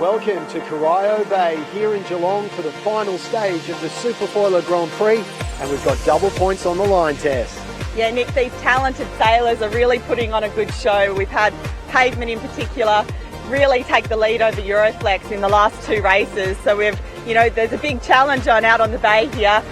Welcome to Corio Bay here in Geelong for the final stage of the Superfoiler Grand Prix, and we've got double points on the line, Tess. Yeah, Nick, these talented sailors are really putting on a good show. We've had Pavement in particular really take the lead over Euroflex in the last two races. So there's a big challenge out on the bay here.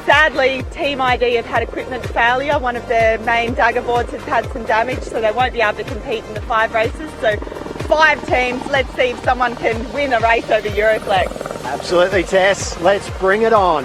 Sadly, Team ID have had equipment failure. One of their main dagger boards has had some damage, so they won't be able to compete in the 5 races. So 5 teams, let's see if someone can win a race over Euroflex. Absolutely, Tess. Let's bring it on.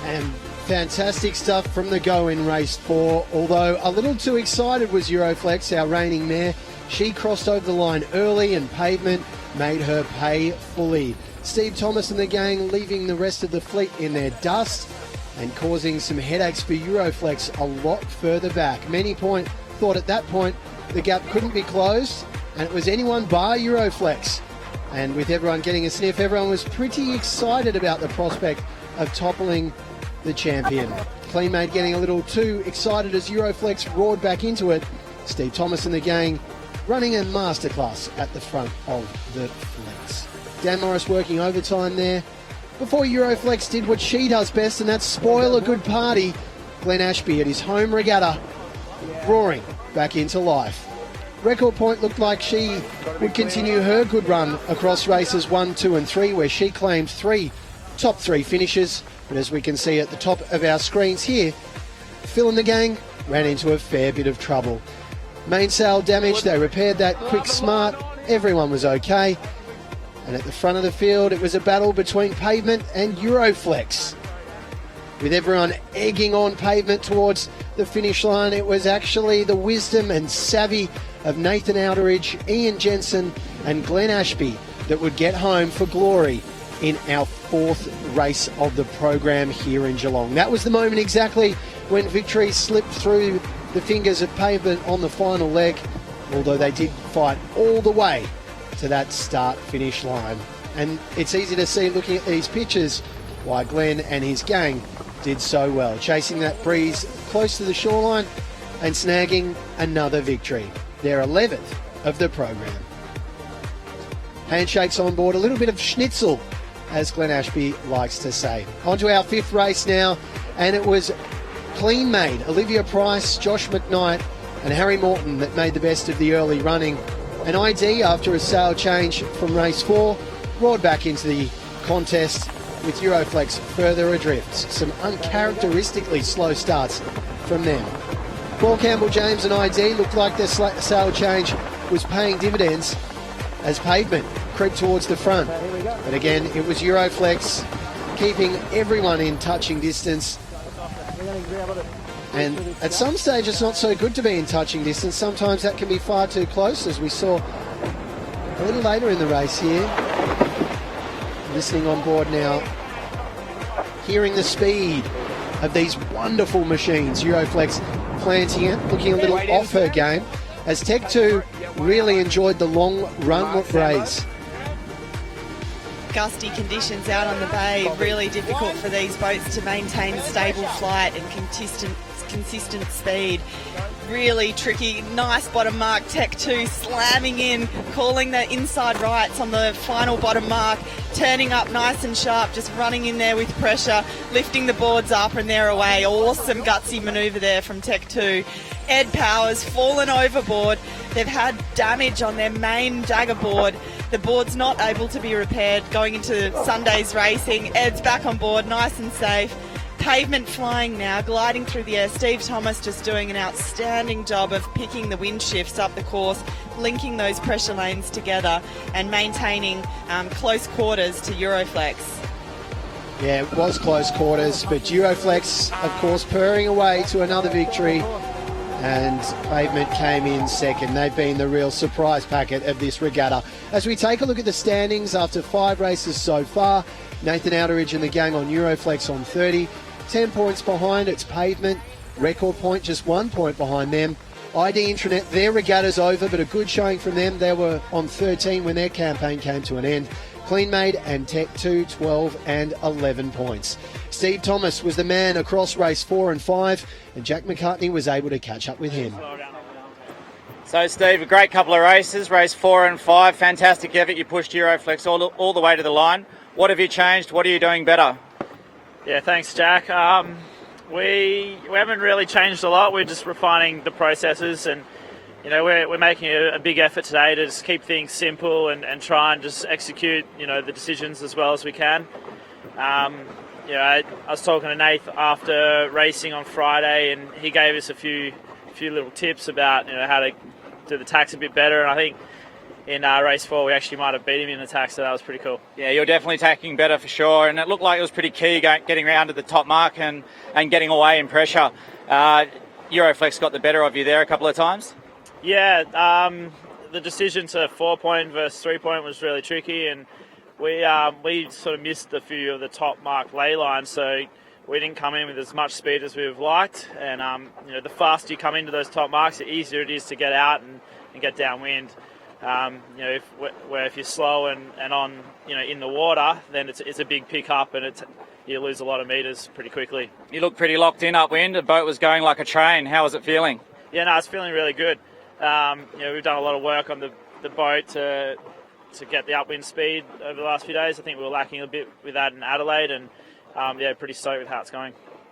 And fantastic stuff from the go in race 4, although a little too excited was Euroflex, our reigning mare. She crossed over the line early and Pavement made her pay fully. Steve Thomas and the gang leaving the rest of the fleet in their dust and causing some headaches for Euroflex a lot further back. Many thought at that point the gap couldn't be closed and it was anyone bar Euroflex. And with everyone getting a sniff, everyone was pretty excited about the prospect of toppling the champion. Cleanmate getting a little too excited as Euroflex roared back into it. Steve Thomas and the gang running a masterclass at the front of the fleets. Dan Morris working overtime there before Euroflex did what she does best, and that's spoil a good party. Glenn Ashby at his home regatta roaring back into life. Record Point looked like she would continue her good run across races 1, 2 and 3, where she claimed 3 top 3 finishes. But as we can see at the top of our screens here, Phil and the gang ran into a fair bit of trouble. Mainsail damage, they repaired that quick smart, everyone was okay. And at the front of the field, it was a battle between Pavement and Euroflex. With everyone egging on Pavement towards the finish line, it was actually the wisdom and savvy of Nathan Outeridge, Ian Jensen and Glenn Ashby that would get home for glory in our 4th race of the program here in Geelong. That was the moment exactly when victory slipped through the fingers of Pavement on the final leg, although they did fight all the way to that start-finish line. And it's easy to see, looking at these pictures, why Glenn and his gang did so well, chasing that breeze close to the shoreline and snagging another victory, their 11th of the program. Handshakes on board, a little bit of schnitzel, as Glenn Ashby likes to say. On to our 5th race now, and it was Cleanmate, Olivia Price, Josh McKnight and Harry Morton that made the best of the early running. And ID, after a sail change from race 4, roared back into the contest with Euroflex further adrift. Some uncharacteristically slow starts from them. Paul Campbell-James and ID looked like their sail change was paying dividends as Pavement crept towards the front. But again, it was Euroflex keeping everyone in touching distance. And at some stage, it's not so good to be in touching distance. Sometimes that can be far too close, as we saw a little later in the race here. Listening on board now, hearing the speed of these wonderful machines. Euroflex planting it, looking a little off her game, as Tech 2 really enjoyed the long run race. Gusty conditions out on the bay, really difficult for these boats to maintain stable flight and consistent speed. Really tricky, nice bottom mark, Tech 2 slamming in, calling the inside rights on the final bottom mark, turning up nice and sharp, just running in there with pressure, lifting the boards up and they're away. Awesome gutsy manoeuvre there from Tech 2. Ed Powers fallen overboard. They've had damage on their main dagger board. The board's not able to be repaired going into Sunday's racing. Ed's back on board, nice and safe. Pavement flying now, gliding through the air. Steve Thomas just doing an outstanding job of picking the wind shifts up the course, linking those pressure lanes together and maintaining close quarters to Euroflex. Yeah, it was close quarters, but Euroflex, of course, purring away to another victory. And Pavement came in second. They've been the real surprise packet of this regatta. As we take a look at the standings after 5 races so far, Nathan Outeridge and the gang on Euroflex on 30. 10 points behind, it's Pavement. Record Point just 1 point behind them. ID Intranet, their regatta's over, but a good showing from them. They were on 13 when their campaign came to an end. Cleanmate and Tech 2, 12 and 11 points. Steve Thomas was the man across race 4 and 5, and Jack McCartney was able to catch up with him. So, Steve, a great couple of races, race 4 and 5, fantastic effort. You pushed Euroflex all the way to the line. What have you changed? What are you doing better? Yeah, thanks, Jack. We haven't really changed a lot. We're just refining the processes, and we're making a big effort today to just keep things simple and try and just execute the decisions as well as we can. I was talking to Nath after racing on Friday, and he gave us a few little tips about how to do the tacks a bit better. And I think in race 4 we actually might have beat him in the tack, so that was pretty cool. Yeah, you're definitely tacking better for sure, and it looked like it was pretty key getting around to the top mark and getting away in pressure. Euroflex got the better of you there a couple of times. Yeah, the decision to 4-point versus 3-point was really tricky, and we sort of missed a few of the top mark lay lines, so we didn't come in with as much speed as we would have liked. And the faster you come into those top marks, the easier it is to get out and get downwind. If you're slow and on in the water, then it's a big pickup, and you lose a lot of meters pretty quickly. You look pretty locked in upwind. The boat was going like a train. How was it feeling? Yeah, no, it's feeling really good. We've done a lot of work on the boat to get the upwind speed over the last few days. I think we were lacking a bit with that in Adelaide, and pretty stoked with how it's going.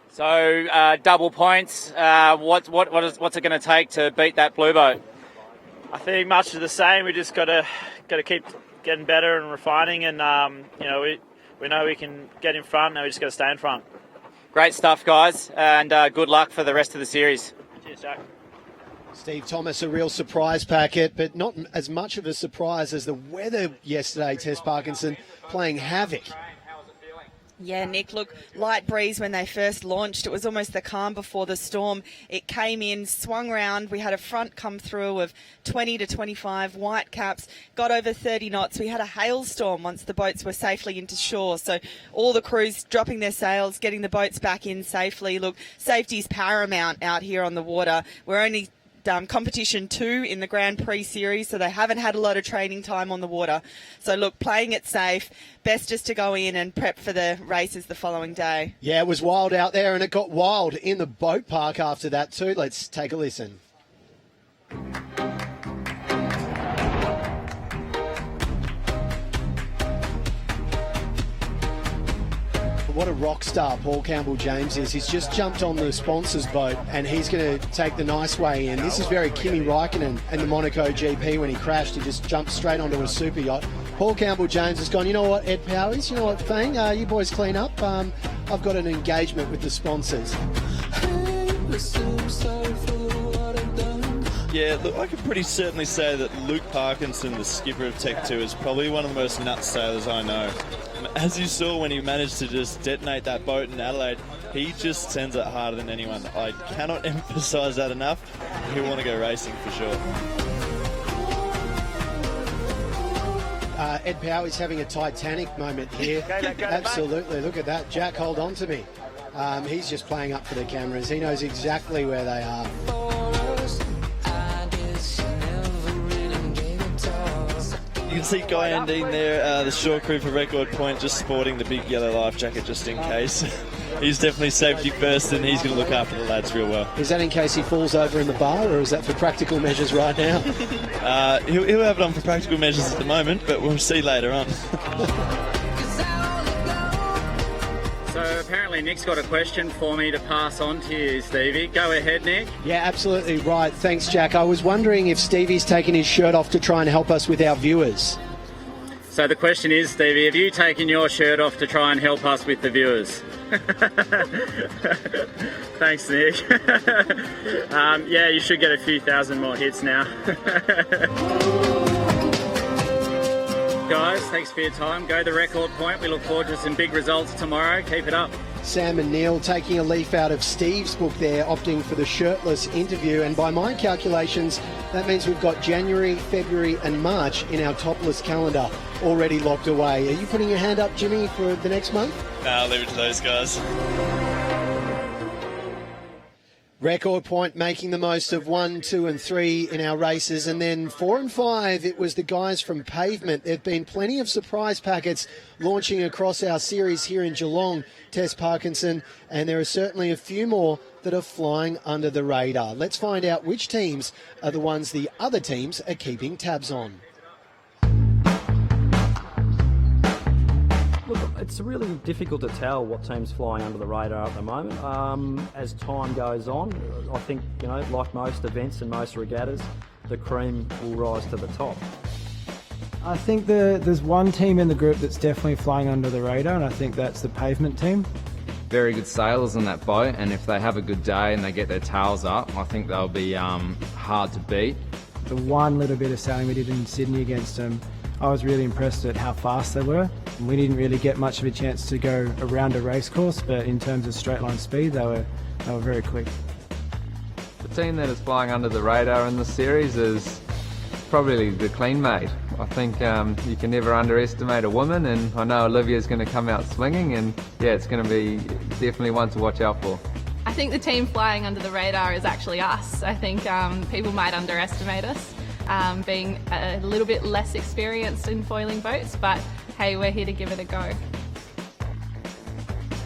So double points. What's it going to take to beat that blue boat? I think much of the same. We just got to keep getting better and refining, and we know we can get in front. Now we just got to stay in front. Great stuff, guys, and good luck for the rest of the series. Cheers, Jack. Steve Thomas, a real surprise packet, but not as much of a surprise as the weather yesterday, Tess Parkinson, playing havoc. Yeah, Nick, look, light breeze when they first launched. It was almost the calm before the storm. It came in, swung round. We had a front come through of 20 to 25 white caps, got over 30 knots. We had a hailstorm once the boats were safely into shore. So all the crews dropping their sails, getting the boats back in safely. Look, safety's paramount out here on the water. We're only competition 2 in the Grand Prix series, so they haven't had a lot of training time on the water. So look, playing it safe, best just to go in and prep for the races the following day. Yeah, it was wild out there, and it got wild in the boat park after that too. Let's take a listen. What a rock star Paul Campbell-James is. He's just jumped on the sponsor's boat, and he's going to take the nice way in. This is very Kimi Räikkönen in the Monaco GP when he crashed. He just jumped straight onto a super yacht. Paul Campbell-James has gone, you know what, Ed Powers, you know what, Fang, you boys clean up. I've got an engagement with the sponsors. Yeah, look, I can pretty certainly say that Luke Parkinson, the skipper of Tech 2, is probably one of the most nuts sailors I know. As you saw when he managed to just detonate that boat in Adelaide, he just sends it harder than anyone. I cannot emphasise that enough. He'll want to go racing for sure. Ed Power is having a Titanic moment here. Absolutely, look at that. Jack, hold on to me. He's just playing up for the cameras. He knows exactly where they are. You can see Guy Andine there, the shore crew for Record Point, just sporting the big yellow life jacket just in case. He's definitely safety first, and he's going to look after the lads real well. Is that in case he falls over in the bar, or is that for practical measures right now? He'll have it on for practical measures at the moment, but we'll see later on. So apparently Nick's got a question for me to pass on to you, Stevie. Go ahead, Nick. Yeah, absolutely right. Thanks, Jack. I was wondering if Stevie's taken his shirt off to try and help us with our viewers. So the question is, Stevie, have you taken your shirt off to try and help us with the viewers? Thanks, Nick. Yeah, you should get a few thousand more hits now. Guys, thanks for your time. Go to Record Point. We look forward to some big results tomorrow. Keep it up. Sam and Neil taking a leaf out of Steve's book there, opting for the shirtless interview. And by my calculations, that means we've got January, February and March in our topless calendar already locked away. Are you putting your hand up, Jimmy, for the next month? Nah, I'll leave it to those guys. Record Point making the most of 1, 2 and 3 in our races, and then 4 and 5, it was the guys from Pavement. There have been plenty of surprise packets launching across our series here in Geelong, Tess Parkinson, and there are certainly a few more that are flying under the radar. Let's find out which teams are the ones the other teams are keeping tabs on. Look, it's really difficult to tell what team's flying under the radar at the moment. As time goes on, I think, like most events and most regattas, the cream will rise to the top. I think there's one team in the group that's definitely flying under the radar, and I think that's the Pavement team. Very good sailors on that boat, and if they have a good day and they get their tails up, I think they'll be hard to beat. The one little bit of sailing we did in Sydney against them, I was really impressed at how fast they were. We didn't really get much of a chance to go around a race course, but in terms of straight line speed, they were very quick. The team that is flying under the radar in this series is probably the Clean Maid. I think you can never underestimate a woman, and I know Olivia's going to come out swinging, and it's going to be definitely one to watch out for. I think the team flying under the radar is actually us. I think people might underestimate us, being a little bit less experienced in foiling boats, but hey, we're here to give it a go.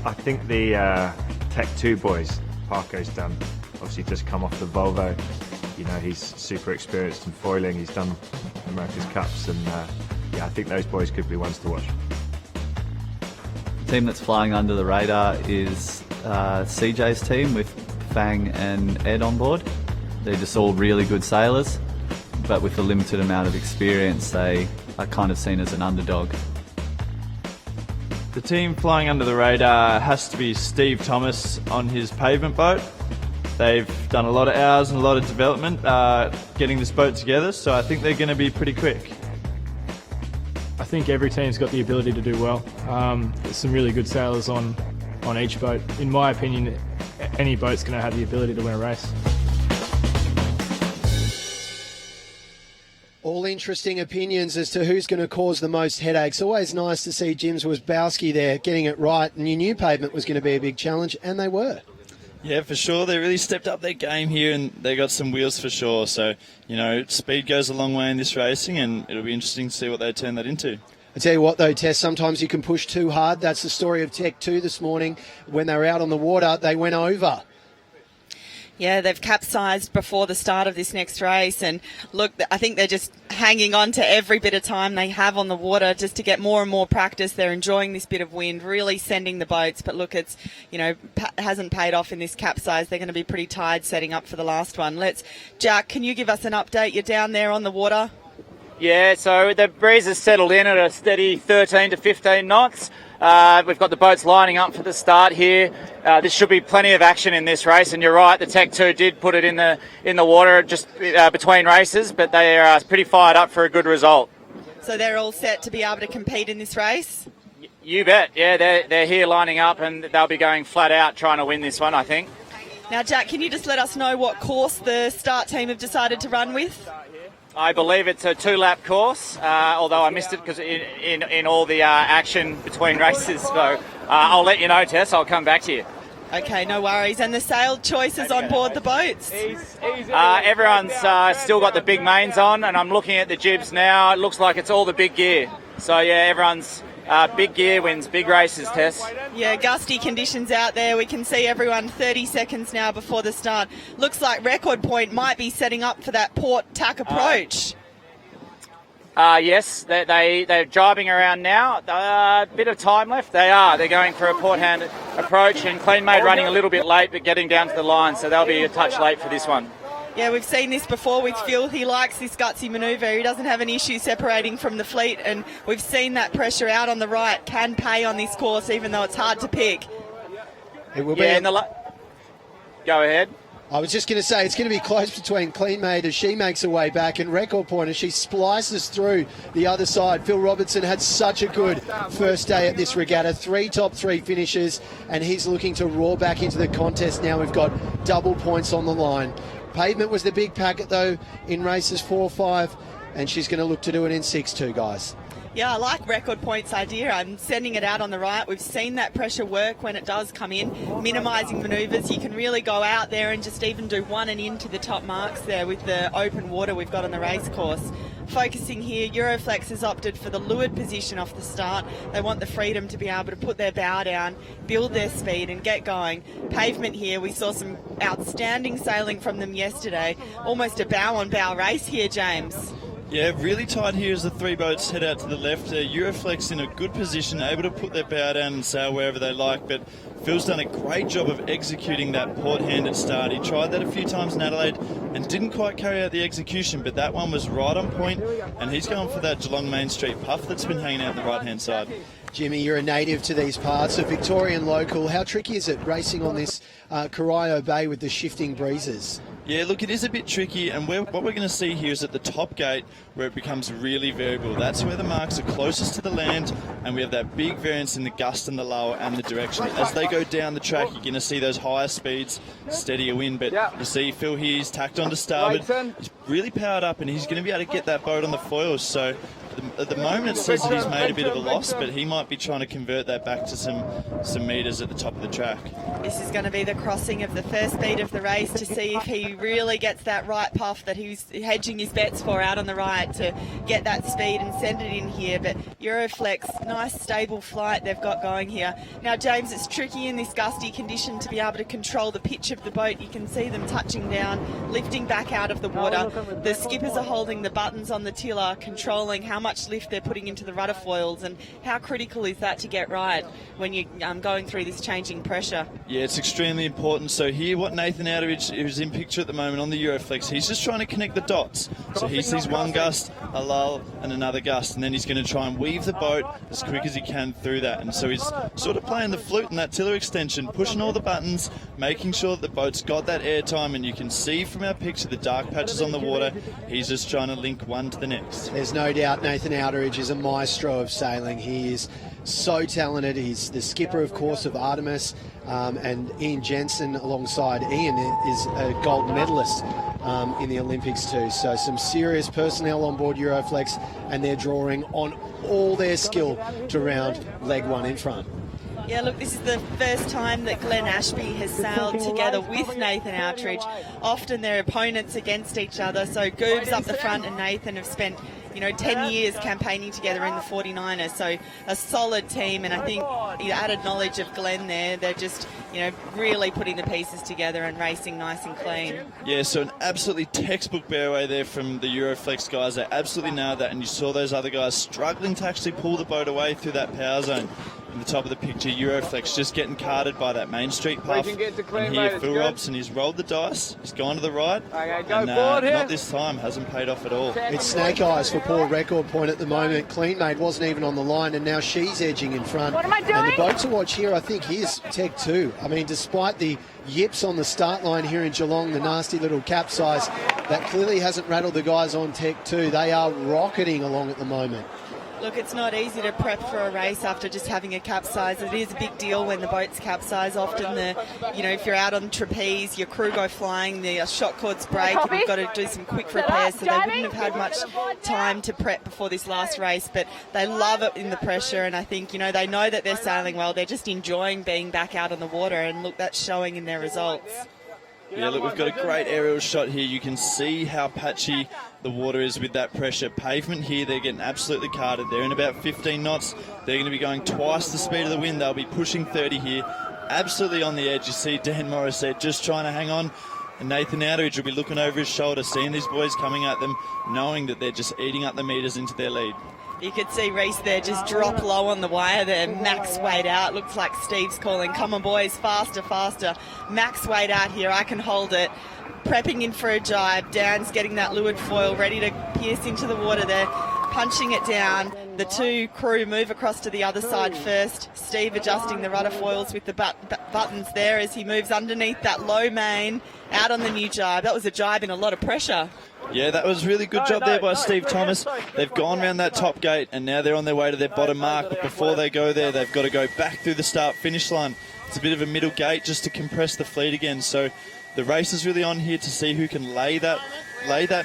I think the Tech 2 boys, Parko's done, obviously just come off the Volvo. He's super experienced in foiling, he's done America's Cups, and I think those boys could be ones to watch. The team that's flying under the radar is CJ's team with Fang and Ed on board. They're just all really good sailors, but with a limited amount of experience, they are kind of seen as an underdog. The team flying under the radar has to be Steve Thomas on his Pavement boat. They've done a lot of hours and a lot of development getting this boat together, so I think they're going to be pretty quick. I think every team's got the ability to do well. There's some really good sailors on each boat. In my opinion, any boat's going to have the ability to win a race. All interesting opinions as to who's going to cause the most headaches. Always nice to see Jim's Wazbowski there getting it right, and you knew Pavement was going to be a big challenge, and they were. Yeah, for sure. They really stepped up their game here, and they got some wheels for sure. So, speed goes a long way in this racing, and it'll be interesting to see what they turn that into. I tell you what, though, Tess, sometimes you can push too hard. That's the story of Tech 2 this morning. When they were out on the water, they went over. Yeah, they've capsized before the start of this next race, and look, I think they're just hanging on to every bit of time they have on the water just to get more and more practice. They're enjoying this bit of wind, really sending the boats, but look, it's, hasn't paid off in this capsize. They're going to be pretty tired setting up for the last one. Jack, can you give us an update? You're down there on the water. Yeah, so the breeze has settled in at a steady 13 to 15 knots. We've got the boats lining up for the start here. There should be plenty of action in this race, and you're right, the Tech 2 did put it in the water just between races, but they are pretty fired up for a good result. So they're all set to be able to compete in this race? You bet. Yeah, they're here lining up, and they'll be going flat out trying to win this one, I think. Now, Jack, can you just let us know what course the start team have decided to run with? I believe it's a 2-lap course, although I missed it because in all the action between races. So I'll let you know, Tess. I'll come back to you. Okay, no worries. And the sail choices on board the boats? Everyone's still got the big mains on, and I'm looking at the jibs now. It looks like it's all the big gear. So, yeah, everyone's big gear wins big races, Tess. Yeah, gusty conditions out there. We can see everyone 30 seconds now before the start. Looks like Record Point might be setting up for that port tack approach. Yes, they're jibing around now. A bit of time left. They're going for a port hand approach, and Clean Maid running a little bit late but getting down to the line, so they'll be a touch late for this one. Yeah, we've seen this before with Phil. He likes this gutsy manoeuvre. He doesn't have an issue separating from the fleet, and we've seen that pressure out on the right can pay on this course, even though it's hard to pick. It will be. Go ahead. I was just going to say, it's going to be close between Clean Maid as she makes her way back and Record Point as she splices through the other side. Phil Robertson had such a good first day at this regatta. 3 top 3 finishes, and he's looking to roar back into the contest now. We've got double points on the line. Pavement was the big packet, though, in races 4, 5, and she's going to look to do it in 6 too, guys. Yeah, I like record points idea. I'm sending it out on the right. We've seen that pressure work when it does come in, minimising manoeuvres. You can really go out there and just even do one and into the top marks there with the open water we've got on the race course. Focusing here, Euroflex has opted for the leeward position off the start. They want the freedom to be able to put their bow down, build their speed and get going. Pavement here, we saw some outstanding sailing from them yesterday. Almost a bow-on-bow race here, James. Yeah, really tight here as the three boats head out to the left. Euroflex in a good position, able to put their bow down and sail wherever they like, but Phil's done a great job of executing that port-handed start. He tried that a few times in Adelaide and didn't quite carry out the execution, but that one was right on point, and he's going for that Geelong Main Street puff that's been hanging out the right-hand side. Jimmy, you're a native to these parts, a Victorian local. How tricky is it racing on this Corio Bay with the shifting breezes? Yeah, look, it is a bit tricky, and what we're going to see here is at the top gate where it becomes really variable. That's where the marks are closest to the land, and we have that big variance in the gust and the lull and the direction. As they go down the track, you're going to see those higher speeds, steadier wind, but you see Phil here, he's tacked onto starboard. He's really powered up, and he's going to be able to get that boat on the foils, so at the moment it says that he's made a bit of a loss, but he might be trying to convert that back to some metres at the top of the track. This is going to be the crossing of the first beat of the race to see if he really gets that right puff that he's hedging his bets for out on the right to get that speed and send it in here. But Euroflex, nice stable flight they've got going here. Now, James, it's tricky in this gusty condition to be able to control the pitch of the boat. You can see them touching down, lifting back out of the water. The skippers are holding the buttons on the tiller, controlling how much lift they're putting into the rudder foils, and how critical is that to get right when you're going through this changing pressure? Yeah, it's extremely important. So here, what Nathan Outteridge, who's in picture at the moment on the Euroflex, he's just trying to connect the dots. So he sees one gust, a lull, and another gust, and then he's going to try and weave the boat as quick as he can through that. And so he's sort of playing the flute in that tiller extension, pushing all the buttons, making sure that the boat's got that air time, and you can see from our picture the dark patches on the water. He's just trying to link one to the next. There's no doubt Nathan Outteridge is a maestro of sailing. He is so talented. He's the skipper, of course, of Artemis, and Ian Jensen alongside Ian is a gold medalist in the Olympics too. So some serious personnel on board Euroflex, and they're drawing on all their skill to round leg one in front. Yeah, look, this is the first time that Glenn Ashby has sailed together with Nathan Outteridge. Often they're opponents against each other, so Goobs up the front and Nathan have spent 10 years campaigning together in the 49ers, so a solid team, and I think added knowledge of Glenn there. They're just, really putting the pieces together and racing nice and clean. Yeah, so an absolutely textbook bearway there from the Euroflex guys. They absolutely nailed that, and you saw those other guys struggling to actually pull the boat away through that power zone. In the top of the picture, Euroflex just getting carted by that Main Street puff. And here, Phil Robson, he's rolled the dice, he's gone to the right, and not this time, hasn't paid off at all. It's snake eyes for poor record point at the moment. Cleanmate wasn't even on the line, and now she's edging in front. What am I doing? And the boat to watch here, I think, is Tech 2. I mean, despite the yips on the start line here in Geelong, the nasty little capsize, that clearly hasn't rattled the guys on Tech 2. They are rocketing along at the moment. Look, it's not easy to prep for a race after just having a capsize. It is a big deal when the boats capsize. Often, if you're out on trapeze, your crew go flying, the shot cords break, and you've got to do some quick repairs, so they wouldn't have had much time to prep before this last race, but they love it in the pressure, and I think, they know that they're sailing well. They're just enjoying being back out on the water, and look, that's showing in their results. Yeah, look, we've got a great aerial shot here. You can see how patchy the water is with that pressure. Pavement here, they're getting absolutely carted. They're in about 15 knots. They're going to be going twice the speed of the wind. They'll be pushing 30 here. Absolutely on the edge. You see Dan Morissette just trying to hang on. And Nathan Outteridge will be looking over his shoulder, seeing these boys coming at them, knowing that they're just eating up the metres into their lead. You could see Reese there just drop low on the wire there. Max weighed out. Looks like Steve's calling, come on boys, faster, faster. Max weighed out here, I can hold it. Prepping in for a jibe. Dan's getting that leeward foil ready to pierce into the water there. Punching it down. The two crew move across to the other side first. Steve adjusting the rudder foils with the buttons there as he moves underneath that low main out on the new jibe. That was a jibe in a lot of pressure. Yeah, that was really good job there by Steve Thomas. They've gone around that top gate, and now they're on their way to their bottom mark. But before they go there, they've got to go back through the start-finish line. It's a bit of a middle gate just to compress the fleet again. So the race is really on here to see who can lay that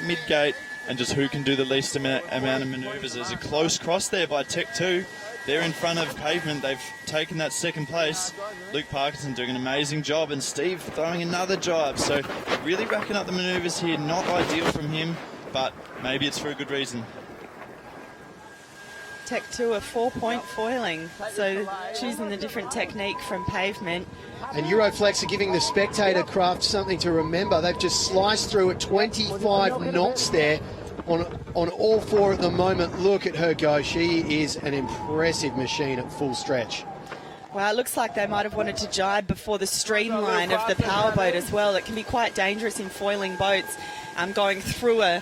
mid-gate and just who can do the least amount of manoeuvres. There's a close cross there by Tech 2. They're in front of Pavement. They've taken that second place. Luke Parkinson doing an amazing job, and Steve throwing another jibe. So really racking up the manoeuvres here. Not ideal from him, but maybe it's for a good reason. Tech 2 a 4-point foiling, so choosing the different technique from Pavement. And Euroflex are giving the spectator craft something to remember. They've just sliced through at 25 knots there on all four at the moment. Look at her go. She is an impressive machine at full stretch. Well, it looks like they might have wanted to jibe before the streamline of the powerboat as well. It can be quite dangerous in foiling boats, going through a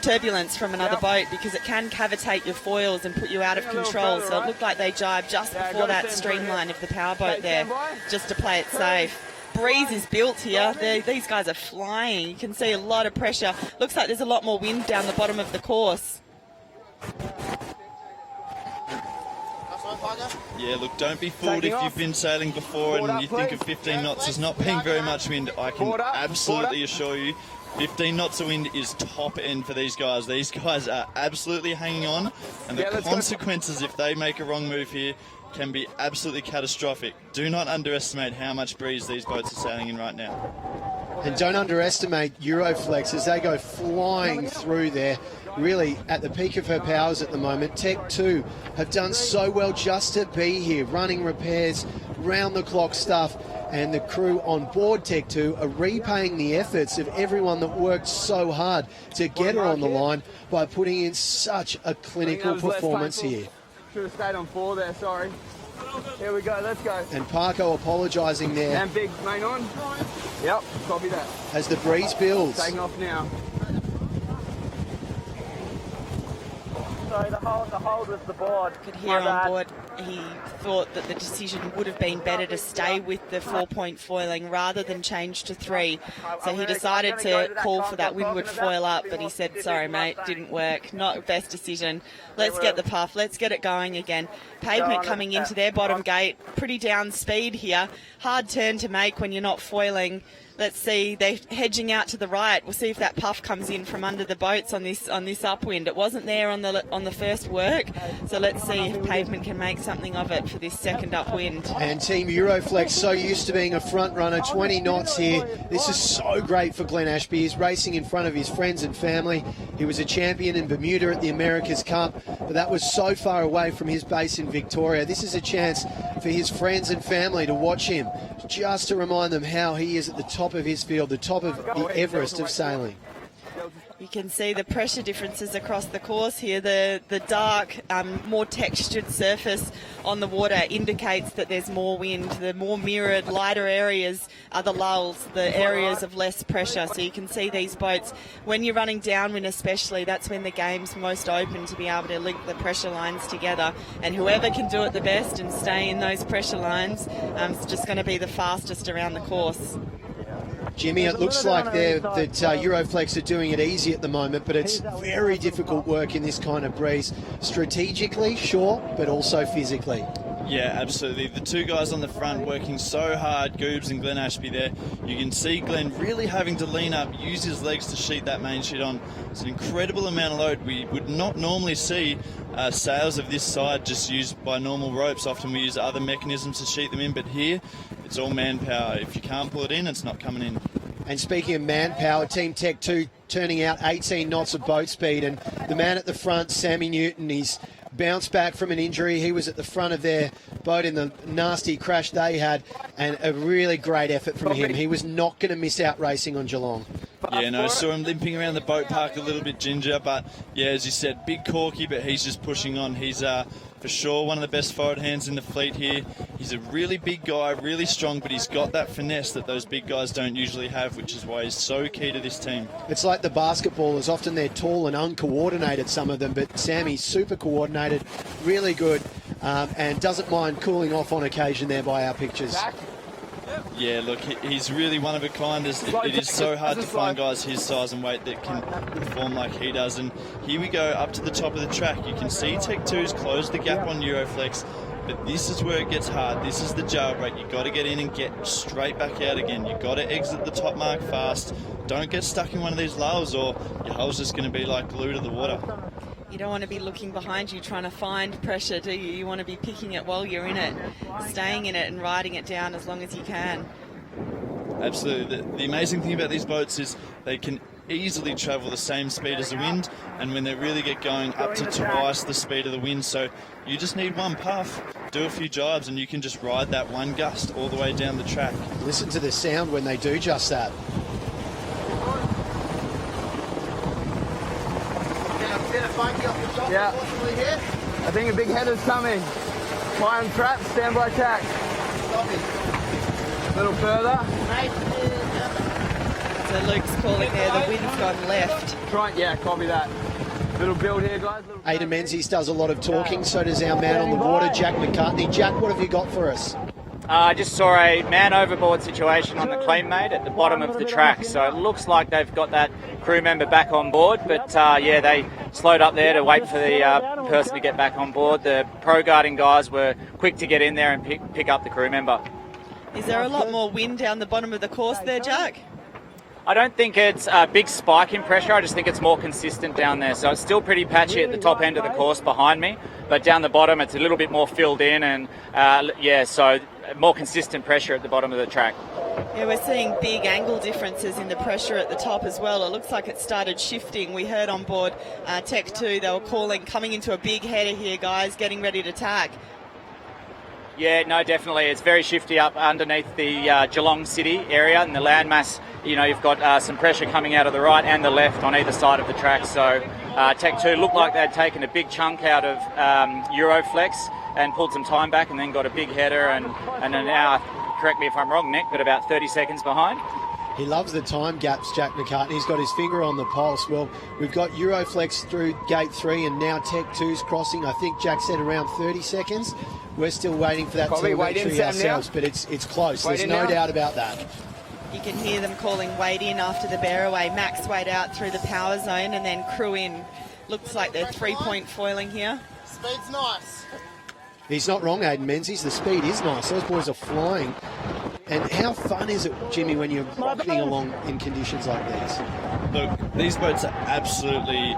turbulence from another boat, because it can cavitate your foils and put you out of control. So it looked like they jibed just before that streamline of the powerboat there, just to play it safe. Breeze is built here. These guys are flying. You can see a lot of pressure. Looks like there's a lot more wind down the bottom of the course. Yeah, look, don't be fooled if you've been sailing before and you think of 15 knots as not being very much wind. I can absolutely assure you 15 knots of wind is top end for these guys. These guys are absolutely hanging on, and the consequences if they make a wrong move here can be absolutely catastrophic. Do not underestimate how much breeze these boats are sailing in right now. And don't underestimate Euroflex as they go flying through there, really at the peak of her powers at the moment. Tech 2 have done so well just to be here, running repairs, round-the-clock stuff, and the crew on board Tech 2 are repaying the efforts of everyone that worked so hard to get her on the line by putting in such a clinical performance here. Should have stayed on 4 there, sorry. Here we go, let's go. And Parko apologising there. And big, main on. Yep, copy that. As the breeze builds. Taking off now. So the hold was the board. Could hear on board he thought that the decision would have been better to stay with the 4-point foiling rather than change to 3. So he decided to call for that windward foil up, but he said, sorry mate, didn't work, not best decision. Let's get the puff, let's get it going again. Pavement coming into their bottom gate, pretty down speed here. Hard turn to make when you're not foiling. Let's see, they're hedging out to the right. We'll see if that puff comes in from under the boats on this upwind. It wasn't there on the first work, so let's see if Pavement can make something of it for this second upwind. And Team Euroflex so used to being a front runner, 20 knots here. This is so great for Glenn Ashby. He's racing in front of his friends and family. He was a champion in Bermuda at the America's Cup, but that was so far away from his base in Victoria. This is a chance for his friends and family to watch him, just to remind them how he is at the top of his field, the top of the Everest of sailing. You can see the pressure differences across the course here. The dark, more textured surface on the water indicates that there's more wind. The more mirrored, lighter areas are the lulls, the areas of less pressure. So you can see these boats, when you're running downwind especially, that's when the game's most open to be able to link the pressure lines together. And whoever can do it the best and stay in those pressure lines is just going to be the fastest around the course. Jimmy, it looks like that Euroflex are doing it easy at the moment, but it's very difficult work in this kind of breeze. Strategically, sure, but also physically. Yeah, absolutely. The two guys on the front working so hard, Goobs and Glenn Ashby there. You can see Glenn really having to lean up, use his legs to sheet that main sheet on. It's an incredible amount of load. We would not normally see sails of this side just used by normal ropes. Often we use other mechanisms to sheet them in, but here it's all manpower. If you can't pull it in, it's not coming in. And speaking of manpower, Team Tech 2 turning out 18 knots of boat speed, and the man at the front, Sammy Newton, he's bounced back from an injury. He was at the front of their boat in the nasty crash they had, and a really great effort from him. He was not going to miss out racing on Geelong. Yeah, no, saw him limping around the boat park a little bit, Ginger, but yeah, as you said, big corky, but he's just pushing on. He's for sure one of the best forward hands in the fleet here. He's a really big guy, really strong, but he's got that finesse that those big guys don't usually have, which is why he's so key to this team. It's like the basketballers. Often they're tall and uncoordinated, some of them, but Sammy's super coordinated, really good, and doesn't mind cooling off on occasion there by our pictures. Yeah, look, he's really one of a kind. It is so hard to find guys his size and weight that can perform like he does. And here we go up to the top of the track. You can see Tech 2's closed the gap on Euroflex. But this is where it gets hard. This is the jailbreak. You've got to get in and get straight back out again. You've got to exit the top mark fast. Don't get stuck in one of these lulls or your hull's just going to be like glue to the water. You don't want to be looking behind you trying to find pressure, do you? You want to be picking it while you're in it, staying in it and riding it down as long as you can. Absolutely. The amazing thing about these boats is they can easily travel the same speed as the wind, and when they really get going, up to twice the speed of the wind. So you just need one puff, do a few jibes, and you can just ride that one gust all the way down the track. Listen to the sound when they do just that. Yeah. I think a big header's coming. Fly and trap, stand by tack. A little further. So Luke's calling there, the wind's gone left. Yeah, copy that. Little build here, guys. Aidan Menzies does a lot of talking, so does our man on the water, Jack McCartney. Jack, what have you got for us? I just saw a man overboard situation on the clean mate at the bottom of the track, so it looks like they've got that crew member back on board, but yeah, they slowed up there to wait for the person to get back on board. The pro guarding guys were quick to get in there and pick up the crew member. Is there a lot more wind down the bottom of the course there, Jack? I don't think it's a big spike in pressure. I just think it's more consistent down there. So it's still pretty patchy at the top end of the course behind me, but down the bottom it's a little bit more filled in, and yeah, so more consistent pressure at the bottom of the track. Yeah, we're seeing big angle differences in the pressure at the top as well. It looks like it started shifting. We heard on board Tech 2, they were calling, coming into a big header here, guys, getting ready to tack. Yeah, no, definitely. It's very shifty up underneath the Geelong City area and the landmass. You know, you've got some pressure coming out of the right and the left on either side of the track. So Tech 2 looked like they'd taken a big chunk out of Euroflex and pulled some time back and then got a big header and are now, correct me if I'm wrong, Nick, but about 30 seconds behind. He loves the time gaps, Jack McCartney. He's got his finger on the pulse. Well, we've got Euroflex through gate 3 and now Tech 2's crossing. I think Jack said around 30 seconds. We're still waiting for that telemetry ourselves, but it's close. There's no doubt about that. You can hear them calling wade in after the bear away. Max wade out through the power zone and then crew in. Looks like they're 3-point foiling here. Speed's nice. He's not wrong, Aidan Menzies. The speed is nice. Those boys are flying. And how fun is it, Jimmy, when you're rocketing along in conditions like these? Look, these boats are absolutely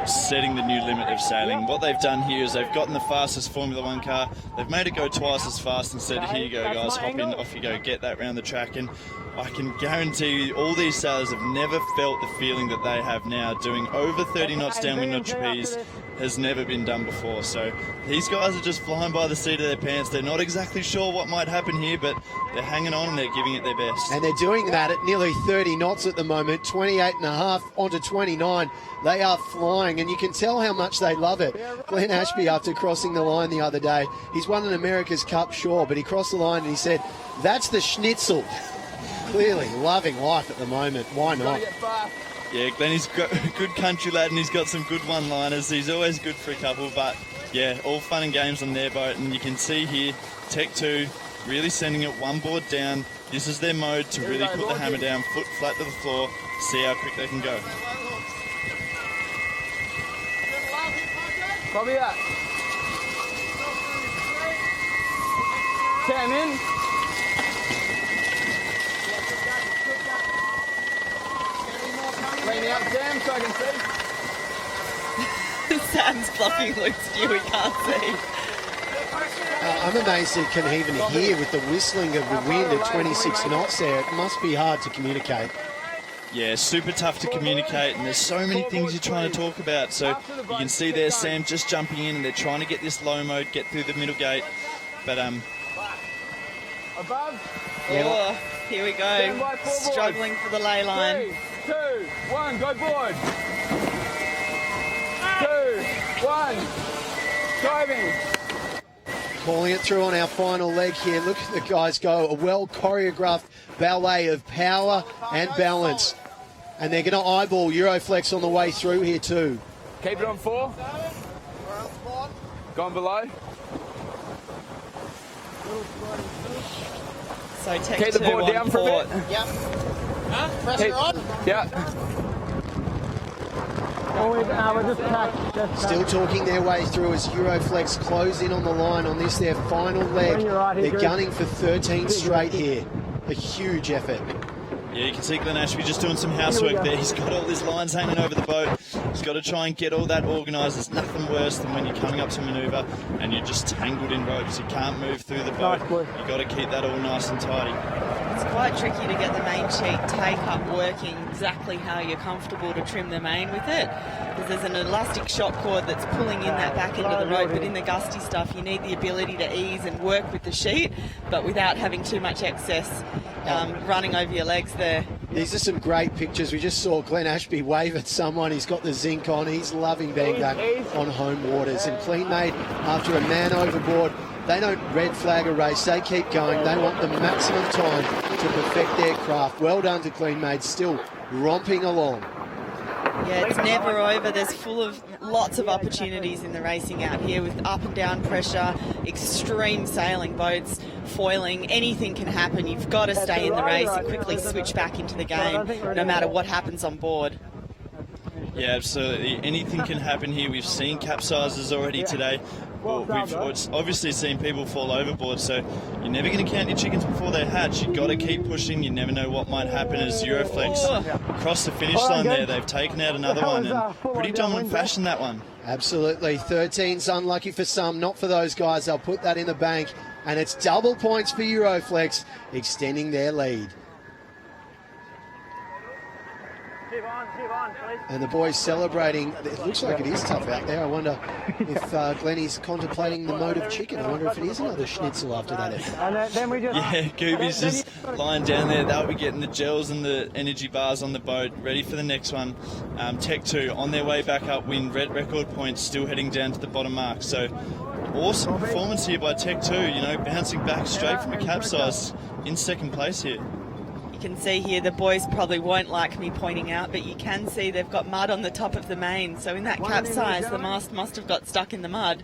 setting the new limit of sailing. What they've done here is they've gotten the fastest Formula 1 car, they've made it go twice as fast and said, here you go guys, hop in, off you go, get that round the track. And I can guarantee you all these sailors have never felt the feeling that they have now. Doing over 30 knots downwind on trapeze has never been done before. So these guys are just flying by the seat of their pants. They're not exactly sure what might happen here, but they're hanging on and they're giving it their best. And they're doing that at nearly 30 knots at the moment, 28 and a half onto 29. They are flying, and you can tell how much they love it. Glenn Ashby, after crossing the line the other day, he's won an America's Cup, sure, but he crossed the line and he said, that's the schnitzel. Clearly loving life at the moment. Why not? Yeah, Glenn, got a good country lad and he's got some good one-liners. He's always good for a couple, but yeah, all fun and games on their boat. And you can see here, Tech 2 really sending it one board down. This is their mode to really put the hammer down, foot flat to the floor, see how quick they can go. Copy that. 10 in. Leaning up, Sam, so I can see. Sam's blocking Luke's view, he can't see. I'm amazed he can even hear with the whistling of the wind at 26 knots there. It must be hard to communicate. Yeah, super tough to communicate, and there's so many things you're trying to talk about. So you can see there Sam just jumping in, and they're trying to get this low mode, get through the middle gate. But above. Oh, here we go. Struggling for the ley line. 3, 2, 1, go board. 2, 1, diving. Calling it through on our final leg here. Look at the guys go. A well-choreographed ballet of power and balance. And they're going to eyeball Euroflex on the way through here too. Keep it on 4. Gone below. So Tech keep the board down for a bit. Yep. Pressure on. Yeah. Still talking their way through as Euroflex close in on the line on this, their final leg. They're gunning for 13 straight here. A huge effort. Yeah, you can see Glenn Ashby just doing some housework there. He's got all his lines hanging over the boat. He's got to try and get all that organised. There's nothing worse than when you're coming up to manoeuvre and you're just tangled in ropes. You can't move through the boat. You've got to keep that all nice and tidy. It's quite tricky to get the main sheet take up working exactly how you're comfortable to trim the main with it. Because there's an elastic shock cord that's pulling in that back end of the rope, but in the gusty stuff you need the ability to ease and work with the sheet, but without having too much excess running over your legs there. These are some great pictures. We just saw Glenn Ashby wave at someone. He's got the zinc on. He's loving being back on home waters. And Clean Made, after a man overboard, they don't red flag a race. They keep going. They want the maximum time to perfect their craft. Well done to Clean Made, still romping along. Yeah, it's never over. There's full of lots of opportunities in the racing out here with up and down pressure, extreme sailing boats, foiling. Anything can happen. You've got to stay in the race and quickly switch back into the game no matter what happens on board. Yeah, absolutely. Anything can happen here. We've seen capsizes already today. We've obviously seen people fall overboard, so you're never going to count your chickens before they hatch. You've got to keep pushing. You never know what might happen as Euroflex cross the finish line there. They've taken out another one, and pretty dominant fashion, that one. Absolutely. 13's unlucky for some, not for those guys. They'll put that in the bank, and it's double points for Euroflex, extending their lead. And the boys celebrating. It looks like it is tough out there. I wonder if Glennie's contemplating the mode of chicken. I wonder if it is another schnitzel after that effort. Yeah, Gooby's just lying down there. They'll be getting the gels and the energy bars on the boat, ready for the next one. Tech 2 on their way back up, win record points, still heading down to the bottom mark. So awesome performance here by Tech 2, bouncing back straight from a capsize in second place here. Can see here the boys probably won't like me pointing out, but you can see they've got mud on the top of the main, so in that capsize the mast must have got stuck in the mud.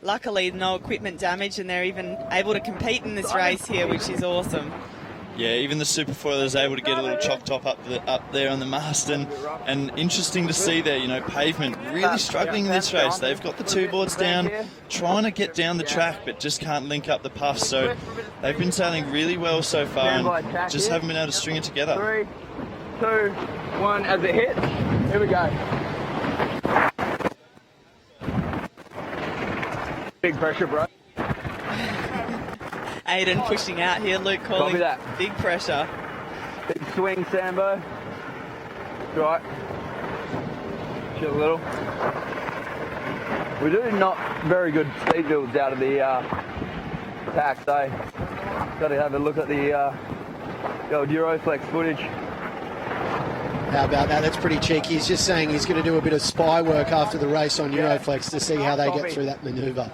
Luckily no equipment damage, and they're even able to compete in this race here, which is awesome. Yeah, even the Superfoiler is able to get a little chock top up there on the mast, and interesting to see there, Pavement really struggling in this race. They've got the two boards down, trying to get down the track, but just can't link up the puffs. So they've been sailing really well so far and just haven't been able to string it together. 3, 2, 1, as it hits, here we go. Big pressure, bro. Aiden pushing out here, Luke calling big pressure. Big swing, Sambo. Right. Chill a little. We do not very good speed builds out of the tack, so got to have a look at the old Euroflex footage. How about that? That's pretty cheeky. He's just saying he's going to do a bit of spy work after the race on Euroflex to see how they get through that manoeuvre.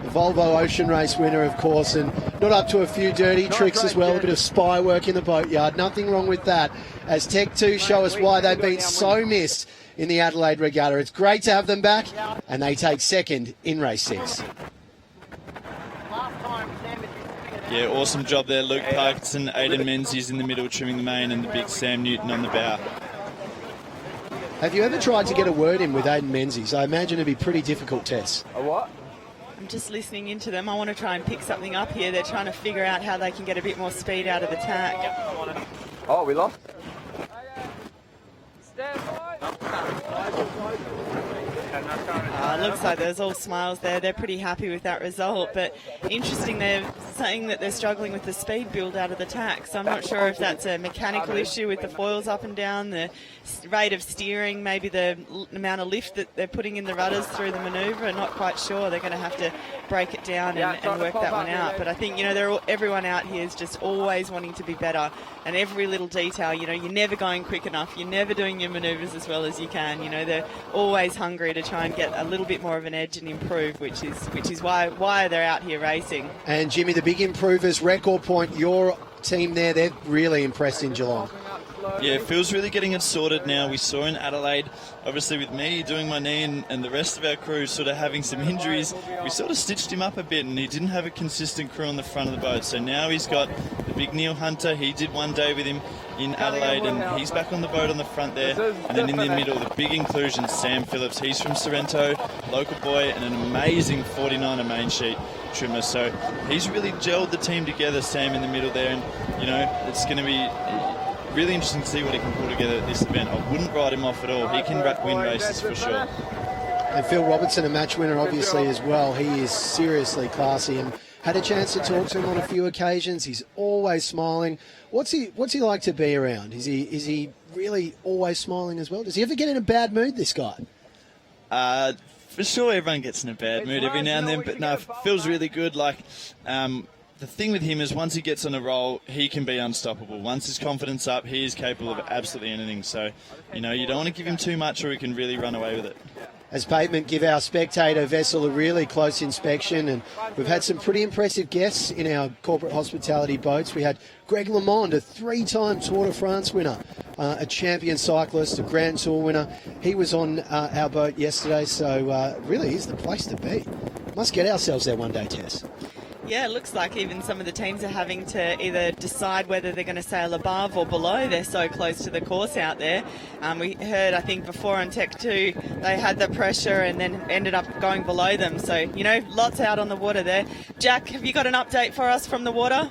The Volvo Ocean Race winner, of course, and not up to a few dirty tricks as well, a bit of spy work in the boatyard. Nothing wrong with that, as Tech 2 show us why they've been so missed in the Adelaide Regatta. It's great to have them back, and they take second in race 6. Yeah, awesome job there. Luke Parkinson, Aidan Menzies in the middle trimming the main, and the big Sam Newton on the bow. Have you ever tried to get a word in with Aidan Menzies? I imagine it'd be pretty difficult, Tess. A what? I'm just listening into them. I want to try and pick something up here. They're trying to figure out how they can get a bit more speed out of the tack. Oh, we lost. Looks like there's all smiles there. They're pretty happy with that result, but interesting, they're saying that they're struggling with the speed build out of the tack, so I'm not sure if that's a mechanical issue with the foils up and down, the rate of steering, maybe the amount of lift that they're putting in the rudders through the manoeuvre. I'm not quite sure. They're going to have to break it down and work that one out, but I think everyone out here is just always wanting to be better, and every little detail, you're never going quick enough, you're never doing your manoeuvres as well as you can. They're always hungry to try and get a little bit more of an edge and improve, which is why they're out here racing. And Jimmy, the big improvers, record point, your team there, they're really impressed in Geelong. Yeah, Phil's really getting it sorted now. We saw in Adelaide, obviously with me doing my knee and the rest of our crew sort of having some injuries, we sort of stitched him up a bit and he didn't have a consistent crew on the front of the boat. So now he's got the big Neil Hunter. He did one day with him in Adelaide and he's back on the boat on the front there. And then in the middle, the big inclusion, Sam Phillips. He's from Sorrento, local boy, and an amazing 49er main sheet trimmer. So he's really gelled the team together, Sam, in the middle there. And, it's going to be really interesting to see what he can pull together at this event. I wouldn't write him off at all. He can win races for sure. And Phil Robertson, a match winner, obviously, as well. He is seriously classy and had a chance to talk to him on a few occasions. He's always smiling. What's he like to be around? Is he really always smiling as well? Does he ever get in a bad mood, this guy? For sure, everyone gets in a bad mood every now and then, but no, Phil's really good. The thing with him is once he gets on a roll, he can be unstoppable. Once his confidence up, he is capable of absolutely anything. So, you don't want to give him too much or he can really run away with it. As Pavement give our spectator vessel a really close inspection, and we've had some pretty impressive guests in our corporate hospitality boats. We had Greg LeMond, a 3-time Tour de France winner, a champion cyclist, a Grand Tour winner. He was on our boat yesterday, so really is the place to be. Must get ourselves there one day, Tess. Yeah, it looks like even some of the teams are having to either decide whether they're going to sail above or below. They're so close to the course out there. We heard, I think, before on Tech 2, they had the pressure and then ended up going below them. So, lots out on the water there. Jack, have you got an update for us from the water?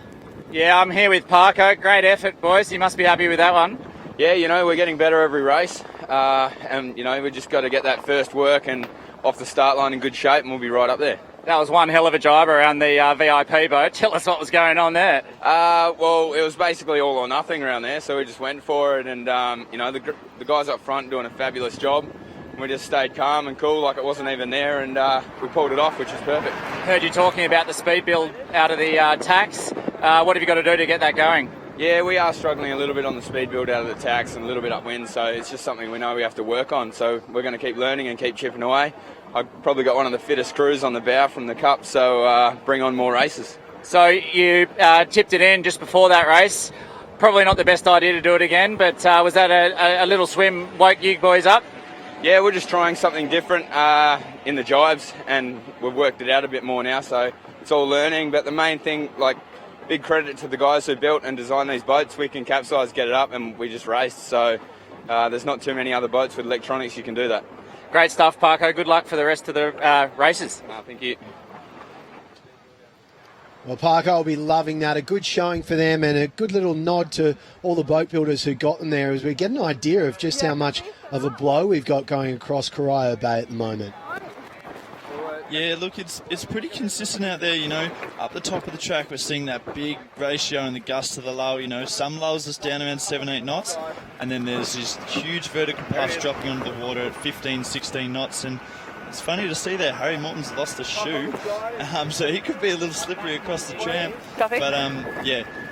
Yeah, I'm here with Parko. Great effort, boys. You must be happy with that one. Yeah, we're getting better every race. And, we just got to get that first work and off the start line in good shape and we'll be right up there. That was one hell of a jibe around the VIP boat. Tell us what was going on there. Well, it was basically all or nothing around there, so we just went for it. And, the guys up front doing a fabulous job. We just stayed calm and cool like it wasn't even there, and we pulled it off, which is perfect. Heard you talking about the speed build out of the tacks. What have you got to do to get that going? Yeah, we are struggling a little bit on the speed build out of the tacks and a little bit upwind, so it's just something we know we have to work on. So we're going to keep learning and keep chipping away. I've probably got one of the fittest crews on the bow from the Cup, so bring on more races. So you tipped it in just before that race. Probably not the best idea to do it again, but was that a little swim woke you boys up? Yeah, we're just trying something different in the jibes, and we've worked it out a bit more now, so it's all learning. But the main thing, big credit to the guys who built and designed these boats. We can capsize, get it up, and we just raced. So there's not too many other boats with electronics you can do that. Great stuff, Parko. Good luck for the rest of the races. Thank you. Well, Parko will be loving that. A good showing for them and a good little nod to all the boat builders who got them there as we get an idea of just how much of a blow we've got going across Corio Bay at the moment. Yeah, look, it's pretty consistent out there, Up the top of the track, we're seeing that big ratio in the gust to the lull, Some lulls us down around 7-8 knots, and then there's this huge vertical pass dropping onto the water at 15, 16 knots, and it's funny to see there, Harry Morton's lost a shoe, so he could be a little slippery across the tramp. But,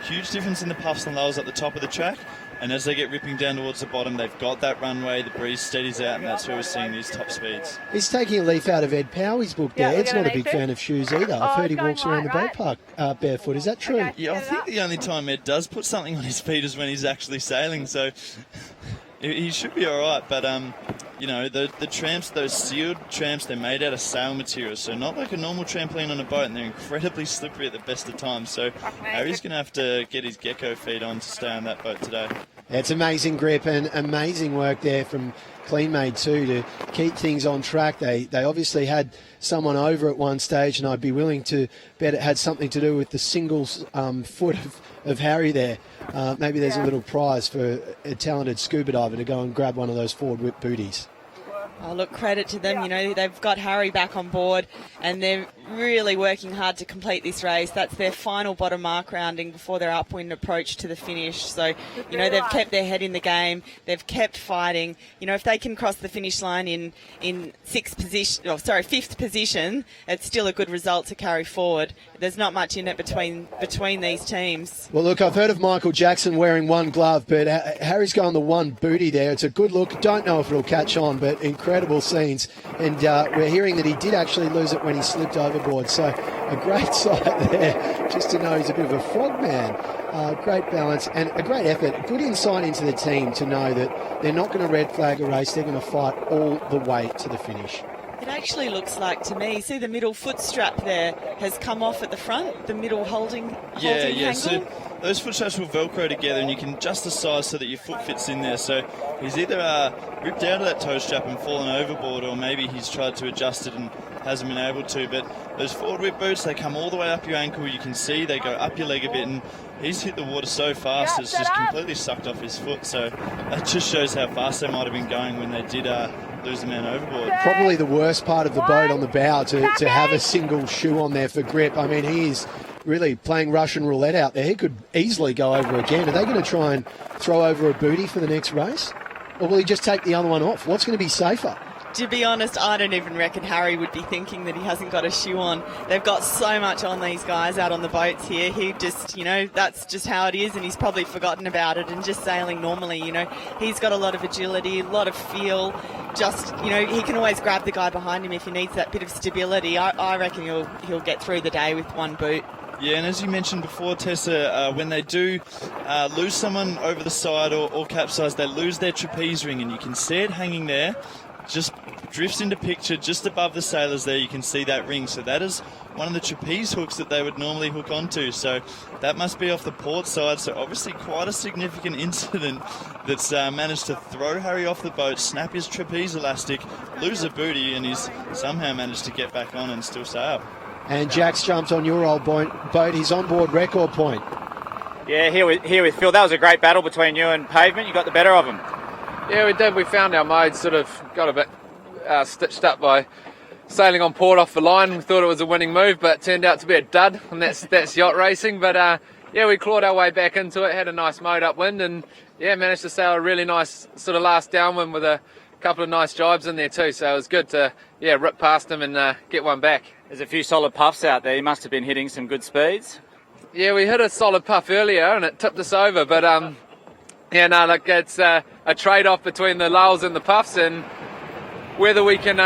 huge difference in the puffs and lulls at the top of the track. And as they get ripping down towards the bottom, they've got that runway, the breeze steadies out, and that's where we're seeing these top speeds. He's taking a leaf out of Ed Powey's book there. Ed's not a big fan of shoes either. I've heard he walks around the boat park barefoot. Is that true? Yeah, I think the only time Ed does put something on his feet is when he's actually sailing, so he should be all right. But, the tramps, those sealed tramps, they're made out of sail material, so not like a normal trampoline on a boat, and they're incredibly slippery at the best of times. So Harry's going to have to get his gecko feet on to stay on that boat today. It's amazing grip and amazing work there from CleanMade too to keep things on track. They obviously had someone over at one stage, and I'd be willing to bet it had something to do with the single foot of Harry there. Maybe there's a little prize for a talented scuba diver to go and grab one of those forward whip booties. Oh, look, credit to them. They've got Harry back on board and they're really working hard to complete this race. That's their final bottom mark rounding before their upwind approach to the finish. So, they've kept their head in the game. They've kept fighting. If they can cross the finish line in fifth position, it's still a good result to carry forward. There's not much in it between these teams. Well, look, I've heard of Michael Jackson wearing one glove, but Harry's going the one booty there. It's a good look. Don't know if it'll catch on, but incredible incredible scenes. And we're hearing that he did actually lose it when he slipped overboard. So a great sight there, just to know he's a bit of a frog man. Great balance and a great effort. Good insight into the team to know that they're not going to red flag a race. They're going to fight all the way to the finish. It actually looks like to me, see the middle foot strap there has come off at the front, the middle holding Yeah. handle. So those foot straps will Velcro together, and you can adjust the size so that your foot fits in there. So he's either ripped out of that toe strap and fallen overboard, or maybe he's tried to adjust it and hasn't been able to. But those forward whip boots, they come all the way up your ankle. You can see they go up your leg a bit, and he's hit the water so fast it's just completely sucked off his foot. So that just shows how fast they might have been going when they did lose the man overboard. Probably the worst part of the boat on the bow to have a single shoe on there for grip. I mean, he is really playing Russian roulette out there. He could easily go over again. Are they going to try and throw over a booty for the next race? Or will he just take the other one off? What's going to be safer? To be honest, I don't even reckon Harry would be thinking that he hasn't got a shoe on. They've got so much on these guys out on the boats here. He just, that's just how it is, and he's probably forgotten about it and just sailing normally, He's got a lot of agility, a lot of feel. Just, he can always grab the guy behind him if he needs that bit of stability. I reckon he'll get through the day with one boot. Yeah, and as you mentioned before, Tessa, when they do lose someone over the side or capsize, they lose their trapeze ring, and you can see it hanging there. Just drifts into picture just above the sailors there. You can see that ring. So that is one of the trapeze hooks that they would normally hook onto. So that must be off the port side. So obviously quite a significant incident that's managed to throw Harry off the boat, snap his trapeze elastic, lose a booty, and he's somehow managed to get back on and still sail. And Jack's jumped on your old boat. He's on board record point. Yeah, here with Phil. That was a great battle between you and Pavement. You got the better of him. Yeah, we did. We found our modes sort of got a bit stitched up by sailing on port off the line. We thought it was a winning move, but it turned out to be a dud, and that's yacht racing. But we clawed our way back into it, had a nice mode upwind, and managed to sail a really nice sort of last downwind with a couple of nice jibes in there too. So it was good to rip past him and get one back. There's a few solid puffs out there. You must have been hitting some good speeds. Yeah, we hit a solid puff earlier, and it tipped us over, but it's a trade-off between the lulls and the puffs, and whether we can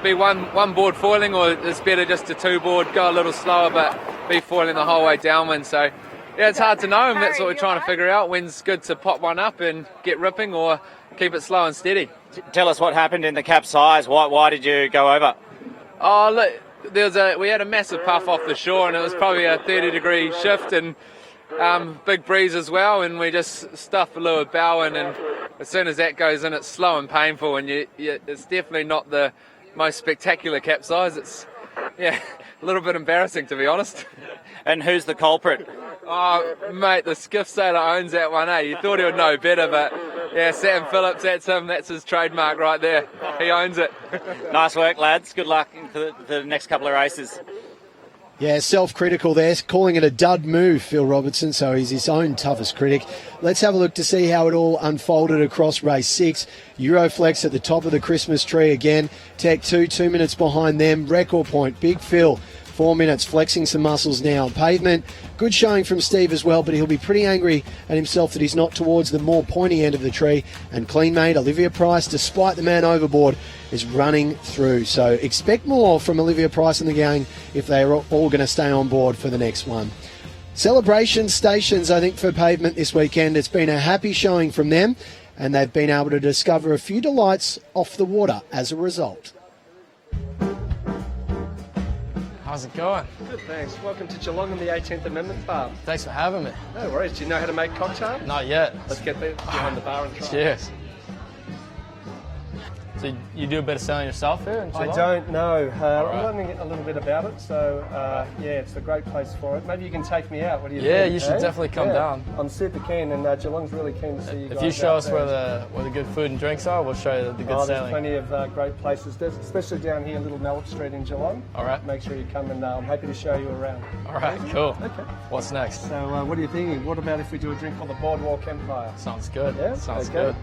be one board foiling, or it's better just to two board, go a little slower but be foiling the whole way downwind. So it's hard to know, and that's what we're trying to figure out. When's good to pop one up and get ripping, or keep it slow and steady. Tell us what happened in the capsize. Why did you go over? Oh look, we had a massive puff off the shore, and it was probably a 30-degree shift, and big breeze as well, and we just stuffed the leeward bow in, and as soon as that goes in, it's slow and painful, and it's definitely not the most spectacular capsize. It's a little bit embarrassing, to be honest. And who's the culprit? Oh, mate, the skiff sailor owns that one, eh? You thought he would know better, but Sam Phillips, that's him. That's his trademark right there. He owns it. Nice work, lads. Good luck for the next couple of races. Yeah, self-critical there, calling it a dud move, Phil Robertson, so he's his own toughest critic. Let's have a look to see how it all unfolded across race 6. Euroflex at the top of the Christmas tree again. Tech 2 minutes behind them. Record point, Big Phil, 4 minutes, flexing some muscles now. Pavement, good showing from Steve as well, but he'll be pretty angry at himself that he's not towards the more pointy end of the tree. And clean mate, Olivia Price, despite the man overboard, is running through. So expect more from Olivia Price and the gang if they are all going to stay on board for the next one. Celebration stations, I think, for Pavement this weekend. It's been a happy showing from them, and they've been able to discover a few delights off the water as a result. How's it going? Good, thanks. Welcome to Geelong and the 18th Amendment Bar. Thanks for having me. No worries. Do you know how to make cocktail? Not yet. Let's get behind the bar and try. Cheers. So you do a bit of selling yourself here in Geelong? I don't know. I'm learning a little bit about it, so it's a great place for it. Maybe you can take me out. What do you think? Yeah, you should definitely come down. I'm super keen, and Geelong's really keen to see you guys. If you show us where the good food and drinks are, we'll show you the good there's sailing. Plenty of great places, especially down here, Little Mallet Street in Geelong. All right. Make sure you come, and I'm happy to show you around. All right, cool. Okay. What's next? So what are you thinking? What about if we do a drink on the Boardwalk Empire? Sounds good. Yeah? Sounds good.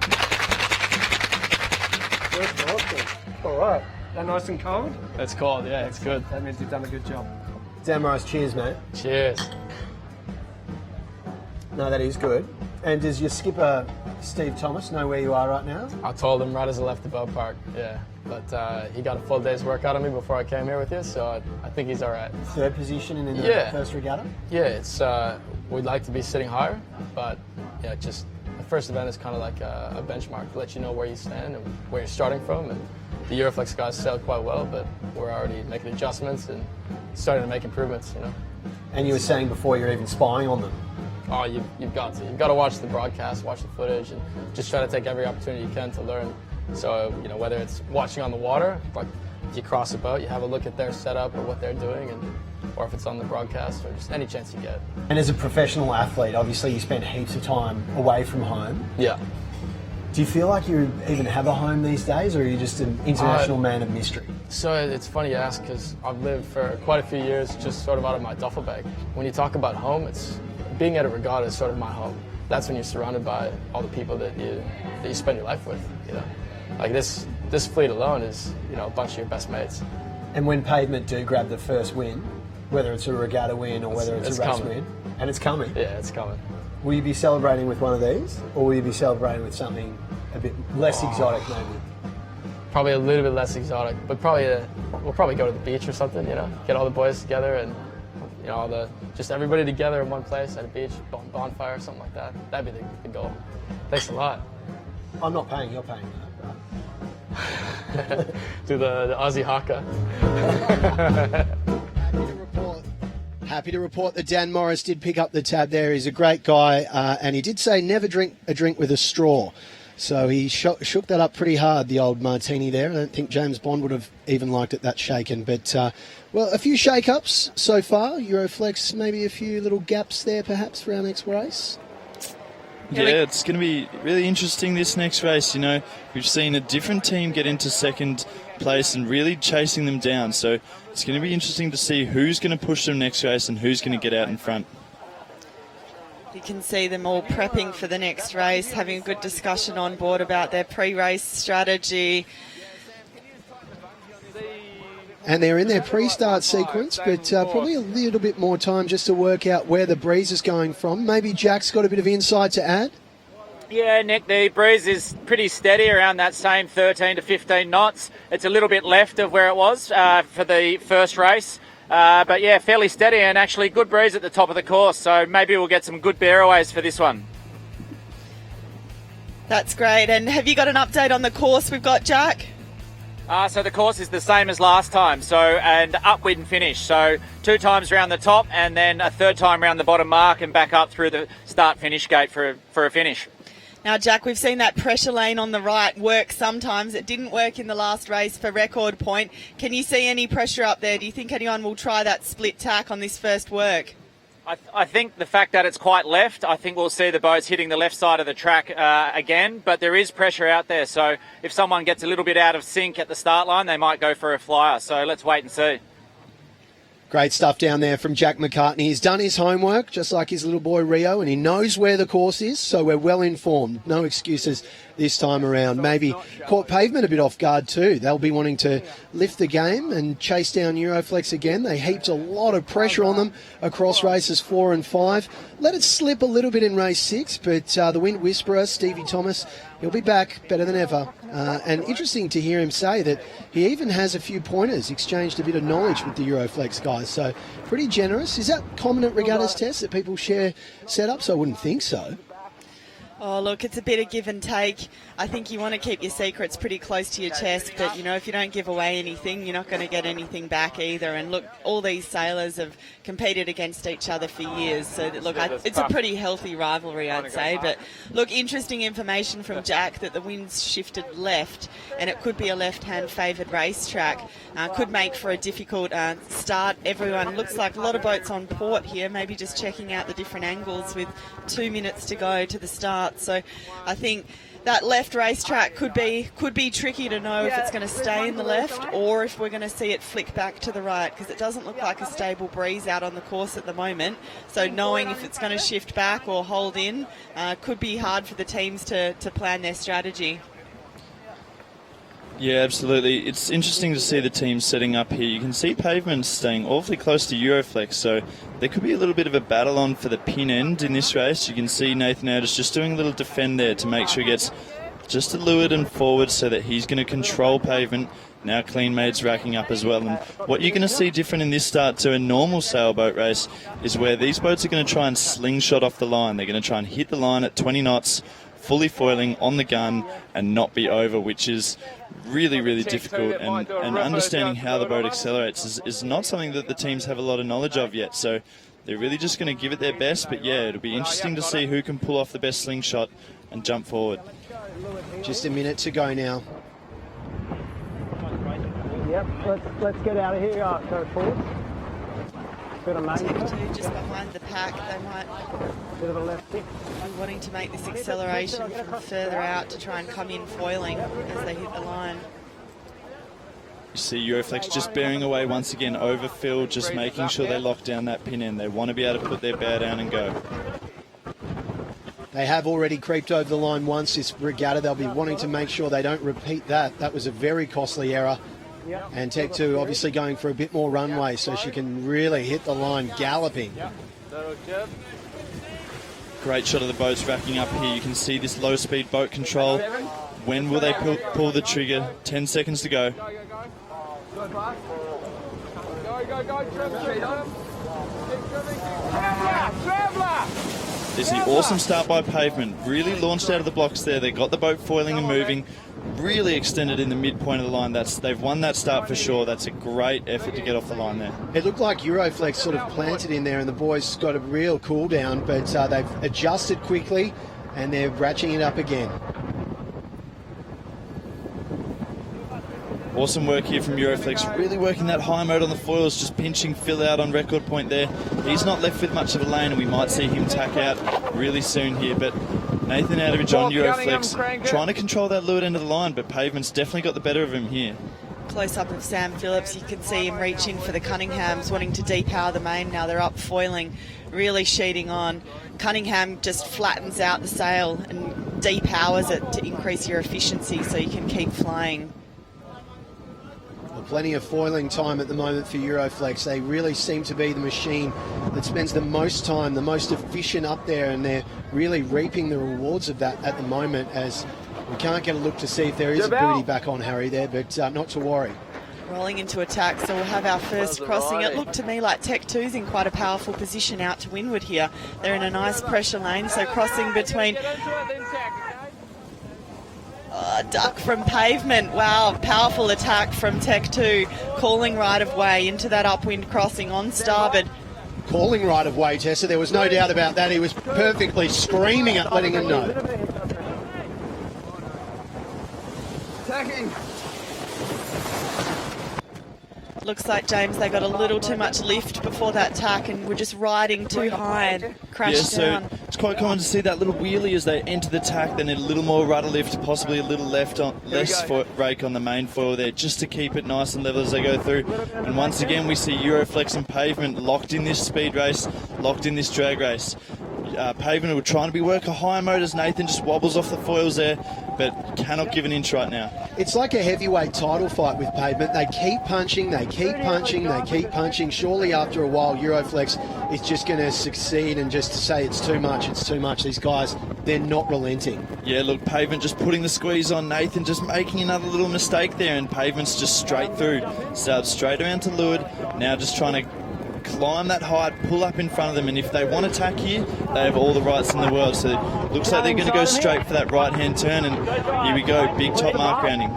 Awesome. All right. That nice and cold? It's cold, yeah, it's good. That means you've done a good job. Damaris, cheers, mate. Cheers. No, that is good. And does your skipper Steve Thomas know where you are right now? I told him right as I left the boat park, yeah. But he got a full day's work out of me before I came here with you, so I think he's all right. Third position in the first regatta? Yeah, it's we'd like to be sitting higher, but yeah, just the first event is kind of like a benchmark to let you know where you stand and where you're starting from. And the Euroflex guys sailed quite well, but we're already making adjustments and starting to make improvements, you know. And you were saying before you're even spying on them. Oh, you've got to. You've got to watch the broadcast, watch the footage, and just try to take every opportunity you can to learn. So, you know, whether it's watching on the water, like if you cross a boat, you have a look at their setup or what they're doing, or if it's on the broadcast, or just any chance you get. And as a professional athlete, obviously you spend heaps of time away from home. Yeah. Do you feel like you even have a home these days, or are you just an international man of mystery? So it's funny you ask, because I've lived for quite a few years just sort of out of my duffel bag. When you talk about home, it's being at a regatta is sort of my home. That's when you're surrounded by all the people that you spend your life with, you know. Like this fleet alone is, you know, a bunch of your best mates. And when Pavement do grab the first win, whether it's a regatta win or whether it's a race win, and it's coming. Yeah, it's coming. Will you be celebrating with one of these, or will you be celebrating with something a bit less exotic maybe? Probably a little bit less exotic, but we'll probably go to the beach or something, you know, get all the boys together and, you know, just everybody together in one place at a beach, bonfire, something like that. That'd be the goal. Thanks a lot. I'm not paying, you're paying. Do the Aussie haka. Happy to report that Dan Morris did pick up the tab there. He's a great guy, and he did say never drink a drink with a straw. So he shook that up pretty hard, the old martini there. I don't think James Bond would have even liked it that shaken. But, well, a few shake-ups so far. Euroflex, maybe a few little gaps there perhaps for our next race. Yeah, it's going to be really interesting this next race. You know, we've seen a different team get into second place and really chasing them down. So it's going to be interesting to see who's going to push them next race and who's going to get out in front. You can see them all prepping for the next race, having a good discussion on board about their pre-race strategy. And they're in their pre-start sequence, but probably a little bit more time just to work out where the breeze is going from. Maybe Jack's got a bit of insight to add. Yeah, Nick, the breeze is pretty steady around that same 13 to 15 knots. It's a little bit left of where it was for the first race. But yeah, fairly steady and actually good breeze at the top of the course. So maybe we'll get some good bearaways for this one. That's great. And have you got an update on the course we've got, Jack? So the course is the same as last time, and upwind finish. So 2 times around the top and then a 3rd time around the bottom mark and back up through the start-finish gate for a finish. Now, Jack, we've seen that pressure lane on the right work sometimes. It didn't work in the last race for Record Point. Can you see any pressure up there? Do you think anyone will try that split tack on this first work? I think the fact that it's quite left, I think we'll see the boats hitting the left side of the track again, but there is pressure out there. So if someone gets a little bit out of sync at the start line, they might go for a flyer. So let's wait and see. Great stuff down there from Jack McCartney. He's done his homework, just like his little boy Rio, and he knows where the course is, so we're well informed. No excuses this time around. Maybe caught Pavement a bit off guard too. They'll be wanting to lift the game and chase down Euroflex again. They heaped a lot of pressure on them across races 4 and 5. Let it slip a little bit in race 6, but the Wind Whisperer, Stevie Thomas, he'll be back better than ever. And interesting to hear him say that he even has a few pointers, exchanged a bit of knowledge with the Euroflex guys. So pretty generous. Is that common at regattas, Tess, that people share setups? I wouldn't think so. Oh, look, it's a bit of give and take. I think you want to keep your secrets pretty close to your chest, but, you know, if you don't give away anything, you're not going to get anything back either. And, look, all these sailors have competed against each other for years. So, look, it's a pretty healthy rivalry, I'd say. But, look, interesting information from Jack that the wind's shifted left, and it could be a left-hand favoured racetrack. Could make for a difficult start. Everyone looks like a lot of boats on port here, maybe just checking out the different angles with 2 minutes to go to the start. So I think that left racetrack could be tricky to know if it's going to stay in the left or if we're going to see it flick back to the right, because it doesn't look like a stable breeze out on the course at the moment. So knowing if it's going to shift back or hold in could be hard for the teams to plan their strategy. Yeah, absolutely. It's interesting to see the teams setting up here. You can see Pavement staying awfully close to Euroflex, so there could be a little bit of a battle on for the pin end in this race. You can see Nathan Otis just doing a little defend there to make sure he gets just a leeward and forward so that he's going to control Pavement. Now Clean Mate's racking up as well. And what you're going to see different in this start to a normal sailboat race is where these boats are going to try and slingshot off the line. They're going to try and hit the line at 20 knots, fully foiling on the gun and not be over, which is really, really difficult. And understanding how the boat accelerates is not something that the teams have a lot of knowledge of yet. So they're really just going to give it their best. But yeah, it'll be interesting to see who can pull off the best slingshot and jump forward. Just a minute to go now. Yep, let's get out of here. Go forward. Bit of Tech 2 just behind the pack. They might bit of a left kick. be wanting to make this acceleration from further out to try and come in foiling as they hit the line. You see Euroflex just bearing away once again over Phil, just making sure they lock down that pin end. They want to be able to put their bow down and go. They have already creeped over the line once this regatta. They'll be wanting to make sure they don't repeat that. That was a very costly error. And Tech 2 obviously going for a bit more runway so she can really hit the line galloping. Great shot of the boats racking up here. You can see this low-speed boat control. When will they pull the trigger? 10 seconds to go. This is an awesome start by Pavement. Really launched out of the blocks there. They got the boat foiling and moving. Really extended in the midpoint of the line. They've won that start for sure. That's a great effort to get off the line there. It looked like Euroflex sort of planted in there and the boys got a real cool down, but they've adjusted quickly and they're ratcheting it up again. Awesome work here from Euroflex, really working that high mode on the foils, just pinching Phil out on record point there. He's not left with much of a lane and we might see him tack out really soon here, but Nathan Outridge on Euroflex trying to control that leeward end of the line, but Pavement's definitely got the better of him here. Close up of Sam Phillips, you can see him reach in for the Cunninghams, wanting to depower the main. Now they're up foiling, really sheeting on. Cunningham just flattens out the sail and depowers it to increase your efficiency so you can keep flying. Plenty of foiling time at the moment for Euroflex. They really seem to be the machine that spends the most time, the most efficient up there, and they're really reaping the rewards of that at the moment, as we can't get a look to see if there is a booty back on Harry there, but not to worry. Rolling into attack, so we'll have our first crossing. It looked to me like Tech 2's in quite a powerful position out to windward here. They're in a nice pressure lane, so crossing between... duck from Pavement. Wow, powerful attack from Tech 2, calling right of way into that upwind crossing on starboard. Calling right of way, Tessa, there was no doubt about that. He was perfectly screaming at letting him know. Attacking. Looks like, James, they got a little too much lift before that tack and were just riding too high and crashed down. So it's quite common to see that little wheelie as they enter the tack. They need a little more rudder lift, possibly a little less rake on the main foil there, just to keep it nice and level as they go through. And once again, we see Euroflex and Pavement locked in this speed race, locked in this drag race. Pavement were trying to work a high mode as Nathan just wobbles off the foils there, but cannot give an inch right now. It's like a heavyweight title fight with Pavement. They keep punching, they keep punching, they keep punching. Surely after a while, Euroflex is just going to succeed and just say it's too much, it's too much. These guys, they're not relenting. Yeah, look, Pavement just putting the squeeze on Nathan, just making another little mistake there, and Pavement's just straight through. Started straight around to leeward, now just trying to climb that height, pull up in front of them, and if they want to attack here, they have all the rights in the world. So it looks like they're going to go straight for that right-hand turn, and here we go, big top mark rounding.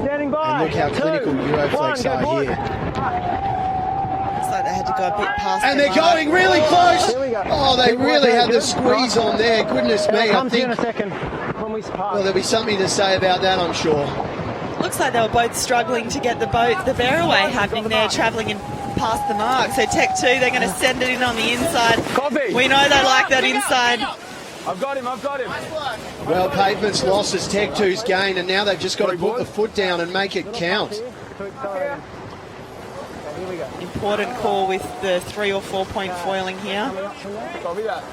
Standing by. And look how clinical Euroflex are here. Looks like they had to go a bit past. And they're going really close. Oh, they really had the squeeze on there. Goodness me, I think. Well, there'll be something to say about that, I'm sure. Looks like they were both struggling to get the bear away happening there, travelling in past the mark. So Tech 2, they're going to send it in on the inside. We know they like that inside. I've got him. Well, Pavement's loss is Tech 2's gain, and now they've just got to put the foot down and make it count. Important call with the 3 or 4 point foiling here.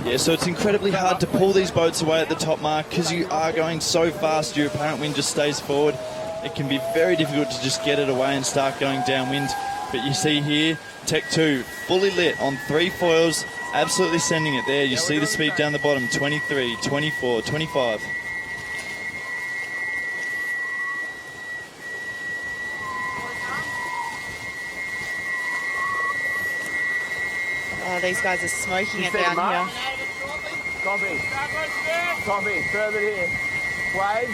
Yeah, so it's incredibly hard to pull these boats away at the top mark because you are going so fast, your apparent wind just stays forward. it can be very difficult to just get it away and start going downwind. But you see here, Tech 2 fully lit on 3 foils, absolutely sending it there. You see the speed down the bottom, 23, 24, 25. Oh, these guys are smoking it down here. Copy, further here. Wade.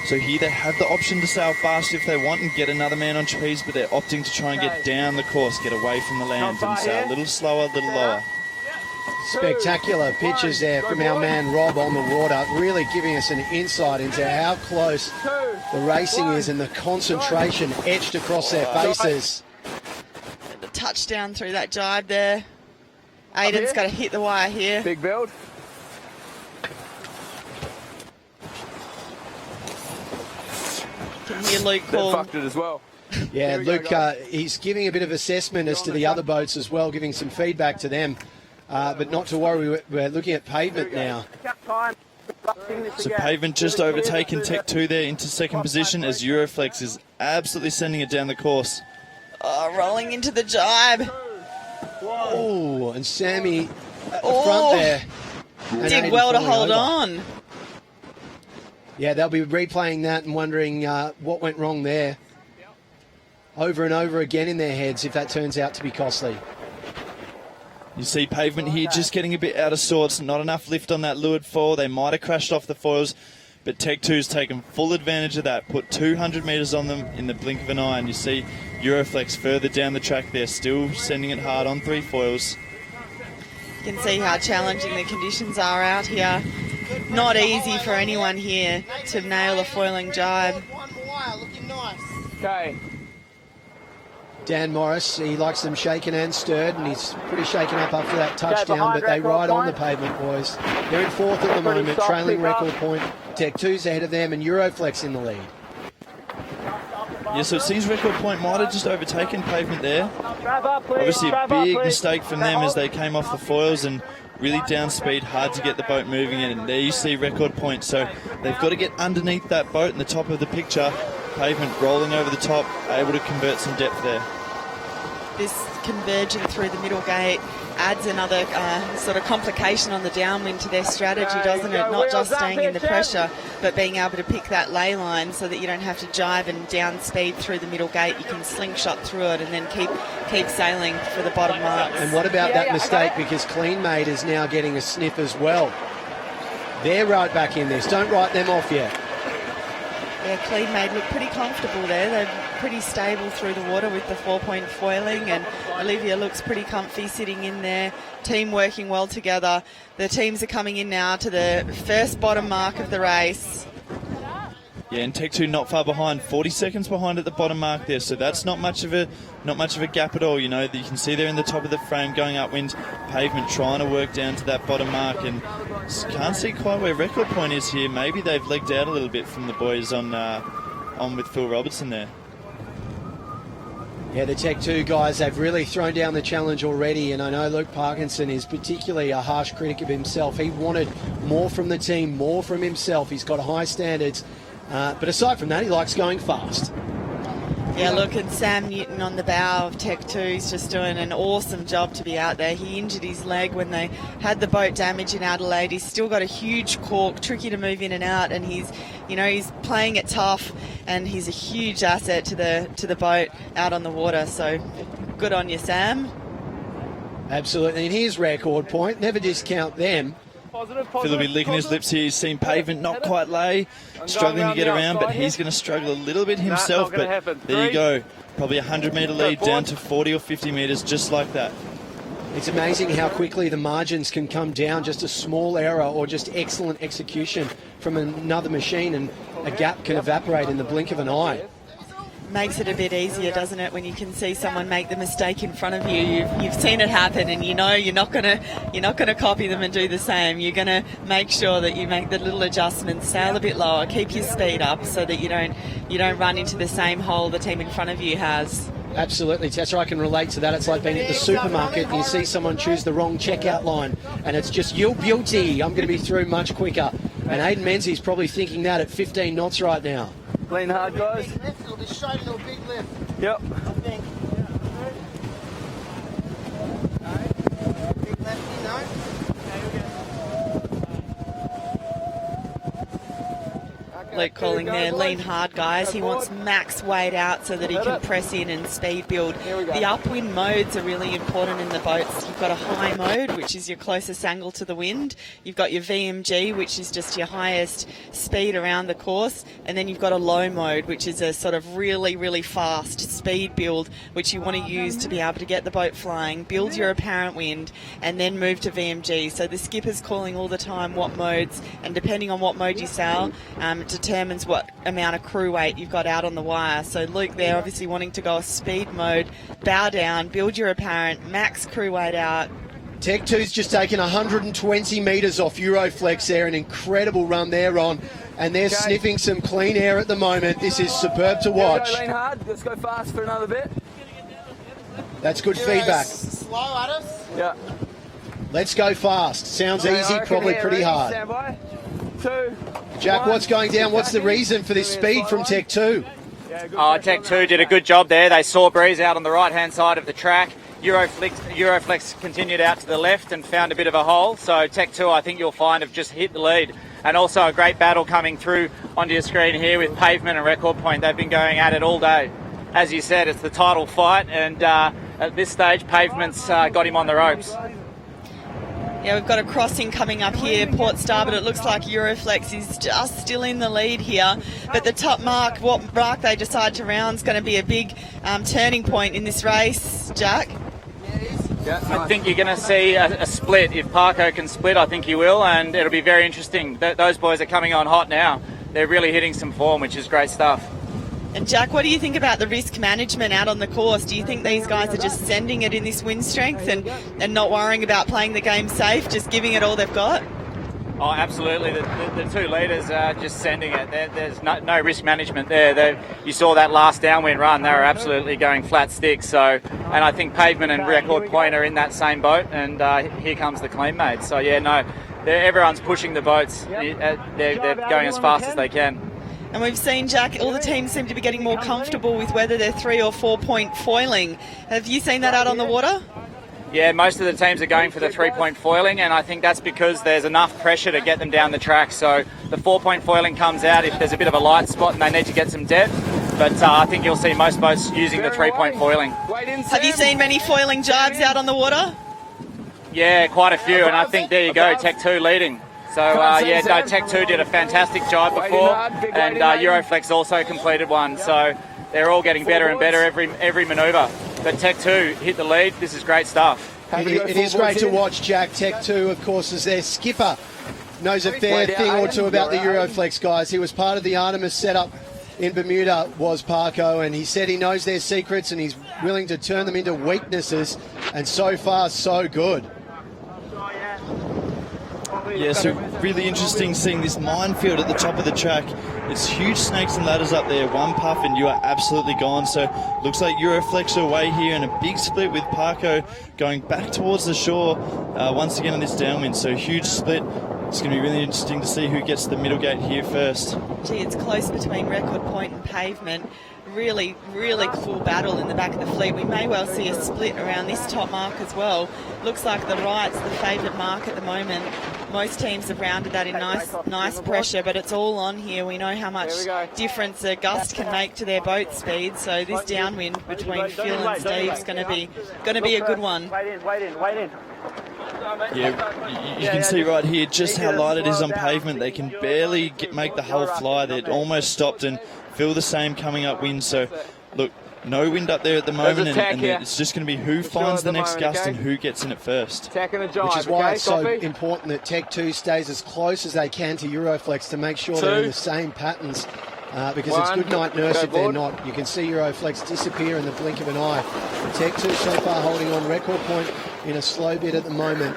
So here they have the option to sail fast if they want and get another man on trapeze, but they're opting to try and get down the course, get away from the land and sail a little slower, a little lower. Spectacular pictures there from our man Rob on the water, really giving us an insight into how close the racing is and the concentration etched across their faces. The touchdown through that jibe there. Aiden's got to hit the wire here. Big build. Can hear Luke call. Fucked it as well. Yeah, Luke, he's giving a bit of assessment as to the other boats as well, giving some feedback to them. But not to worry, we're looking at Pavement now. So Pavement just overtaken Tech 2 there into second position as Euroflex is absolutely sending it down the course. Oh, rolling into the jibe. Oh, and Sammy at the front there. And Did Aiden well to falling hold over. on. Yeah, they'll be replaying that and wondering what went wrong there. Over and over again in their heads if that turns out to be costly. You see Pavement here just getting a bit out of sorts, not enough lift on that leeward foil. They might have crashed off the foils, but Tech 2's taken full advantage of that, put 200 metres on them in the blink of an eye, and you see Euroflex further down the track there, still sending it hard on 3 foils. You can see how challenging the conditions are out here. Not easy for anyone here to nail a foiling jibe. Okay. Dan Morris, he likes them shaken and stirred, and he's pretty shaken up after that touchdown, but they ride on the Pavement, boys. They're in 4th at the moment, trailing record point. Tech 2's ahead of them, and Euroflex in the lead. Yeah, so it seems record point might have just overtaken Pavement there. Obviously a big mistake from them as they came off the foils and really down speed, hard to get the boat moving in. And there you see record point. So they've got to get underneath that boat in the top of the picture. Pavement rolling over the top, able to convert some depth there. This converging through the middle gate adds another sort of complication on the downwind to their strategy, doesn't it? Not just staying in the pressure, but being able to pick that ley line so that you don't have to jive and down speed through the middle gate. You can slingshot through it and then keep sailing for the bottom marks. And what about that mistake? Because Clean Mate is now getting a sniff as well. They're right back in this. Don't write them off yet. Yeah, Clean Mate look pretty comfortable there. They're pretty stable through the water with the 4-point foiling, and Olivia looks pretty comfy sitting in there. Team working well together. The teams are coming in now to the first bottom mark of the race. Yeah, and Tech 2 not far behind, 40 seconds behind at the bottom mark there, so that's not much of a gap at all. You know, you can see they're in the top of the frame going upwind. Pavement trying to work down to that bottom mark, and can't see quite where record point is here. Maybe they've legged out a little bit from the boys on with Phil Robertson there. Yeah, the Tech 2 guys, they've really thrown down the challenge already, and I know Luke Parkinson is particularly a harsh critic of himself. He wanted more from the team, more from himself. He's got high standards, but aside from that, he likes going fast. Yeah, look, and Sam Newton on the bow of Tech 2 is just doing an awesome job to be out there. He injured his leg when they had the boat damage in Adelaide. He's still got a huge cork, tricky to move in and out, and he's playing it tough, and he's a huge asset to the boat out on the water. So good on you, Sam. Absolutely, and here's record point. Never discount them. Phil will be licking his lips here. He's seen Pavement not quite lay, struggling to get around, but he's going to struggle a little bit himself. But there you go. Probably a 100-metre lead down to 40 or 50 metres, just like that. It's amazing how quickly the margins can come down. Just a small error or just excellent execution from another machine, and a gap can evaporate in the blink of an eye. Makes it a bit easier, doesn't it, when you can see someone make the mistake in front of you. You've seen it happen, and you know you're not gonna copy them and do the same. You're gonna make sure that you make the little adjustments, sail a bit lower, keep your speed up, so that you don't run into the same hole the team in front of you has. Absolutely, Tessa, I can relate to that. It's like being at the supermarket and you see someone choose the wrong checkout line, and it's just, your beauty, I'm going to be through much quicker. And Aidan Menzies probably thinking that at 15 knots right now. Lean hard, guys. Big lift, or just straight into a big lift. Yep. I think. Big lefty, no? Luke calling there, lean hard, guys. He wants max weight out so that he can press in and speed build. The upwind modes are really important in the boats. You've got a high mode, which is your closest angle to the wind. You've got your VMG, which is just your highest speed around the course. And then you've got a low mode, which is a sort of really, really fast speed build, which you want to use to be able to get the boat flying, build your apparent wind, and then move to VMG. So the skipper's calling all the time what modes, and depending on what mode you sail, determines what amount of crew weight you've got out on the wire. So Luke there obviously wanting to go a speed mode, bow down, build your apparent, max crew weight out. Tech 2's just taken 120 metres off Euroflex there, an incredible run there on, and they're sniffing some clean air at the moment. This is superb to watch. Lean hard, let's go fast for another bit. That's good feedback. Slow at us. Yeah. Let's go fast. Sounds easy, probably pretty hard. Stand by. 2. Jack, what's going down? What's the reason for this speed from Tech 2? Tech 2 did a good job there. They saw breeze out on the right-hand side of the track. Euroflex continued out to the left and found a bit of a hole. So Tech 2, I think you'll find, have just hit the lead. And also a great battle coming through onto your screen here with Pavement and Record Point. They've been going at it all day. As you said, it's the title fight, and at this stage, Pavement's got him on the ropes. Yeah, we've got a crossing coming up here, port starboard. It looks like Euroflex is just still in the lead here. But the top mark, what mark they decide to round, is going to be a big turning point in this race, Jack. I think you're going to see a split. If Parko can split, I think he will, and it'll be very interesting. Those boys are coming on hot now. They're really hitting some form, which is great stuff. And Jack, what do you think about the risk management out on the course? Do you think these guys are just sending it in this wind strength and not worrying about playing the game safe, just giving it all they've got? Oh, absolutely. The two leaders are just sending it. There's no risk management there. You saw that last downwind run. They were absolutely going flat sticks. So, and I think Pavement and Record Point are in that same boat. And here comes the clean mate. So, yeah, no, everyone's pushing the boats. They're going as fast as they can. And we've seen, Jack, all the teams seem to be getting more comfortable with whether they're 3 or 4 point foiling. Have you seen that out on the water? Yeah, most of the teams are going for the 3-point foiling, and I think that's because there's enough pressure to get them down the track. So the 4-point foiling comes out if there's a bit of a light spot and they need to get some depth. But I think you'll see most boats using the 3-point foiling. Have you seen many foiling jibes out on the water? Yeah, quite a few, and I think there you go, Tech 2 leading. So, Tech 2 did a fantastic jibe before, and Euroflex also completed one. So they're all getting better and better every manoeuvre. But Tech 2 hit the lead. This is great stuff. It is great to watch, Jack. Tech 2, of course, is their skipper. Knows a fair thing or two about the Euroflex guys. He was part of the Artemis setup in Bermuda, was Parko, and he said he knows their secrets and he's willing to turn them into weaknesses. And so far, so good. Yeah, so really interesting seeing this minefield at the top of the track. It's huge snakes and ladders up there. One puff and you are absolutely gone. So looks like Euroflex are away here, and a big split with Parko going back towards the shore once again on this downwind. So huge split. It's going to be really interesting to see who gets the middle gate here first. Gee, it's close between Record Point and Pavement. Really, really cool battle in the back of the fleet. We may well see a split around this top mark as well. Looks like the right's the favourite mark at the moment. Most teams have rounded that in nice pressure, but it's all on here. We know how much difference a gust can make to their boat speed. So this downwind between Phil and Steve's going to be a good one. Wait in. Yeah, you can see right here just how light it is on Pavement. They can barely make the hull fly. They're almost stopped, and feel the same coming up wind. So look, no wind up there at the moment, and it's just going to be who finds the next gust and who gets in it first. Which is why it's so important that Tech 2 stays as close as they can to Euroflex to make sure they're in the same patterns, because it's good night nurse if they're not. You can see Euroflex disappear in the blink of an eye. Tech 2 so far holding on. Record Point in a slow bit at the moment.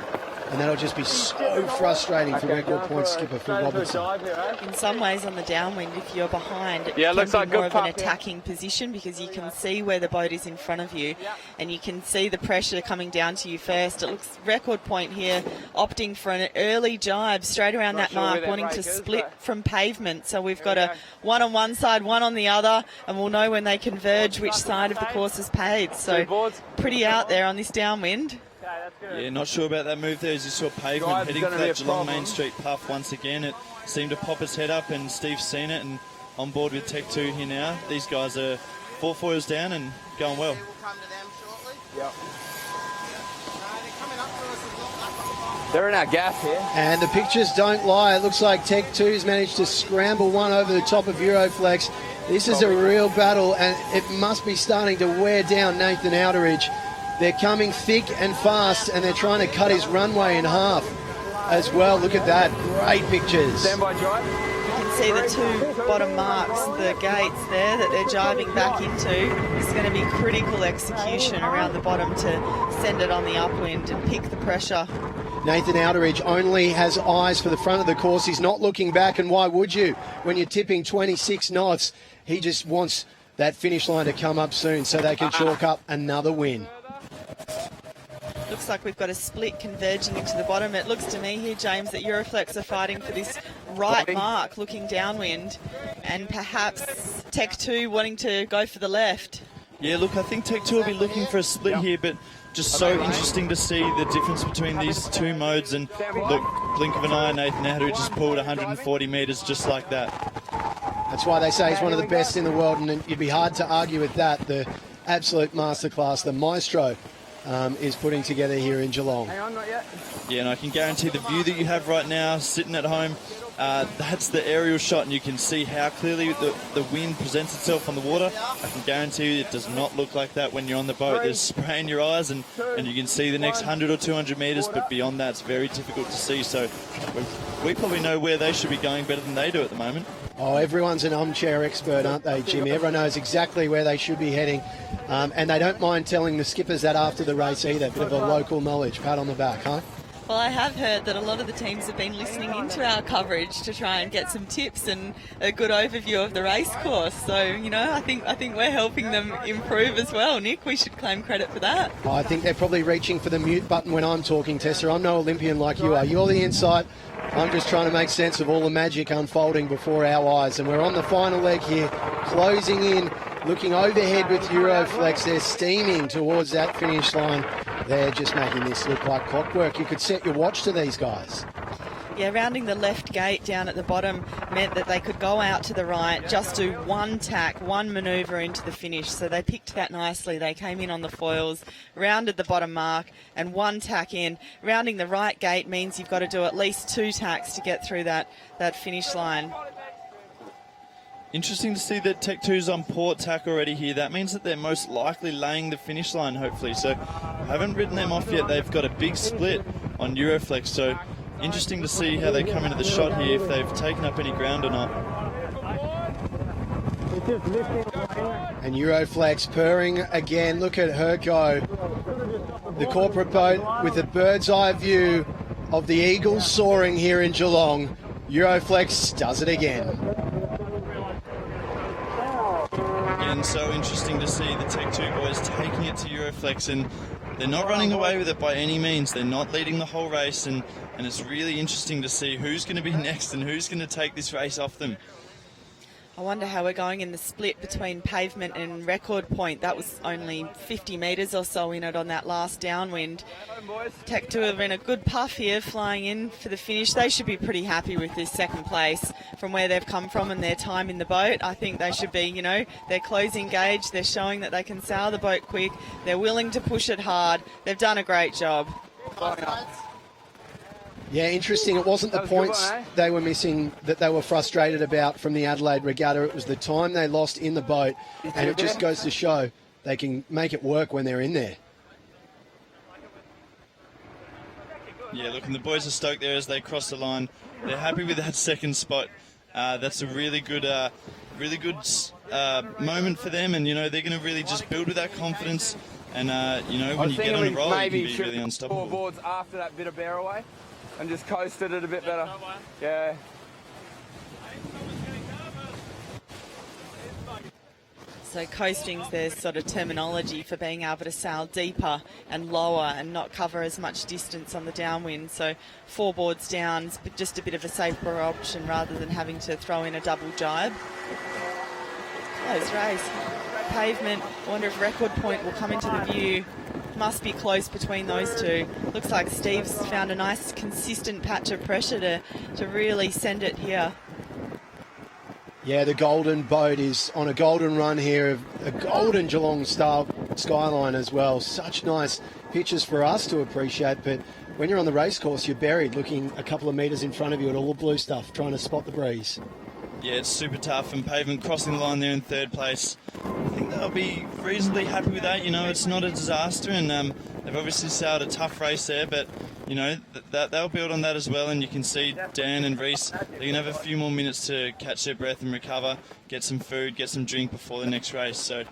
and that'll just be so frustrating for record point skipper Phil Robertson. In some ways, on the downwind, if you're behind, it looks can like be more good of an puff, yeah. attacking position because you can see where the boat is in front of you and you can see the pressure coming down to you first. It looks record point here, opting for an early jibe straight around that mark, wanting to split from pavement. So we've got a one on one side, one on the other, and we'll know when they converge which side of the course is paid. So pretty out there on this downwind. Yeah, not sure about that move there as you saw pavement heading for that Geelong Main Street puff once again. It seemed to pop his head up and Steve's seen it and on board with Tech 2 here now. These guys are 4 foils down and going well. They're in our gap here. And the pictures don't lie. It looks like Tech 2's managed to scramble one over the top of Euroflex. This is a real battle, and it must be starting to wear down Nathan Outeridge. They're coming thick and fast, and they're trying to cut his runway in half as well. Look at that. Great pictures. You can see the two bottom marks, the gates there that they're jibing back into. It's going to be critical execution around the bottom to send it on the upwind and pick the pressure. Nathan Outeridge only has eyes for the front of the course. He's not looking back, and why would you? When you're tipping 26 knots, he just wants that finish line to come up soon so they can chalk up another win. Looks like we've got a split converging into the bottom. It looks to me here, James, that Euroflex are fighting for this right mark, looking downwind, and perhaps Tech 2 wanting to go for the left. Yeah, look, I think Tech 2 will be looking for a split here, but just so interesting to see the difference between these two modes. And look, blink of an eye, Nathan Outeridge just pulled 140 metres just like that. That's why they say he's one of the best in the world, and it'd be hard to argue with that. The absolute masterclass, the maestro, is putting together here in Geelong. Hang on, not yet. Yeah, and I can guarantee the view that you have right now, sitting at home, that's the aerial shot, and you can see how clearly the wind presents itself on the water. I can guarantee you it does not look like that when you're on the boat. There's spray in your eyes, and you can see the next 100 or 200 metres, but beyond that, it's very difficult to see. So we probably know where they should be going better than they do at the moment. Oh, everyone's an armchair expert, aren't they, Jimmy? Everyone knows exactly where they should be heading. And they don't mind telling the skippers that after the race either. Bit of a local knowledge. Pat on the back, huh? Well, I have heard that a lot of the teams have been listening into our coverage to try and get some tips and a good overview of the race course. So, you know, I think we're helping them improve as well. Nick, we should claim credit for that. Oh, I think they're probably reaching for the mute button when I'm talking, Tessa. I'm no Olympian like you are. You're the insight. I'm just trying to make sense of all the magic unfolding before our eyes. And we're on the final leg here, closing in, looking overhead with Euroflex. They're steaming towards that finish line. They're just making this look like clockwork. You could set your watch to these guys. Yeah, rounding the left gate down at the bottom meant that they could go out to the right, just do one tack, one manoeuvre into the finish. So they picked that nicely. They came in on the foils, rounded the bottom mark, and one tack in. Rounding the right gate means you've got to do at least 2 tacks to get through that finish line. Interesting to see that Tech 2's on port tack already here. That means that they're most likely laying the finish line, hopefully. So I haven't written them off yet. They've got a big split on Euroflex. So interesting to see how they come into the shot here, if they've taken up any ground or not. And Euroflex purring again. Look at her go. The corporate boat with a bird's eye view of the Eagles soaring here in Geelong. Euroflex does it again. Again, so interesting to see the Tech 2 boys taking it to Euroflex, and they're not running away with it by any means. They're not leading the whole race, and it's really interesting to see who's going to be next and who's going to take this race off them. I wonder how we're going in the split between pavement and record point. That was only 50 metres or so in it on that last downwind. Tech 2 are in a good puff here, flying in for the finish. They should be pretty happy with this second place from where they've come from and their time in the boat. I think they should be, you know, they're closing gauge. They're showing that they can sail the boat quick. They're willing to push it hard. They've done a great job. Yeah, interesting. It wasn't the points they were missing that they were frustrated about from the Adelaide Regatta. It was the time they lost in the boat, and it just goes to show they can make it work when they're in there. Yeah, look, and the boys are stoked there as they cross the line. They're happy with that second spot. That's a really good moment for them, and you know they're going to really just build with that confidence And, when you get on a roll, you can be really four unstoppable. boards after that bit of bear away and just coasted it a bit better. Yeah. So coasting's their sort of terminology for being able to sail deeper and lower and not cover as much distance on the downwind. So 4 boards down, just a bit of a safer option rather than having to throw in a double jibe. Close race. Pavement. I wonder if record point will come into the view. Must be close between those two. Looks like Steve's found a nice consistent patch of pressure to really send it here. Yeah, the golden boat is on a golden run here, a golden Geelong style skyline as well. Such nice pictures for us to appreciate, but when you're on the race course, you're buried looking a couple of metres in front of you at all the blue stuff, trying to spot the breeze. Yeah, it's super tough, and Pavement crossing the line there in 3rd place. I think they'll be reasonably happy with that. It's not a disaster, and they've obviously sailed a tough race there, but they'll build on that as well. And you can see Dan and Reese, they're going to have a few more minutes to catch their breath and recover, get some food, get some drink before the next race. So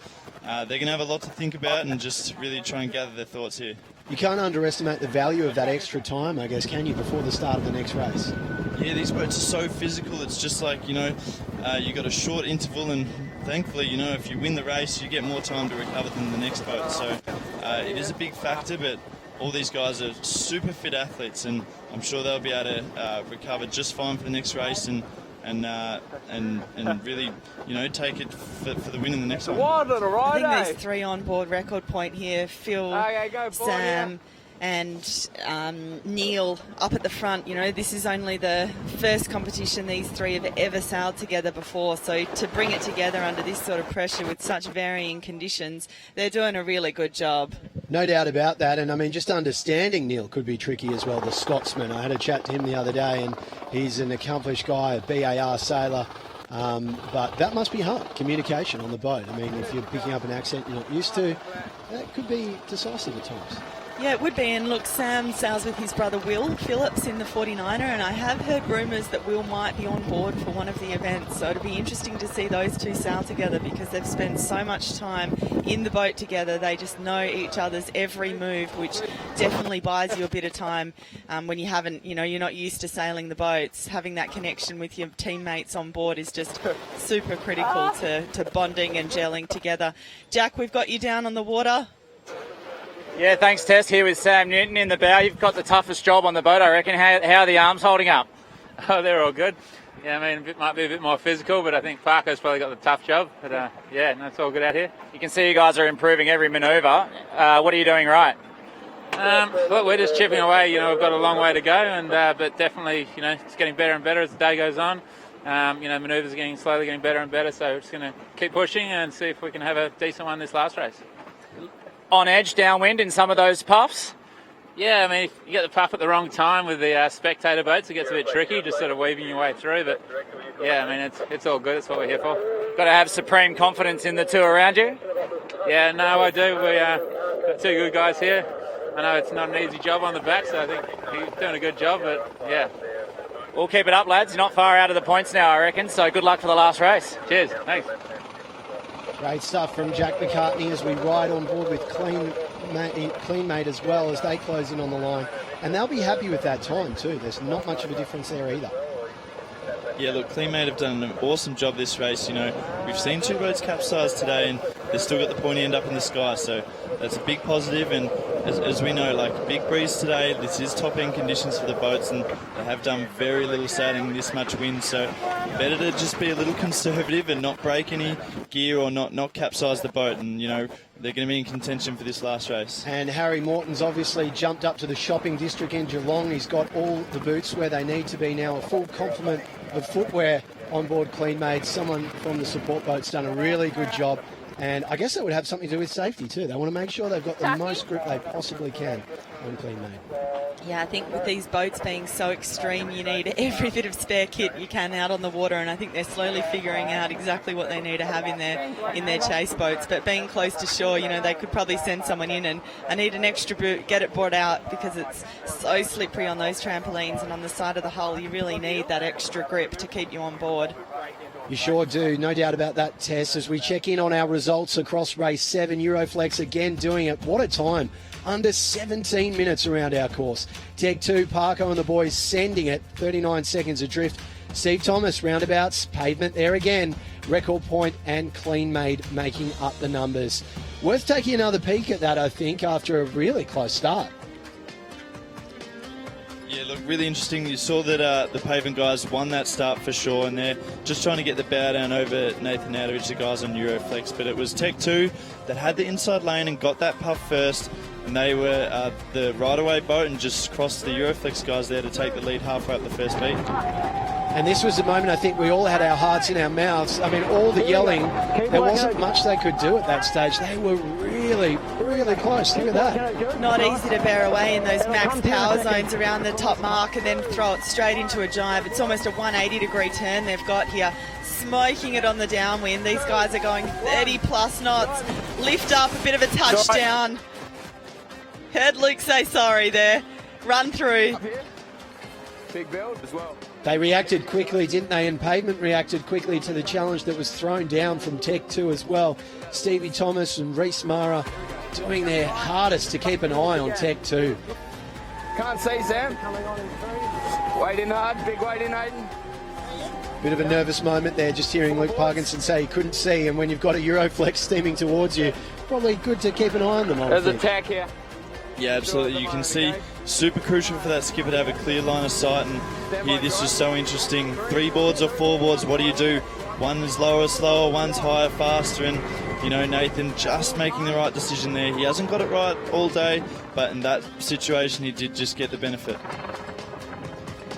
they're going to have a lot to think about and just really try and gather their thoughts here. You can't underestimate the value of that extra time, I guess, can you, before the start of the next race? Yeah, these boats are so physical. It's just like, you got a short interval, and thankfully, if you win the race, you get more time to recover than the next boat. So it is a big factor, but all these guys are super fit athletes, and I'm sure they'll be able to recover just fine for the next race and really, take it for the win in the next one. I think there's 3 on board record point here. Phil, Sam, and Neil up at the front. This is only the first competition these 3 have ever sailed together before, so to bring it together under this sort of pressure with such varying conditions, they're doing a really good job. No doubt about that, and just understanding Neil could be tricky as well, the Scotsman. I had a chat to him the other day, and he's an accomplished guy, a BAR sailor, but that must be hard, communication on the boat. If you're picking up an accent you're not used to, that could be decisive at times. Yeah, it would be. And look, Sam sails with his brother Will Phillips in the 49er, and I have heard rumours that Will might be on board for one of the events. So it'll be interesting to see those 2 sail together, because they've spent so much time in the boat together. They just know each other's every move, which definitely buys you a bit of time when you haven't, you're not used to sailing the boats. Having that connection with your teammates on board is just super critical to bonding and gelling together. Jack, we've got you down on the water. Yeah, thanks, Tess. Here with Sam Newton in the bow. You've got the toughest job on the boat, I reckon. How are the arms holding up? Oh, they're all good. Yeah, it might be a bit more physical, but I think Parker's probably got the tough job. But it's all good out here. You can see you guys are improving every manoeuvre. What are you doing right? Look, we're just chipping away. We've got a long way to go, and but definitely, it's getting better and better as the day goes on. Manoeuvres are slowly getting better and better, so we're just going to keep pushing and see if we can have a decent one this last race. On edge, downwind in some of those puffs? Yeah, if you get the puff at the wrong time with the spectator boats, it gets a bit tricky, just sort of weaving your way through. But yeah, it's all good. It's what we're here for. Got to have supreme confidence in the 2 around you? Yeah, no, I do. We got 2 good guys here. I know it's not an easy job on the back, so I think he's doing a good job. But yeah, we'll keep it up, lads. You're not far out of the points now, I reckon. So good luck for the last race. Cheers. Thanks. Great stuff from Jack McCartney as we ride on board with Cleanmate as well as they close in on the line. And they'll be happy with that time too. There's not much of a difference there either. Yeah, look, Cleanmate have done an awesome job this race. We've seen 2 boats capsize today, and they've still got the pointy end up in the sky, so that's a big positive. And as we know, big breeze today, this is top end conditions for the boats, and they have done very little sailing this much wind, so better to just be a little conservative and not break any gear or not capsize the boat. And they're going to be in contention for this last race. And Harry Morton's obviously jumped up to the shopping district in Geelong. He's got all the boots where they need to be now, a full complement of footwear on board Cleanmate. Someone from the support boat's done a really good job, and I guess that would have something to do with safety too. They want to make sure they've got the most grip they possibly can on Cleanmate. Yeah, I think with these boats being so extreme, you need every bit of spare kit you can out on the water, and I think they're slowly figuring out exactly what they need to have in their chase boats. But being close to shore, they could probably send someone in and I need an extra boot, get it brought out, because it's so slippery on those trampolines, and on the side of the hull you really need that extra grip to keep you on board. You sure do, no doubt about that, Tess. As we check in on our results across race 7, Euroflex again doing it. What a time. Under 17 minutes around our course. Tech 2, Parko and the boys sending it. 39 seconds adrift. Steve Thomas, roundabouts, pavement there again. Record point and clean made making up the numbers. Worth taking another peek at that, I think, after a really close start. Yeah, look, really interesting. You saw that the pavement guys won that start for sure, and they're just trying to get the bow down over Nathan Outridge, the guys on Euroflex. But it was Tech 2 that had the inside lane and got that puff first, and they were the right-away boat and just crossed the Euroflex guys there to take the lead halfway up the first beat. And this was the moment I think we all had our hearts in our mouths. I mean, all the yelling, there wasn't much they could do at that stage. They were really, really close. Look at that. Not easy to bear away in those max power zones around the top mark and then throw it straight into a jibe. It's almost a 180-degree turn they've got here. Smoking it on the downwind. These guys are going 30-plus knots. Lift up, a bit of a touchdown. Heard Luke say sorry there. Run through. Big build as well. They reacted quickly, didn't they? And Pavement reacted quickly to the challenge that was thrown down from Tech 2 as well. Stevie Thomas and Reese Mara doing their hardest to keep an eye on Tech 2. Can't see, Sam. Wade in hard, big wade in, Aiden. Bit of a nervous moment there, just hearing Luke Parkinson say he couldn't see, and when you've got a Euroflex steaming towards you, probably good to keep an eye on them. There's a tack here. Yeah, absolutely. You can see super crucial for that skipper to have a clear line of sight, and here this is so interesting. 3 boards or 4 boards, what do? One is lower, slower, one's higher, faster, and Nathan just making the right decision there. He hasn't got it right all day, but in that situation he did just get the benefit.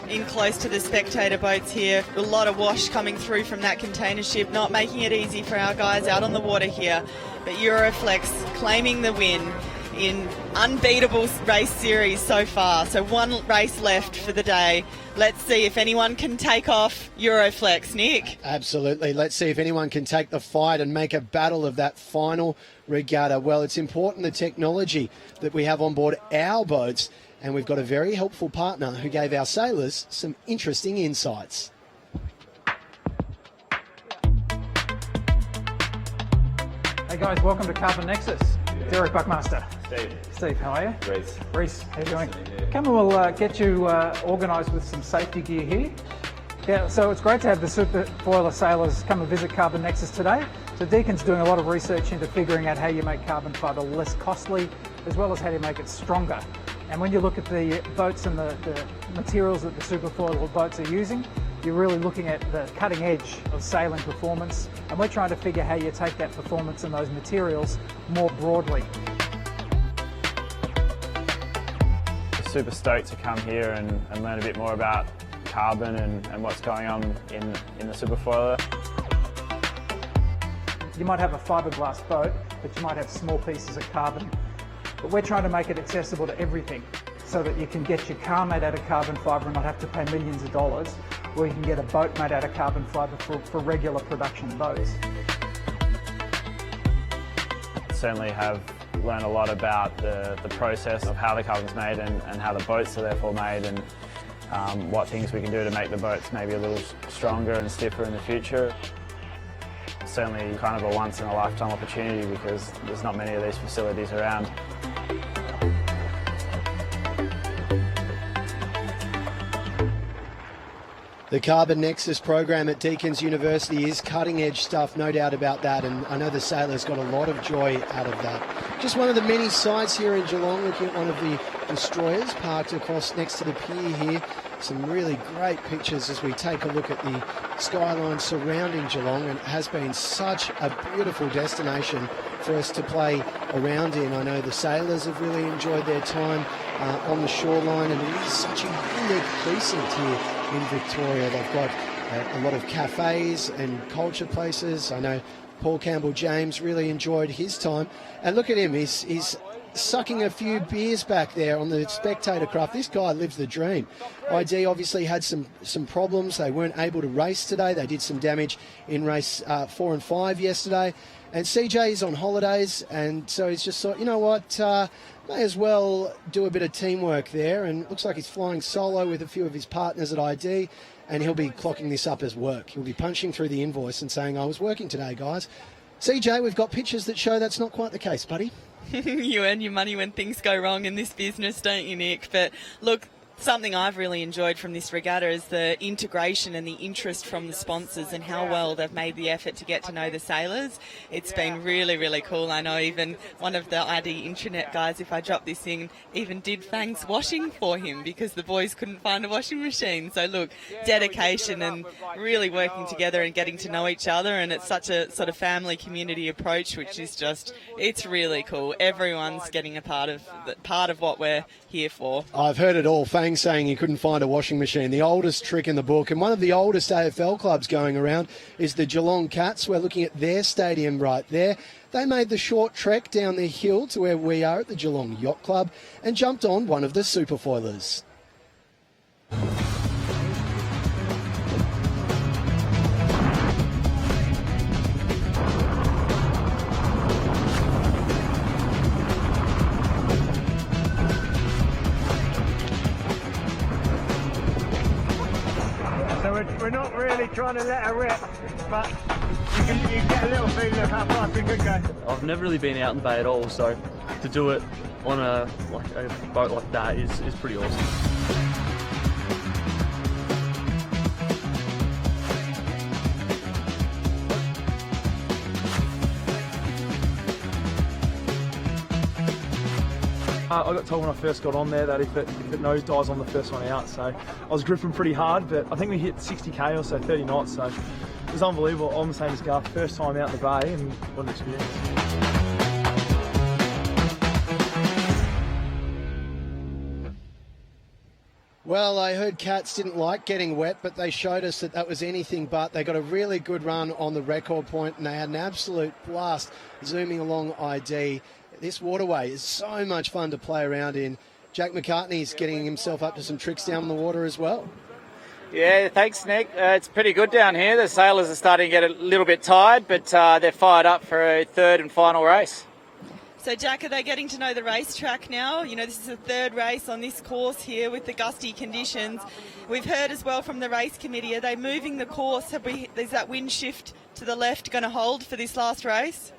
In close to the spectator boats here, a lot of wash coming through from that container ship, not making it easy for our guys out on the water here, but Euroflex claiming the win in unbeatable race series so far. So 1 race left for the day. Let's see if anyone can take off Euroflex. Nick? Absolutely. Let's see if anyone can take the fight and make a battle of that final regatta. Well, it's important, the technology that we have on board our boats, and we've got a very helpful partner who gave our sailors some interesting insights. Hey guys, welcome to Carbon Nexus. Derek Buckmaster. Steve, how are you? Reese, how you doing? Come and we'll get you organised with some safety gear here. Yeah, so it's great to have the Superfoiler sailors come and visit Carbon Nexus today. So Deacon's doing a lot of research into figuring out how you make carbon fibre less costly, as well as how you make it stronger. And when you look at the boats and the materials that the Superfoiler boats are using, you're really looking at the cutting edge of sailing performance, and we're trying to figure how you take that performance and those materials more broadly. Super stoked to come here and learn a bit more about carbon and what's going on in the Superfoiler. You might have a fiberglass boat, but you might have small pieces of carbon. But we're trying to make it accessible to everything, so that you can get your car made out of carbon fibre and not have to pay millions of dollars, or you can get a boat made out of carbon fibre for regular production boats. Certainly have learned a lot about the process of how the carbon's made and how the boats are therefore made, and what things we can do to make the boats maybe a little stronger and stiffer in the future. Certainly kind of a once-in-a-lifetime opportunity, because there's not many of these facilities around. The Carbon Nexus program at Deacon's University is cutting-edge stuff, no doubt about that, and I know the sailors got a lot of joy out of that. Just one of the many sites here in Geelong, looking at one of the destroyers parked across next to the pier here. Some really great pictures as we take a look at the skyline surrounding Geelong, and it has been such a beautiful destination for us to play around in. I know the sailors have really enjoyed their time on the shoreline, and it is such a unique precinct here in Victoria. They've got a lot of cafes and culture places. I know Paul Campbell-James really enjoyed his time. And look at him, he's sucking a few beers back there on the spectator craft. This guy lives the dream. ID obviously had some problems. They weren't able to race today. They did some damage in race 4 and 5 yesterday. And CJ is on holidays, and so he's just thought, you know what, may as well do a bit of teamwork there. And it looks like he's flying solo with a few of his partners at ID, and he'll be clocking this up as work. He'll be punching through the invoice and saying, I was working today, guys. CJ, we've got pictures that show that's not quite the case, buddy. You earn your money when things go wrong in this business, don't you, Nick? But look, something I've really enjoyed from this regatta is the integration and the interest from the sponsors and how well they've made the effort to get to know the sailors. It's been really, really cool. I know even one of the ID intranet guys, if I drop this in, even did Fang's washing for him because the boys couldn't find a washing machine. So look, dedication and really working together and getting to know each other, and it's such a sort of family community approach, which is just, it's really cool. Everyone's getting a part of what we're here for. I've heard it all. Fang saying he couldn't find a washing machine, the oldest trick in the book, and one of the oldest AFL clubs going around is the Geelong Cats. We're looking at their stadium right there. They made the short trek down the hill to where we are at the Geelong Yacht Club and jumped on one of the Superfoilers. We're not really trying to let her rip, but you get a little feeling of how fast we could go. I've never really been out in bay at all, so to do it on a boat like that is pretty awesome. I got told when I first got on there that if it nosedives on the first one out, so I was gripping pretty hard, but I think we hit 60k or so, 30 knots, so it was unbelievable. I'm the same as Garth, first time out the bay, and what an experience. Well, I heard Cats didn't like getting wet, but they showed us that that was anything but. They got a really good run on the record point, and they had an absolute blast zooming along ID. This waterway is so much fun to play around in. Jack McCartney's getting himself up to some tricks down the water as well. Yeah, thanks, Nick. It's pretty good down here. The sailors are starting to get a little bit tired, but they're fired up for a third and final race. So, Jack, are they getting to know the racetrack now? You know, this is the third race on this course here with the gusty conditions. We've heard as well from the race committee, are they moving the course? Is that wind shift to the left going to hold for this last race?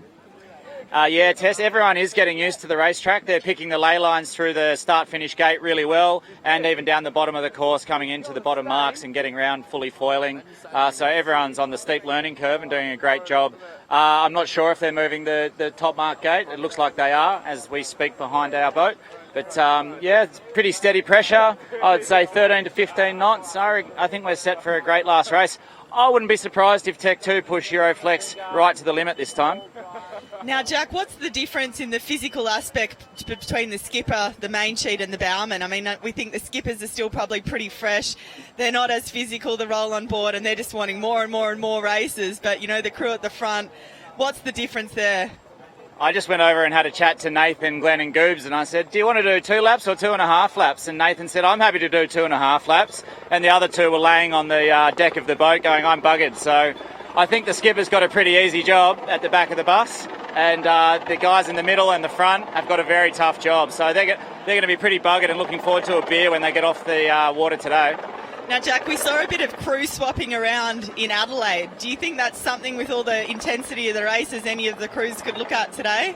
Yeah, Tess, everyone is getting used to the racetrack. They're picking the ley lines through the start-finish gate really well, and even down the bottom of the course, coming into the bottom marks and getting around fully foiling. So everyone's on the steep learning curve and doing a great job. I'm not sure if they're moving the top mark gate. It looks like they are as we speak behind our boat. But yeah, it's pretty steady pressure. I'd say 13 to 15 knots. I think we're set for a great last race. I wouldn't be surprised if Tech 2 push Euroflex right to the limit this time. Now, Jack, what's the difference in the physical aspect between the skipper, the main sheet and the bowman? I mean, we think the skippers are still probably pretty fresh. They're not as physical, the roll on board, and they're just wanting more and more and more races. But, you know, the crew at the front, what's the difference there? I just went over and had a chat to Nathan, Glenn and Goobs, and I said, do you want to do 2 laps or 2.5 laps? And Nathan said, I'm happy to do 2.5 laps. And the other two were laying on the deck of the boat going, I'm buggered. So I think the skipper's got a pretty easy job at the back of the bus, and the guys in the middle and the front have got a very tough job. So they're going to be pretty buggered and looking forward to a beer when they get off the water today. Now, Jack, we saw a bit of crew swapping around in Adelaide. Do you think that's something with all the intensity of the races any of the crews could look at today?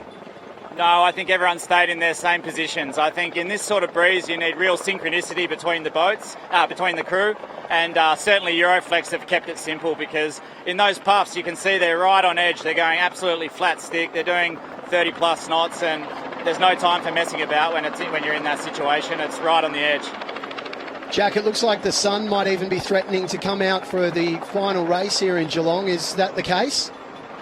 No, I think everyone stayed in their same positions. I think in this sort of breeze you need real synchronicity between the boats, between the crew, and certainly Euroflex have kept it simple because in those puffs you can see they're right on edge. They're going absolutely flat stick. They're doing 30 plus knots and there's no time for messing about when you're in that situation. It's right on the edge. Jack, it looks like the sun might even be threatening to come out for the final race here in Geelong. Is that the case?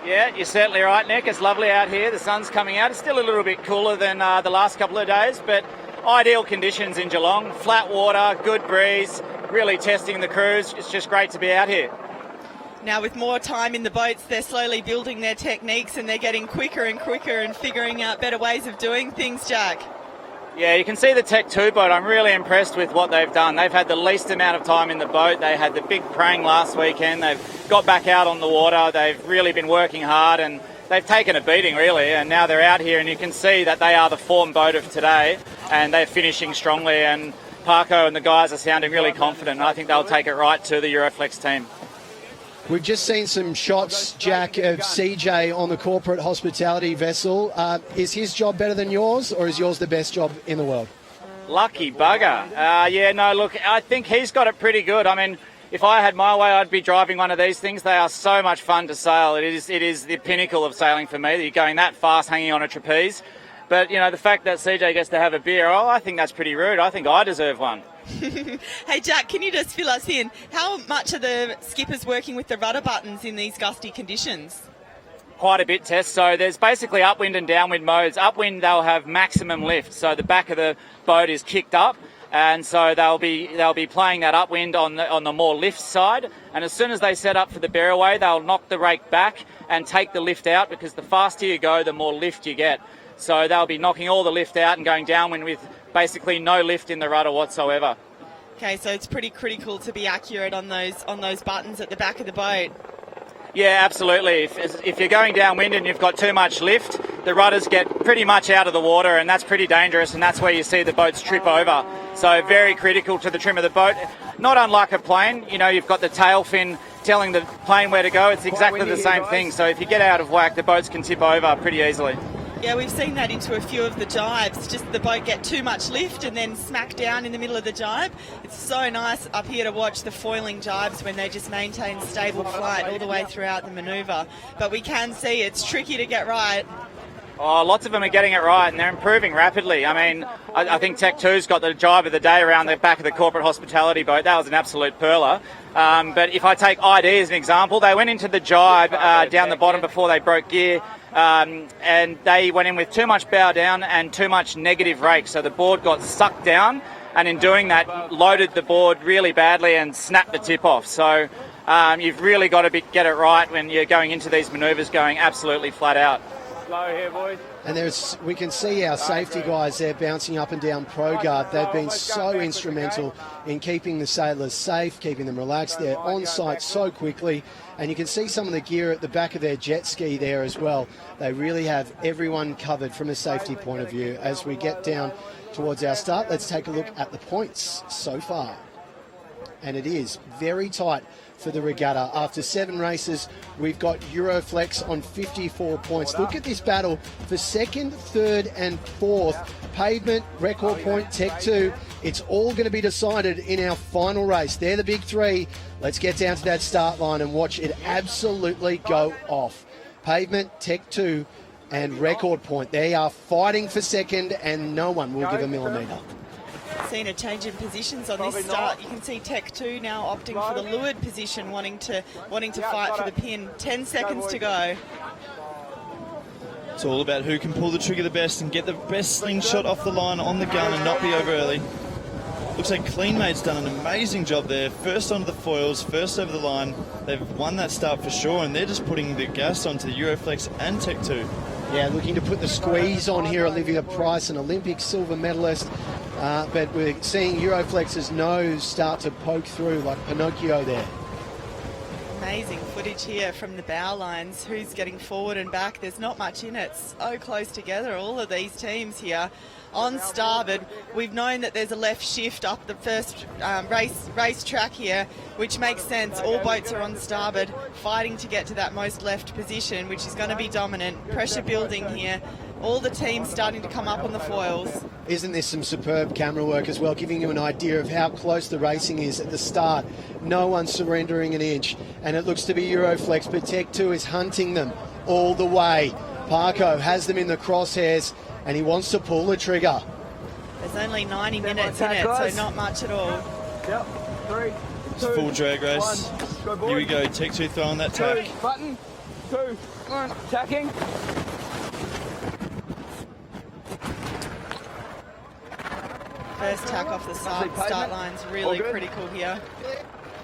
Yeah, you're certainly right, Nick. It's lovely out here. The sun's coming out. It's still a little bit cooler than the last couple of days, but ideal conditions in Geelong. Flat water, good breeze, really testing the crews. It's just great to be out here. Now with more time in the boats, they're slowly building their techniques and they're getting quicker and quicker and figuring out better ways of doing things, Jack. Yeah, you can see the Tech 2 boat. I'm really impressed with what they've done. They've had the least amount of time in the boat. They had the big prang last weekend. They've got back out on the water. They've really been working hard and they've taken a beating, really. And now they're out here and you can see that they are the form boat of today and they're finishing strongly. And Parko and the guys are sounding really confident. And I think they'll take it right to the Euroflex team. We've just seen some shots, Jack, of CJ on the corporate hospitality vessel. Is his job better than yours, or is yours the best job in the world? Lucky bugger. Yeah, no, look, I think he's got it pretty good. I mean, if I had my way, I'd be driving one of these things. They are so much fun to sail. It is the pinnacle of sailing for me. You're going that fast hanging on a trapeze. But, you know, the fact that CJ gets to have a beer, I think that's pretty rude. I think I deserve one. Hey Jack, can you just fill us in? How much are the skippers working with the rudder buttons in these gusty conditions? Quite a bit, Tess. So there's basically upwind and downwind modes. Upwind, they'll have maximum lift, so the back of the boat is kicked up, and so they'll be playing that upwind on the more lift side. And as soon as they set up for the bearaway, they'll knock the rake back and take the lift out, because the faster you go, the more lift you get. So they'll be knocking all the lift out and going downwind with basically no lift in the rudder whatsoever. Okay, so it's pretty critical to be accurate on those buttons at the back of the boat. Yeah, absolutely. If you're going downwind and you've got too much lift, the rudders get pretty much out of the water, and that's pretty dangerous, and that's where you see the boats trip over. So very critical to the trim of the boat. Not unlike a plane, you know, you've got the tail fin telling the plane where to go. It's exactly the same thing. So if you get out of whack, the boats can tip over pretty easily. Yeah, we've seen that into a few of the jives. Just the boat get too much lift and then smack down in the middle of the jive. It's so nice up here to watch the foiling jives when they just maintain stable flight all the way throughout the manoeuvre. But we can see it's tricky to get right. Oh, lots of them are getting it right, and they're improving rapidly. I mean, I think Tech 2's got the jive of the day around the back of the corporate hospitality boat. That was an absolute perler. But if I take ID as an example, they went into the jive down the bottom before they broke gear, and they went in with too much bow down and too much negative rake. So the board got sucked down, and in doing that, loaded the board really badly and snapped the tip off. So you've really got to get it right when you're going into these manoeuvres going absolutely flat out. Slow here, boys. And we can see our safety guys there bouncing up and down Pro Guard. They've been so instrumental in keeping the sailors safe, keeping them relaxed. They're on site so quickly. And you can see some of the gear at the back of their jet ski there as well. They really have everyone covered from a safety point of view. As we get down towards our start, let's take a look at the points so far. And it is very tight for the regatta. After 7 races, we've got Euroflex on 54 points. Look at this battle for 2nd, 3rd and 4th. Pavement, record point, Tech 2. It's all going to be decided in our final race. They're the big 3. Let's get down to that start line and watch it absolutely go off. Pavement, Tech 2 and record point. They are fighting for 2nd, and no one will give a millimetre. Seen a change in positions on this start. You can see Tech 2 now opting for the leeward position, wanting to fight for the pin. 10 seconds to go. It's all about who can pull the trigger the best and get the best slingshot off the line on the gun and not be over early. Looks like CleanMate's done an amazing job there. First onto the foils, first over the line. They've won that start for sure, and they're just putting the gas onto the Euroflex and Tech 2. Yeah, looking to put the squeeze on here. Olivia Price, an Olympic silver medalist. But we're seeing Euroflex's nose start to poke through like Pinocchio there. Amazing footage here from the bow lines. Who's getting forward and back? There's not much in it. So close together, all of these teams here. On starboard, we've known that there's a left shift up the first race track here, which makes sense. All boats are on starboard, fighting to get to that most left position, which is going to be dominant. Pressure building here. All the teams starting to come up on the foils. Isn't this some superb camera work as well, giving you an idea of how close the racing is at the start. No one surrendering an inch, and it looks to be Euroflex, but Tech 2 is hunting them all the way. Parko has them in the crosshairs, and he wants to pull the trigger. There's only 90 minutes in it, so not much at all. Yep, 3, 2, It's full drag race. Go, Here we go, Tech 2 throwing that tack. Button, 2, 1, tacking. First tack off the start line's really critical here.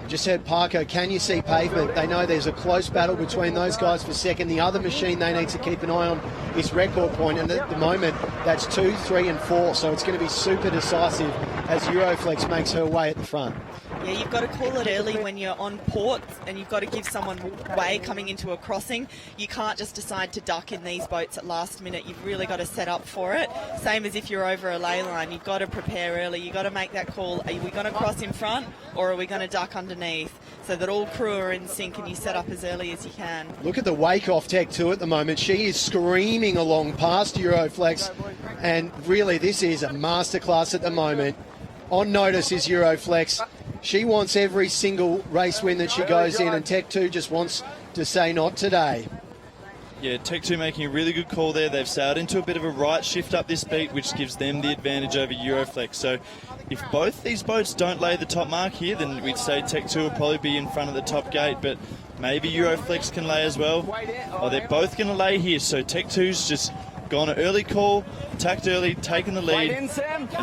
Just heard Parker, can you see Pavement? They know there's a close battle between those guys for second. The other machine they need to keep an eye on is Record Point, and at the moment that's 2, 3 and 4, so it's going to be super decisive as Euroflex makes her way at the front. Yeah, you've got to call it early when you're on port, and you've got to give someone way coming into a crossing. You can't just decide to duck in these boats at last minute. You've really got to set up for it. Same as if you're over a ley line. You've got to prepare early. You've got to make that call. Are we going to cross in front, or are we going to duck underneath, so that all crew are in sync and you set up as early as you can. Look at the wake off Tech 2 at the moment. She is screaming along past Euroflex, and really this is a masterclass at the moment. On notice is Euroflex. She wants every single race win that she goes in, and Tech 2 just wants to say not today. Yeah, Tech 2 making a really good call there. They've sailed into a bit of a right shift up this beat, which gives them the advantage over Euroflex. So if both these boats don't lay the top mark here, then we'd say Tech 2 will probably be in front of the top gate, but maybe Euroflex can lay as well. Oh, they're both going to lay here, so Tech 2's just gone an early call, attacked early, taken the lead, and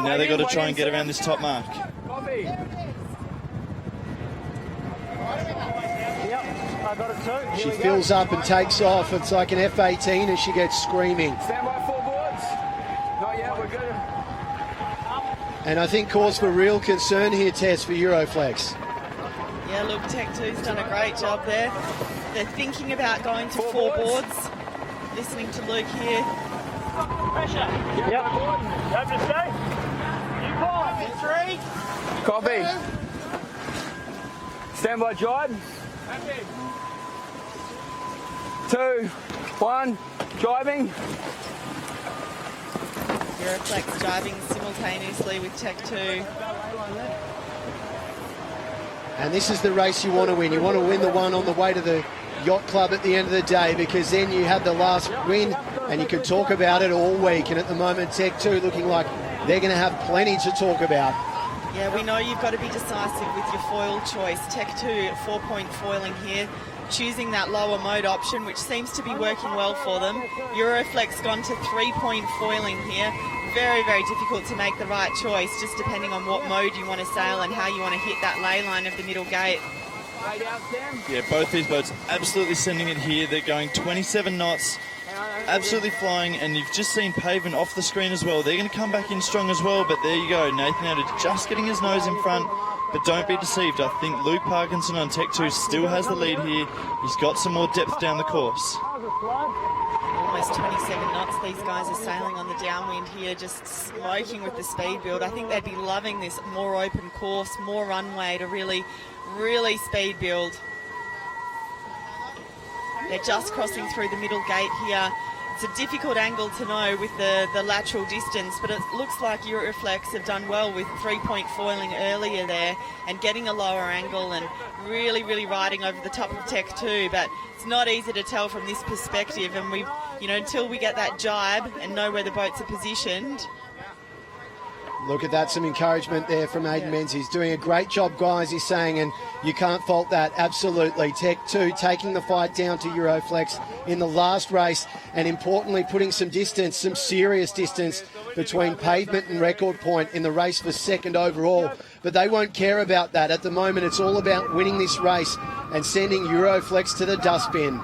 now they've got to try and get around this top mark. She fills up and takes off. It's like an F-18 as she gets screaming. Stand by 4 boards. Not yet, we're good. And I think cause for real concern here, Tess, for Euroflex. Yeah, look, Tech 2's done a great job there. They're thinking about going to 4 boards. Listening to Luke here. Pressure. Yep. Open to stay. You 5. 3. Copy. Stand by, Jide. 2, 1, driving. Euroflex driving simultaneously with Tech 2. And this is the race you want to win. You want to win the one on the way to the yacht club at the end of the day, because then you have the last win and you can talk about it all week. And at the moment, Tech 2 looking like they're going to have plenty to talk about. Yeah, we know you've got to be decisive with your foil choice. Tech 2 at 4-point foiling here, choosing that lower mode option, which seems to be working well for them. Euroflex gone to 3-point foiling here. Very, very difficult to make the right choice, just depending on what mode you want to sail and how you want to hit that ley line of the middle gate. Yeah, both these boats absolutely sending it here. They're going 27 knots, absolutely flying, and you've just seen Pavement off the screen as well. They're going to come back in strong as well, but there you go. Nathan Adder just getting his nose in front, but don't be deceived. I think Luke Parkinson on Tech 2 still has the lead here. He's got some more depth down the course. Almost 27 knots these guys are sailing on the downwind here, just smoking with the speed build. I think they'd be loving this more open course, more runway to really speed build. They're just crossing through the middle gate here. It's a difficult angle to know with the lateral distance, but it looks like Euroflex have done well with 3-point foiling earlier there and getting a lower angle and really riding over the top of Tech 2. But it's not easy to tell from this perspective, and we, until we get that jibe and know where the boats are positioned. Look at that, some encouragement there from Aidan Menzies. Doing a great job, guys, he's saying, and you can't fault that, absolutely. Tech 2 taking the fight down to Euroflex in the last race, and importantly putting some distance, some serious distance between Pavement and Record Point in the race for second overall. But they won't care about that. At the moment, it's all about winning this race and sending Euroflex to the dustbin.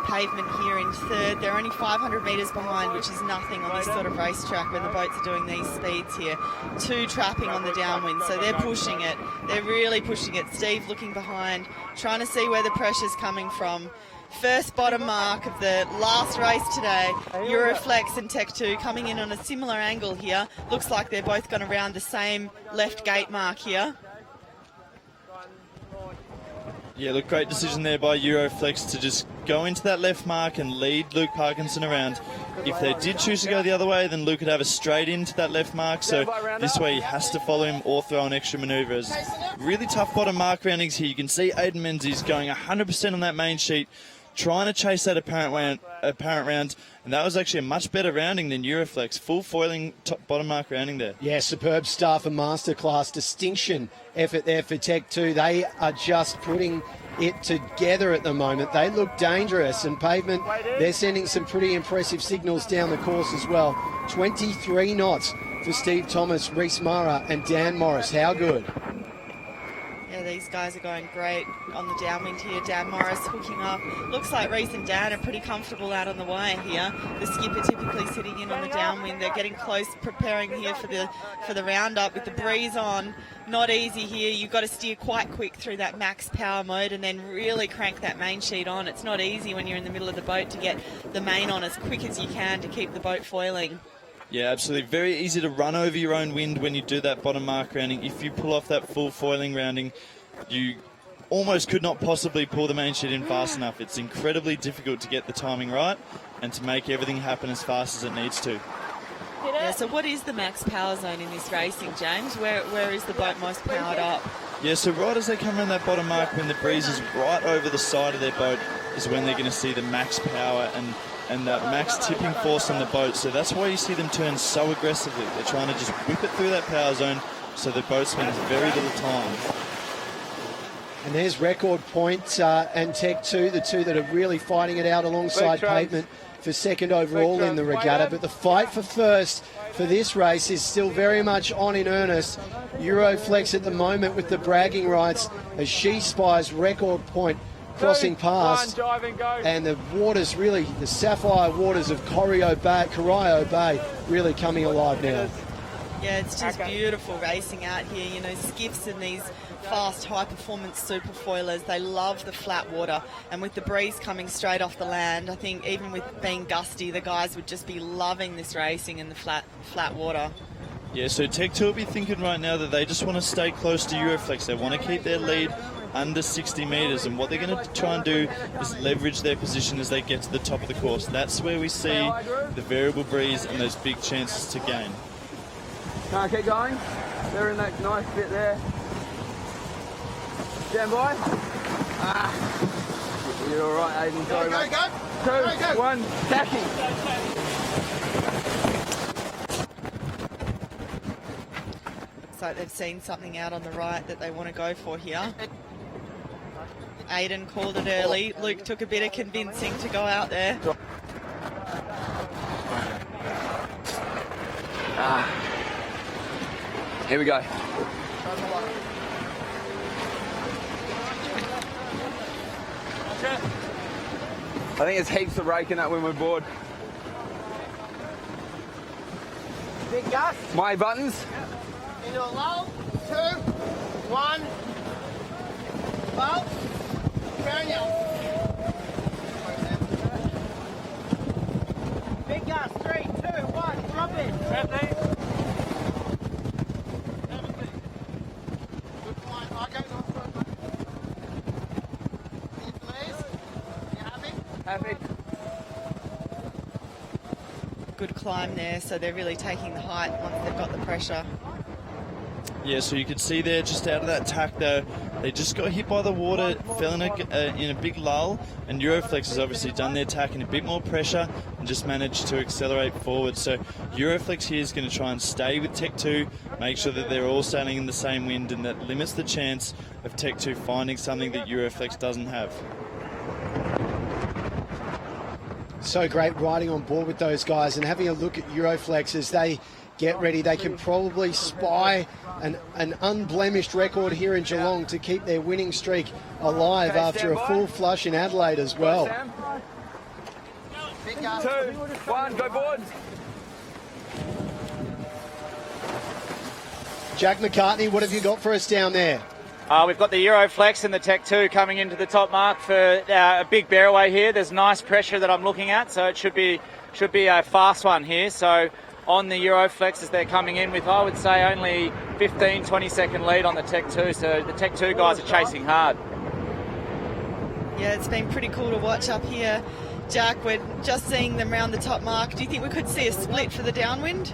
Pavement here in third. They're only 500 metres behind, which is nothing on this sort of racetrack when the boats are doing these speeds here. 2 trapping on the downwind, so they're pushing it. They're really pushing it. Steve looking behind, trying to see where the pressure's coming from. First bottom mark of the last race today. Euroflex and Tech 2 coming in on a similar angle here. Looks like they're both going to round the same left gate mark here. Yeah, look, great decision there by Euroflex to just go into that left mark and lead Luke Parkinson around. If they did choose to go the other way, then Luke could have a straight into that left mark, so this way he has to follow him or throw an extra manoeuvres. Really tough bottom mark roundings here. You can see Aidan Menzies going 100% on that main sheet, trying to chase that apparent round, and that was actually a much better rounding than Euroflex. Full foiling top bottom mark rounding there. Yeah, superb stuff, a masterclass distinction effort there for Tech 2. They are just putting it together at the moment. They look dangerous, and Pavement, they're sending some pretty impressive signals down the course as well. 23 knots for Steve Thomas, Reese Mara and Dan Morris. How good? Yeah, these guys are going great on the downwind here. Dan Morris hooking up. Looks like Reese and Dan are pretty comfortable out on the wire here. The skipper typically sitting in on the downwind. They're getting close, preparing here for the roundup with the breeze on. Not easy here. You've got to steer quite quick through that max power mode and then really crank that main sheet on. It's not easy when you're in the middle of the boat to get the main on as quick as you can to keep the boat foiling. Yeah, absolutely. Very easy to run over your own wind when you do that bottom mark rounding. If you pull off that full foiling rounding, you almost could not possibly pull the main sheet in fast enough. It's incredibly difficult to get the timing right and to make everything happen as fast as it needs to. Yeah, so what is the max power zone in this racing, James? Where is the boat most powered up? Yeah, so right as they come around that bottom mark, when the breeze is right over the side of their boat, is when they're going to see the max power and that max tipping force on the boat. So that's why you see them turn so aggressively. They're trying to just whip it through that power zone so the boat spends very little time. And there's Record Point and Tech 2, the two that are really fighting it out alongside Pavement for second overall in the regatta. But the fight for first for this race is still very much on in earnest. Euroflex at the moment with the bragging rights as she spies Record Point crossing past, and the waters really, the sapphire waters of Corio Bay really coming alive now. Yeah, it's just beautiful racing out here. You know, skiffs and these fast, high-performance superfoilers, they love the flat water. And with the breeze coming straight off the land, I think even with being gusty, the guys would just be loving this racing in the flat water. Yeah, so Tech 2 will be thinking right now that they just want to stay close to Euroflex. They want to keep their lead under 60 metres, and what they're going to try and do is leverage their position as they get to the top of the course. That's where we see the variable breeze and those big chances to gain. Can't keep going. They're in that nice bit there. Stand by. You're all right, Aiden. Sorry, mate. Go. 2, 1, tacky. Looks like they've seen something out on the right that they want to go for here. Aiden called it early. Luke took a bit of convincing to go out there. Here we go. I think there's heaps of rake in that windward board. Big gust. My buttons. Into a lull. 2, 1. Well, round you. Big gust. 3, 2, 1. Drop in. Good flying. Happy. Good climb there, so they're really taking the height once they've got the pressure. Yeah, so you can see there, just out of that tack though, they just got hit by the water, fell in a big lull, and Euroflex has obviously done their tack in a bit more pressure and just managed to accelerate forward. So Euroflex here is going to try and stay with Tech 2, make sure that they're all sailing in the same wind, and that limits the chance of Tech 2 finding something that Euroflex doesn't have. So great riding on board with those guys, and having a look at Euroflex as they get ready. They can probably spy an unblemished record here in Geelong to keep their winning streak alive after a full flush in Adelaide as well. 2, 1, go board. Jack McCartney, what have you got for us down there? We've got the Euroflex and the Tech 2 coming into the top mark for a big bearaway here. There's nice pressure that I'm looking at, so it should be a fast one here. So on the Euroflex as they're coming in with, I would say, only 15-20 second lead on the Tech 2. So the Tech 2 guys are chasing hard. Yeah, it's been pretty cool to watch up here. Jack, we're just seeing them round the top mark. Do you think we could see a split for the downwind?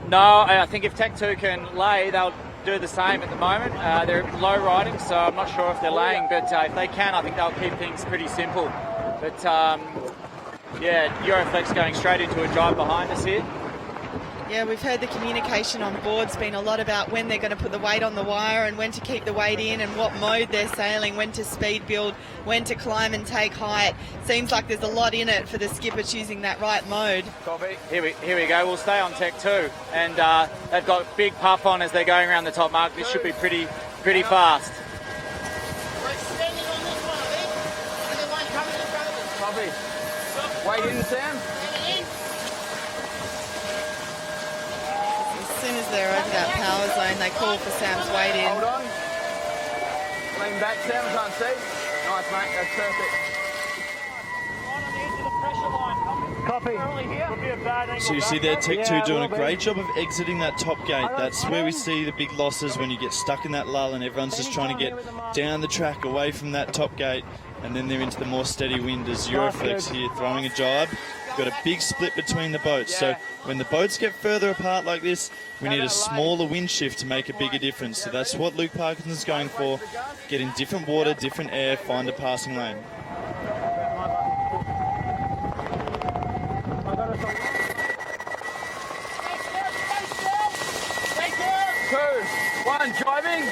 No, I think if Tech 2 can lay, they'll do the same at the moment. They're low riding, so I'm not sure if they're laying, but if they can, I think they'll keep things pretty simple. But yeah, Euroflex going straight into a drive behind us here. Yeah, we've heard the communication on board's been a lot about when they're going to put the weight on the wire and when to keep the weight in and what mode they're sailing, when to speed build, when to climb and take height. Seems like there's a lot in it for the skipper choosing that right mode. Copy. Here we go. We'll stay on Tech 2, and they've got big puff on as they're going around the top mark. This should be pretty pretty fast. Copy. Wait in, Sam. As soon as they're over that power zone, they call for Sam's weight in. Hold on. Lean back, Sam. Can't see. Nice, mate. That's perfect. Copy. So you see there, Tech 2 doing a great job of exiting that top gate. That's where we see the big losses, when you get stuck in that lull and everyone's just trying to get down the track away from that top gate, and then they're into the more steady wind as Euroflex here throwing a jibe. Got a big split between the boats, so when the boats get further apart like this, we need a smaller wind shift to make a bigger difference. So that's what Luke Parkinson's going for. Get in different water, different air, find a passing lane. 2, 1, driving.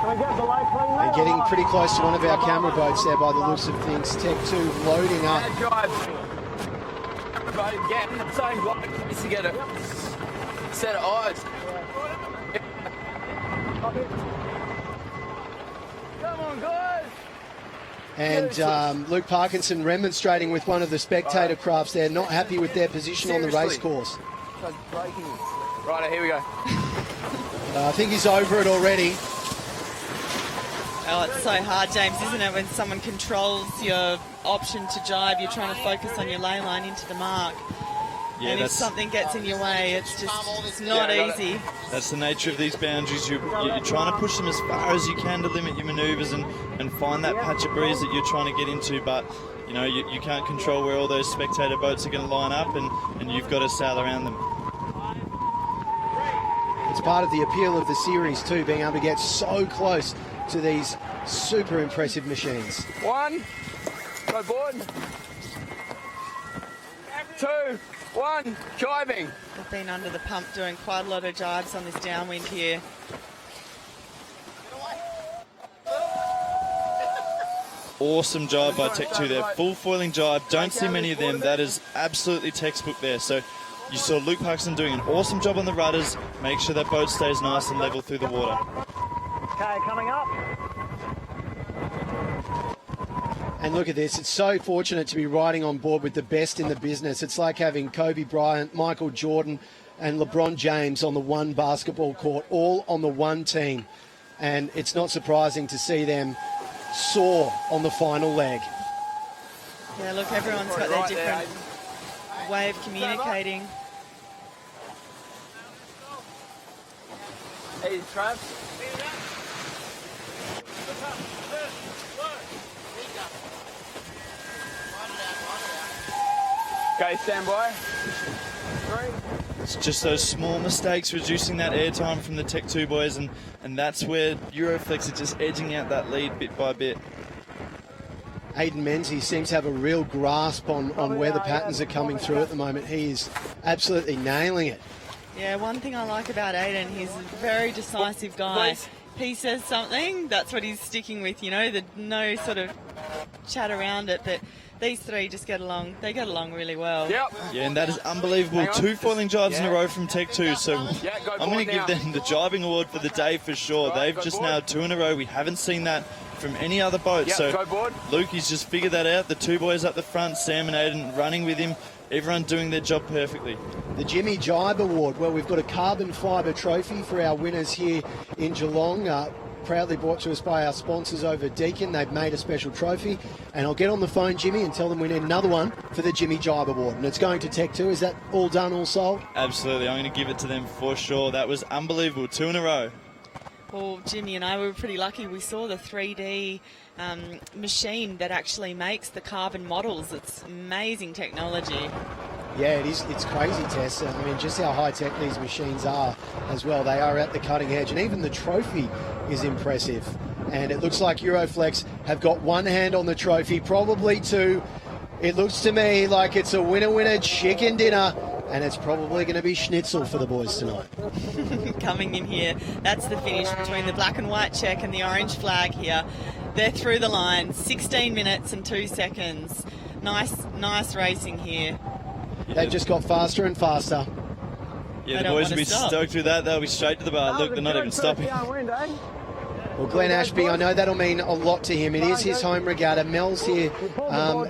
They're getting pretty close to one of our camera boats there by the looks of things. Tech 2 loading up. Everybody get in the same block to get a set of eyes. Come on, guys. And Luke Parkinson remonstrating with one of the spectator crafts there, not happy with their position on the race course. Right, here we go. I think he's over it already. Oh, it's so hard, James, isn't it, when someone controls your option to jibe, you're trying to focus on your lay line into the mark. Yeah, and if something gets in your way, it's not easy. That's the nature of these boundaries. You're trying to push them as far as you can to limit your manoeuvres and find that patch of breeze that you're trying to get into, but you know you can't control where all those spectator boats are going to line up, and you've got to sail around them. It's part of the appeal of the series too, being able to get so close to these super impressive machines. 1, go board. 2, 1, jibing. They've been under the pump doing quite a lot of jibes on this downwind here. Awesome jibe by Tech 2 there. Full foiling jibe. Don't see many of them. That is absolutely textbook there. So you saw Luke Parkinson doing an awesome job on the rudders. Make sure that boat stays nice and level through the water. Okay, coming up. And look at this, it's so fortunate to be riding on board with the best in the business. It's like having Kobe Bryant, Michael Jordan and LeBron James on the one basketball court, all on the one team. And it's not surprising to see them soar on the final leg. Yeah, look, everyone's got their different way of communicating. Hey, Trav. Okay, stand by. 3. It's just those small mistakes reducing that airtime from the Tech 2 boys, and that's where Euroflex are just edging out that lead bit by bit. Aidan Menzies seems to have a real grasp on where the patterns are coming through at the moment. He is absolutely nailing it. Yeah, one thing I like about Aidan, he's a very decisive guy. If he says something, that's what he's sticking with, you know, no sort of chat around it, but these three just get along. They get along really well. Yeah, and that is unbelievable. 2 foiling jibes in a row from Tech 2. So I'm going to give them the jibing award for the day for sure. They've just nailed 2 in a row. We haven't seen that from any other boat. So Luke, he's just figured that out. The 2 boys up the front, Sam and Aidan running with him. Everyone doing their job perfectly. The Jimmy Jibe Award. Well, we've got a carbon fibre trophy for our winners here in Geelong. Proudly brought to us by our sponsors over at Deakin. They've made a special trophy, and I'll get on the phone, Jimmy, and tell them we need another one for the Jimmy Jibe Award, and it's going to Tech 2. Is that all done, all sold? Absolutely. I'm going to give it to them for sure. That was unbelievable. 2 in a row. Well, Jimmy and I were pretty lucky. We saw the 3D machine that actually makes the carbon models. It's amazing technology. Yeah, it is. It's crazy, Tess. I mean, just how high-tech these machines are as well. They are at the cutting edge, and even the trophy is impressive. And it looks like Euroflex have got one hand on the trophy, probably 2. It looks to me like it's a winner-winner chicken dinner, and it's probably going to be schnitzel for the boys tonight. Coming in here, that's the finish between the black and white check and the orange flag here. They're through the line, 16 minutes and 2 seconds. Nice racing here. They've just got faster and faster. Yeah, the boys will be stoked with that. They'll be straight to the bar. Look, they're not even stopping. Well, Glenn Ashby, I know that'll mean a lot to him. It is his home regatta. Mel's here,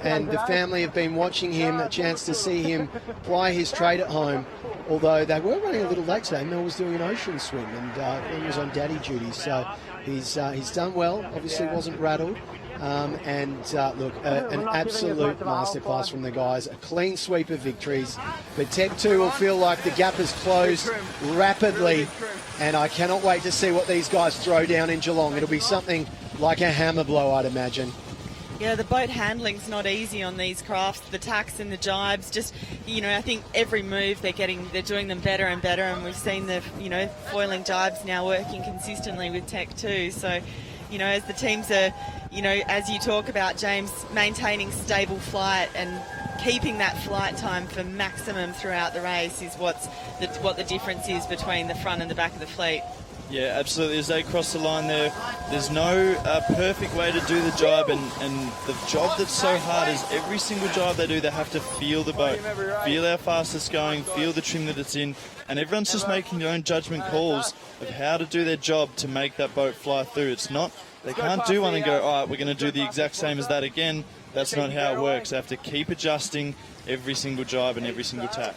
and the family have been watching him, a chance to see him ply his trade at home. Although they were running a little late today. Mel was doing an ocean swim, and he was on daddy duty. So he's done well. Obviously wasn't rattled. Look, an absolute masterclass from the guys. A clean sweep of victories. But Tech 2 will feel like the gap has closed rapidly. And I cannot wait to see what these guys throw down in Geelong. It'll be something like a hammer blow, I'd imagine. Yeah, the boat handling's not easy on these crafts. The tacks and the jibes, just, I think every move they're doing them better and better. And we've seen the, foiling jibes now working consistently with Tech 2. So, as the teams are, as you talk about, James, maintaining stable flight and keeping that flight time for maximum throughout the race is what the difference is between the front and the back of the fleet. Yeah, absolutely. As they cross the line there's no perfect way to do the jibe, and the job that's so hard is every single jibe they do, they have to feel the boat, feel how fast it's going, feel the trim that it's in, and everyone's just making their own judgment calls of how to do their job to make that boat fly through. It's not, they can't do one and go, all right, we're going to do the exact same as that again. That's not how it works. They have to keep adjusting every single jibe and every single tap.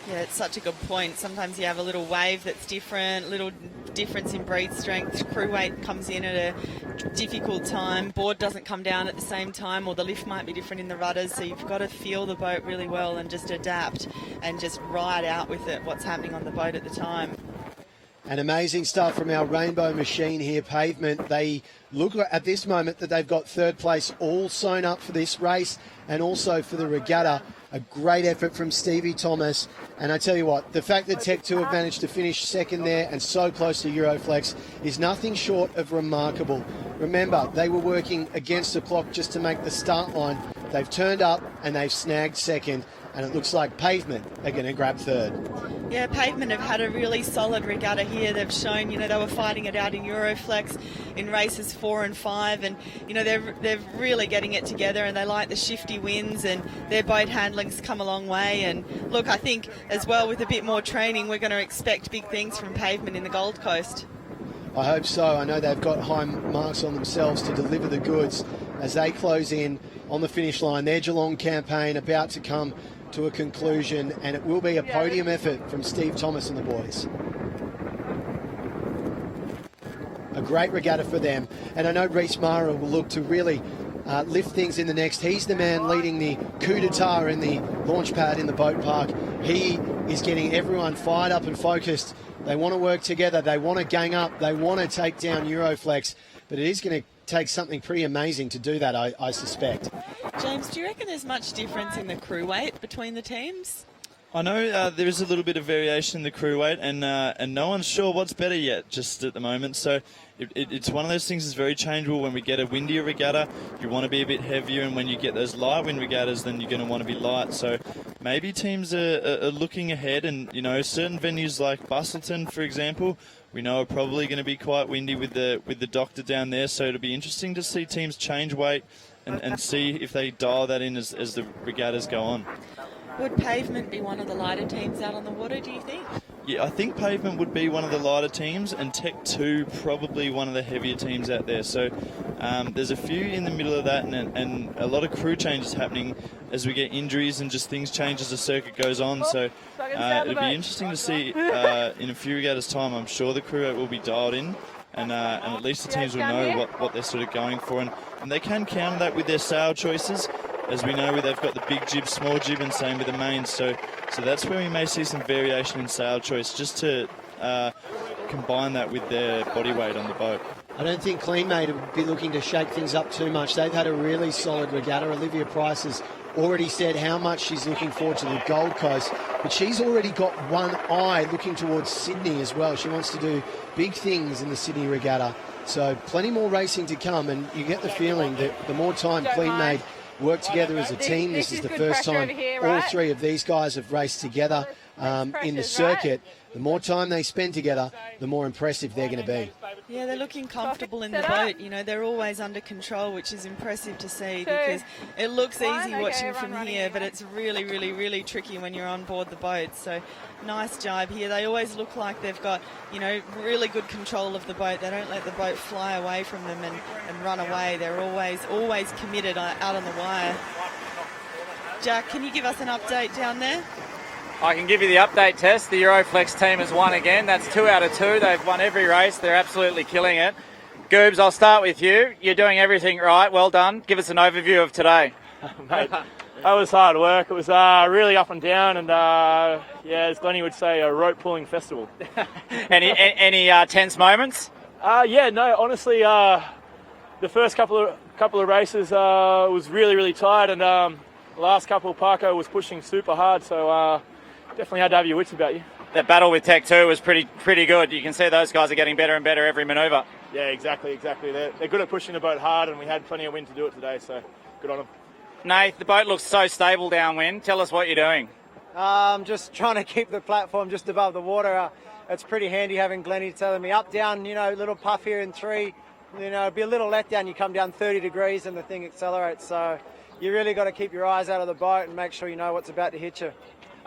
Yeah, it's such a good point. Sometimes you have a little wave that's different, little difference in breed strength. Crew weight comes in at a difficult time. Board doesn't come down at the same time, or the lift might be different in the rudders. So you've got to feel the boat really well and just adapt and just ride out with it, what's happening on the boat at the time. And amazing stuff from our rainbow machine here, Pavement. They look at this moment that they've got third place all sewn up for this race and also for the regatta. A great effort from Stevie Thomas. And I tell you what, the fact that Tech 2 have managed to finish second there and so close to Euroflex is nothing short of remarkable. Remember, they were working against the clock just to make the start line. They've turned up and they've snagged second. And it looks like Pavement are going to grab third. Yeah, Pavement have had a really solid regatta here. They've shown, they were fighting it out in Euroflex in races 4 and 5, and they're really getting it together, and they like the shifty winds, and their boat handling's come a long way. And look, I think as well with a bit more training, we're going to expect big things from Pavement in the Gold Coast. I hope so. I know they've got high marks on themselves to deliver the goods as they close in on the finish line. Their Geelong campaign about to come to a conclusion, and it will be a podium effort from Steve Thomas and the boys. A great regatta for them, and I know Reece Mara will look to really lift things in the next. He's the man leading the coup d'etat in the launch pad in the boat park. He is getting everyone fired up and focused. They want to work together, they want to gang up, they want to take down Euroflex, but it is going to take something pretty amazing to do that, I suspect. James, do you reckon there's much difference in the crew weight between the teams? I know there is a little bit of variation in the crew weight, and no one's sure what's better yet just at the moment. So it's one of those things that's very changeable. When we get a windier regatta, you want to be a bit heavier, and when you get those light wind regattas, then you're going to want to be light. So maybe teams are looking ahead, and certain venues like Bustleton, for example, we know are probably going to be quite windy with the Doctor down there. So it'll be interesting to see teams change weight and see if they dial that in as the regattas go on. Would Pavement be one of the lighter teams out on the water, do you think? Yeah, I think Pavement would be one of the lighter teams, and Tech 2 probably one of the heavier teams out there. So there's a few in the middle of that, and a lot of crew changes happening as we get injuries and just things change as the circuit goes on. So it'll be interesting to see in a few regattas' time. I'm sure the crew will be dialed in, and at least the teams will know what they're sort of going for, and they can counter that with their sail choices. As we know, they've got the big jib, small jib, and same with the mains. So that's where we may see some variation in sail choice, just to combine that with their body weight on the boat. I don't think Cleanmate would be looking to shake things up too much. They've had a really solid regatta. Olivia Price has already said how much she's looking forward to the Gold Coast, but she's already got one eye looking towards Sydney as well. She wants to do big things in the Sydney regatta. So plenty more racing to come, and you get the feeling that the more time Cleanmate work together as a team. This is the first time all three of these guys have raced together in the circuit. The more time they spend together, the more impressive they're going to be. Yeah, they're looking comfortable in the boat. You know, they're always under control, which is impressive to see because it looks easy watching from here, but it's really, really, really tricky when you're on board the boat. So nice jibe here. They always look like they've got, you know, really good control of the boat. They don't let the boat fly away from them and run away. They're always committed out on the wire. Jack, can you give us an update down there? I can give you the update, Tess. The Euroflex team has won again. That's 2 out of 2. They've won every race. They're absolutely killing it. Goobs, I'll start with you. You're doing everything right. Well done. Give us an overview of today. Mate, that was hard work. It was really up and down, and as Glennie would say, a rope pulling festival. Any tense moments? Honestly, the first couple of races was really, really tired, and the last couple, Parko was pushing super hard, so definitely had to have your wits about you. The battle with Tech 2 was pretty good. You can see those guys are getting better and better every manoeuvre. Yeah, exactly. They're good at pushing the boat hard, and we had plenty of wind to do it today, so good on them. Nath, the boat looks so stable downwind. Tell us what you're doing. I'm just trying to keep the platform just above the water. It's pretty handy having Glennie telling me up, down, you know, little puff here in 3. You know, it'd be a little letdown. You come down 30 degrees and the thing accelerates, so you really got to keep your eyes out of the boat and make sure you know what's about to hit you.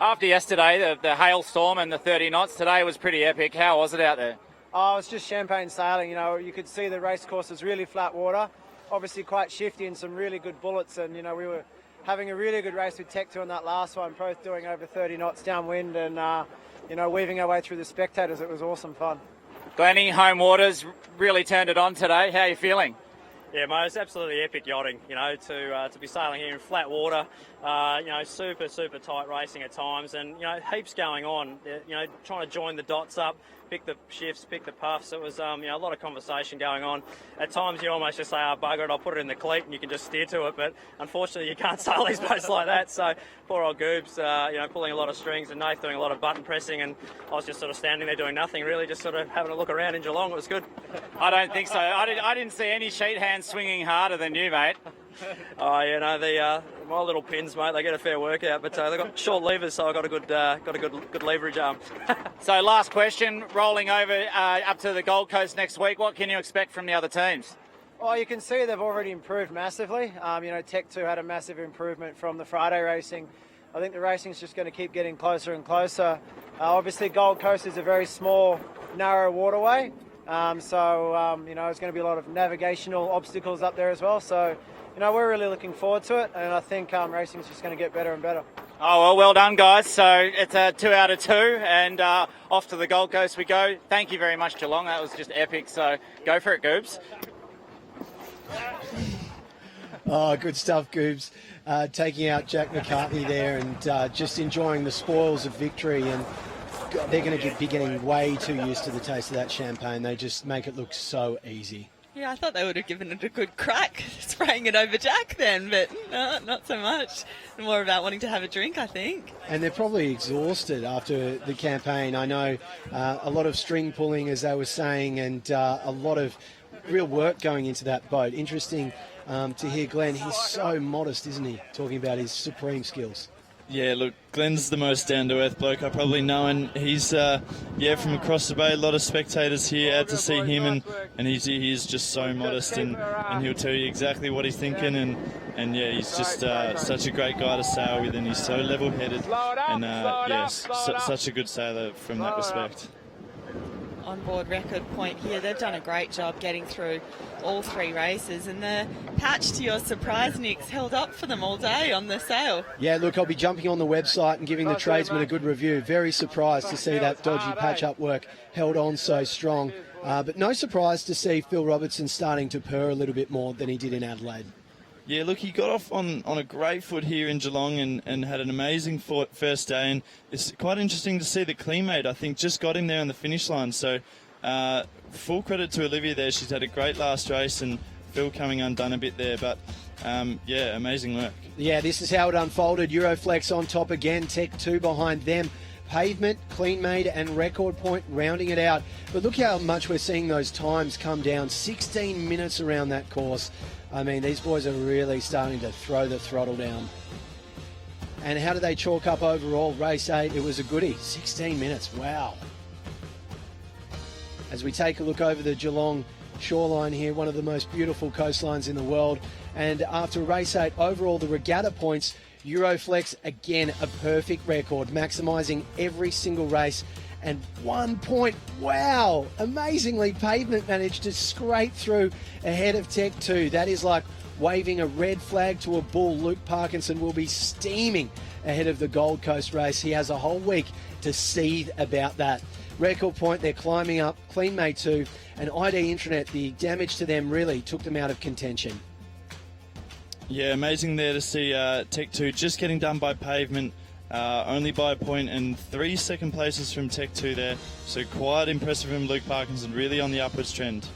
After yesterday, the hailstorm and the 30 knots, today was pretty epic. How was it out there? Oh, it's just champagne sailing. You know, you could see the race course was really flat water, obviously quite shifty and some really good bullets. And, you know, we were having a really good race with Tech 2 on that last one, both doing over 30 knots downwind and, you know, weaving our way through the spectators. It was awesome fun. Glennie, home waters really turned it on today. How are you feeling? Yeah, mate, it's absolutely epic yachting, you know, to be sailing here in flat water, you know, super tight racing at times, and, you know, heaps going on, you know, trying to join the dots up, pick the shifts, pick the puffs. It was, you know, a lot of conversation going on. At times you almost just say, oh, bugger it, I'll put it in the cleat and you can just steer to it, but unfortunately you can't sail these boats like that, so poor old Goobs, you know, pulling a lot of strings and Nath doing a lot of button pressing, and I was just sort of standing there doing nothing really, just sort of having a look around in Geelong. It was good. I don't think so. I didn't see any sheet hands swinging harder than you, mate. Oh, you know, my little pins, mate, they get a fair workout, but they've got short levers, so I got a good leverage arm. So last question, rolling over up to the Gold Coast next week, what can you expect from the other teams? Oh, you can see they've already improved massively. You know, Tech 2 had a massive improvement from the Friday racing. I think the racing's just going to keep getting closer and closer. Obviously, Gold Coast is a very small, narrow waterway, so you know, there's going to be a lot of navigational obstacles up there as well. So, you know, we're really looking forward to it, and I think racing's just going to get better and better. Oh, well done, guys. So it's a 2 out of 2, and off to the Gold Coast we go. Thank you very much, Geelong. That was just epic, so go for it, Goobs. Oh, good stuff, Goobs. Taking out Jack McCartney there and just enjoying the spoils of victory. And God, they're going to be getting way too used to the taste of that champagne. They just make it look so easy. Yeah, I thought they would have given it a good crack, spraying it over Jack then, but no, not so much. More about wanting to have a drink, I think. And they're probably exhausted after the campaign. I know a lot of string pulling, as they were saying, and a lot of real work going into that boat. Interesting to hear Glenn. He's so modest, isn't he, talking about his supreme skills. Yeah, look, Glenn's the most down-to-earth bloke I probably know, and he's, from across the bay, a lot of spectators here out to see him, and he's just so modest, and he'll tell you exactly what he's thinking, and he's just such a great guy to sail with, and he's so level-headed, and such a good sailor from that respect. On-board record point here. They've done a great job getting through all 3 races, and the patch, to your surprise, Nick's held up for them all day on the sail. Yeah, look, I'll be jumping on the website and giving the tradesmen a good review. Very surprised to see that dodgy patch-up work held on so strong. But no surprise to see Phil Robertson starting to purr a little bit more than he did in Adelaide. Yeah, look, he got off on a great foot here in Geelong and had an amazing first day. And it's quite interesting to see the clean mate, I think, just got him there on the finish line. So full credit to Olivia there. She's had a great last race, and Phil coming undone a bit there. But, amazing work. Yeah, this is how it unfolded. Euroflex on top again, Tech 2 behind them. Pavement, Clean Made and Record Point rounding it out. But look how much we're seeing those times come down. 16 minutes around that course. I mean, these boys are really starting to throw the throttle down. And how do they chalk up overall? Race 8, it was a goodie. 16 minutes, wow. as we take a look over the Geelong shoreline here, one of the most beautiful coastlines in the world. And after race 8, overall the regatta points, Euroflex again a perfect record, maximising every single race. And 1 point, wow, amazingly Pavement managed to scrape through ahead of Tech 2. That is like waving a red flag to a bull. Luke Parkinson will be steaming ahead of the Gold Coast race. He has a whole week to seethe about that. Record point, they're climbing up. Clean Made 2 and ID Intranet, the damage to them really took them out of contention. Yeah, amazing there to see Tech 2 just getting done by Pavement, only by a point, and 3 second places from Tech 2 there. So quite impressive from Luke Parkinson, really on the upwards trend.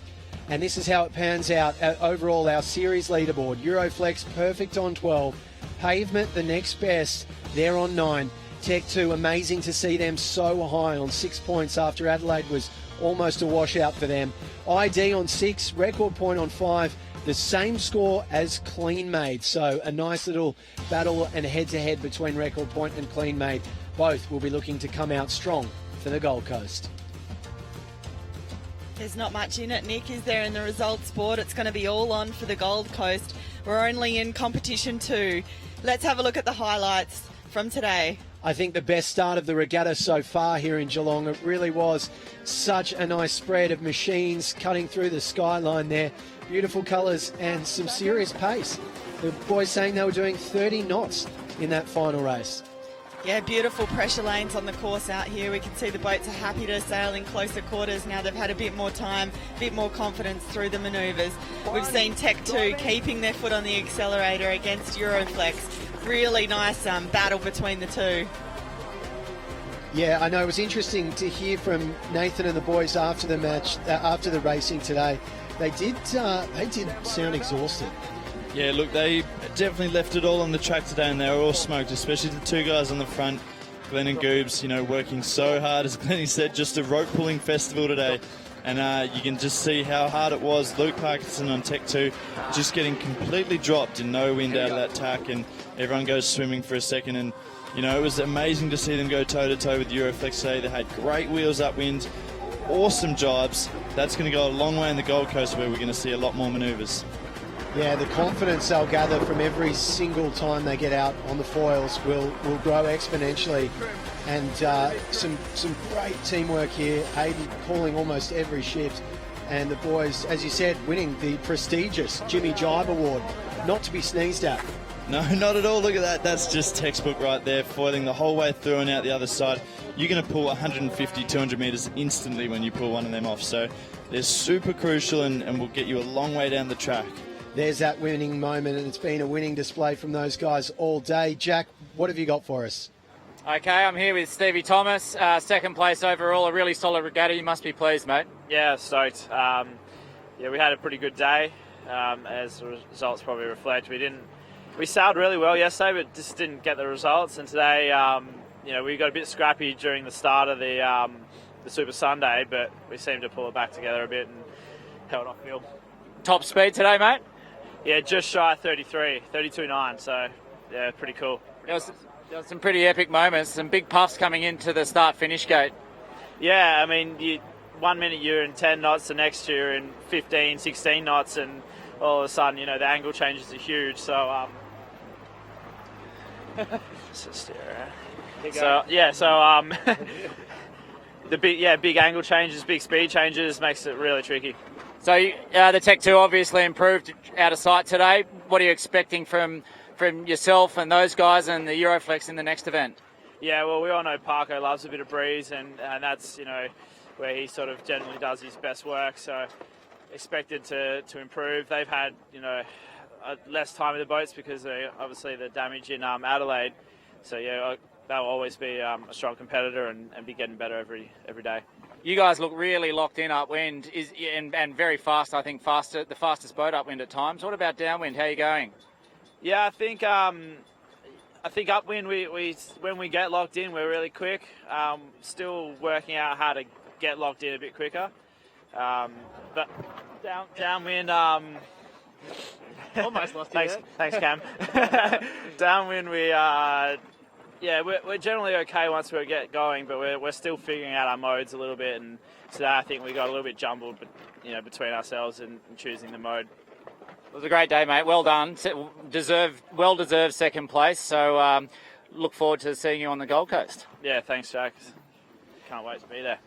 And this is how it pans out overall, our series leaderboard. Euroflex perfect on 12. Pavement the next best, they're on 9. Tech 2, amazing to see them so high on 6 points after Adelaide was almost a washout for them. ID on 6, record point on 5, the same score as Clean Made. So a nice little battle and head-to-head between Record Point and Clean Made. Both will be looking to come out strong for the Gold Coast. There's not much in it, Nick, is there, in the results board? It's going to be all on for the Gold Coast. We're only in competition 2. Let's have a look at the highlights from today. I think the best start of the regatta so far here in Geelong. It really was such a nice spread of machines cutting through the skyline there. Beautiful colours and some serious pace. The boys saying they were doing 30 knots in that final race. Yeah, beautiful pressure lanes on the course out here. We can see the boats are happy to sail in closer quarters now. They've had a bit more time, a bit more confidence through the manoeuvres. We've seen Tech 2 keeping their foot on the accelerator against Euroflex. Really nice battle between the two. Yeah, I know. It was interesting to hear from Nathan and the boys after the match, after the racing today. They did sound exhausted. Yeah, look, they definitely left it all on the track today, and they were all smoked, especially the 2 guys on the front, Glenn and Goobs, working so hard. As Glennie said, just a rope pulling festival today. And you can just see how hard it was. Luke Parkinson on Tech 2 just getting completely dropped and no wind out of that tack, and everyone goes swimming for a second. And, it was amazing to see them go toe-to-toe with Euroflex today. They had great wheels upwind, awesome jibes. That's going to go a long way in the Gold Coast, where we're going to see a lot more manoeuvres. Yeah, the confidence they'll gather from every single time they get out on the foils will grow exponentially. And some great teamwork here. Hayden calling almost every shift. And the boys, as you said, winning the prestigious Jimmy Jibe Award. Not to be sneezed at. No, not at all. Look at that. That's just textbook right there, foiling the whole way through and out the other side. You're going to pull 150, 200 metres instantly when you pull one of them off. So they're super crucial and will get you a long way down the track. There's that winning moment, and it's been a winning display from those guys all day. Jack, what have you got for us? Okay, I'm here with Stevie Thomas, second place overall, a really solid regatta. You must be pleased, mate. Yeah, stoked. We had a pretty good day, as the results probably reflect. We sailed really well yesterday, but just didn't get the results. And today, we got a bit scrappy during the start of the Super Sunday, but we seemed to pull it back together a bit and held off Mill. Top speed today, mate? Yeah, just shy of 33, 32.9, so yeah, pretty cool. There was some pretty epic moments, some big puffs coming into the start-finish gate. Yeah, I mean, 1 minute you're in 10 knots, the next you're in 15, 16 knots, and all of a sudden, the angle changes are huge, so... the big angle changes, big speed changes, makes it really tricky. So the Tech 2 obviously improved out of sight today. What are you expecting from yourself and those guys and the Euroflex in the next event? Yeah, well, we all know Parko loves a bit of breeze, and that's where he sort of generally does his best work. So expected to improve. They've had less time with the boats because obviously the damage in Adelaide. So yeah, they'll always be a strong competitor and be getting better every day. You guys look really locked in upwind and very fast. I think the fastest boat upwind at times. What about downwind? How are you going? Yeah, I think upwind we when we get locked in we're really quick. Still working out how to get locked in a bit quicker. But downwind. Almost lost you. Thanks, Cam. Downwind Yeah, we're generally okay once we get going, but we're still figuring out our modes a little bit. And today I think we got a little bit jumbled, between ourselves and choosing the mode. It was a great day, mate. Well done. Well-deserved second place. So look forward to seeing you on the Gold Coast. Yeah, thanks, Jack. Can't wait to be there.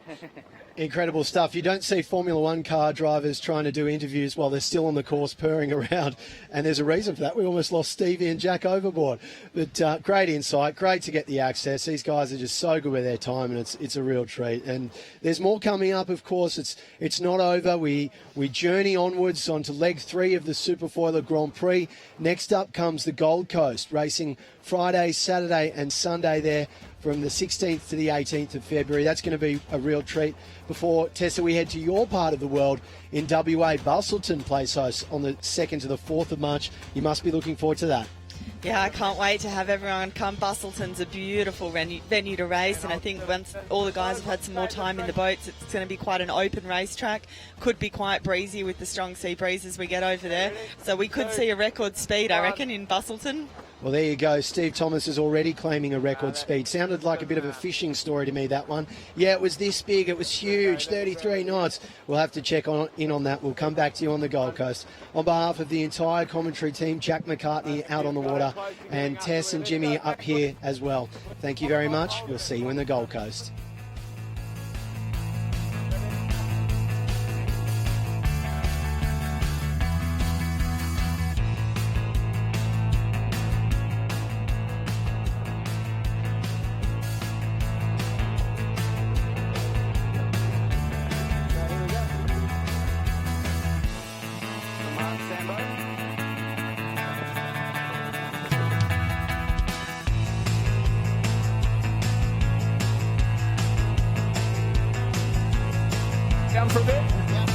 Incredible stuff. You don't see Formula One car drivers trying to do interviews while they're still on the course purring around, and there's a reason for that. We almost lost Stevie and Jack overboard. But great insight, great to get the access. These guys are just so good with their time, and it's a real treat. And there's more coming up, of course. It's not over. We journey onwards onto leg 3 of the Superfoiler Grand Prix. Next up comes the Gold Coast, racing Friday, Saturday and Sunday there from the 16th to the 18th of February. That's going to be a real treat. Before, Tessa, we head to your part of the world in WA. Bustleton plays host on the 2nd to the 4th of March. You must be looking forward to that. Yeah, I can't wait to have everyone come. Bustleton's a beautiful venue to race, and I think once all the guys have had some more time in the boats, it's going to be quite an open racetrack. Could be quite breezy with the strong sea breezes we get over there. So we could see a record speed, I reckon, in Bustleton. Well, there you go. Steve Thomas is already claiming a record speed. Sounded like a bit of a fishing story to me, that one. Yeah, it was this big. It was huge. 33 knots. We'll have to check in on that. We'll come back to you on the Gold Coast. On behalf of the entire commentary team, Jack McCartney out on the water, and Tess and Jimmy up here as well. Thank you very much. We'll see you in the Gold Coast. Down for a bit.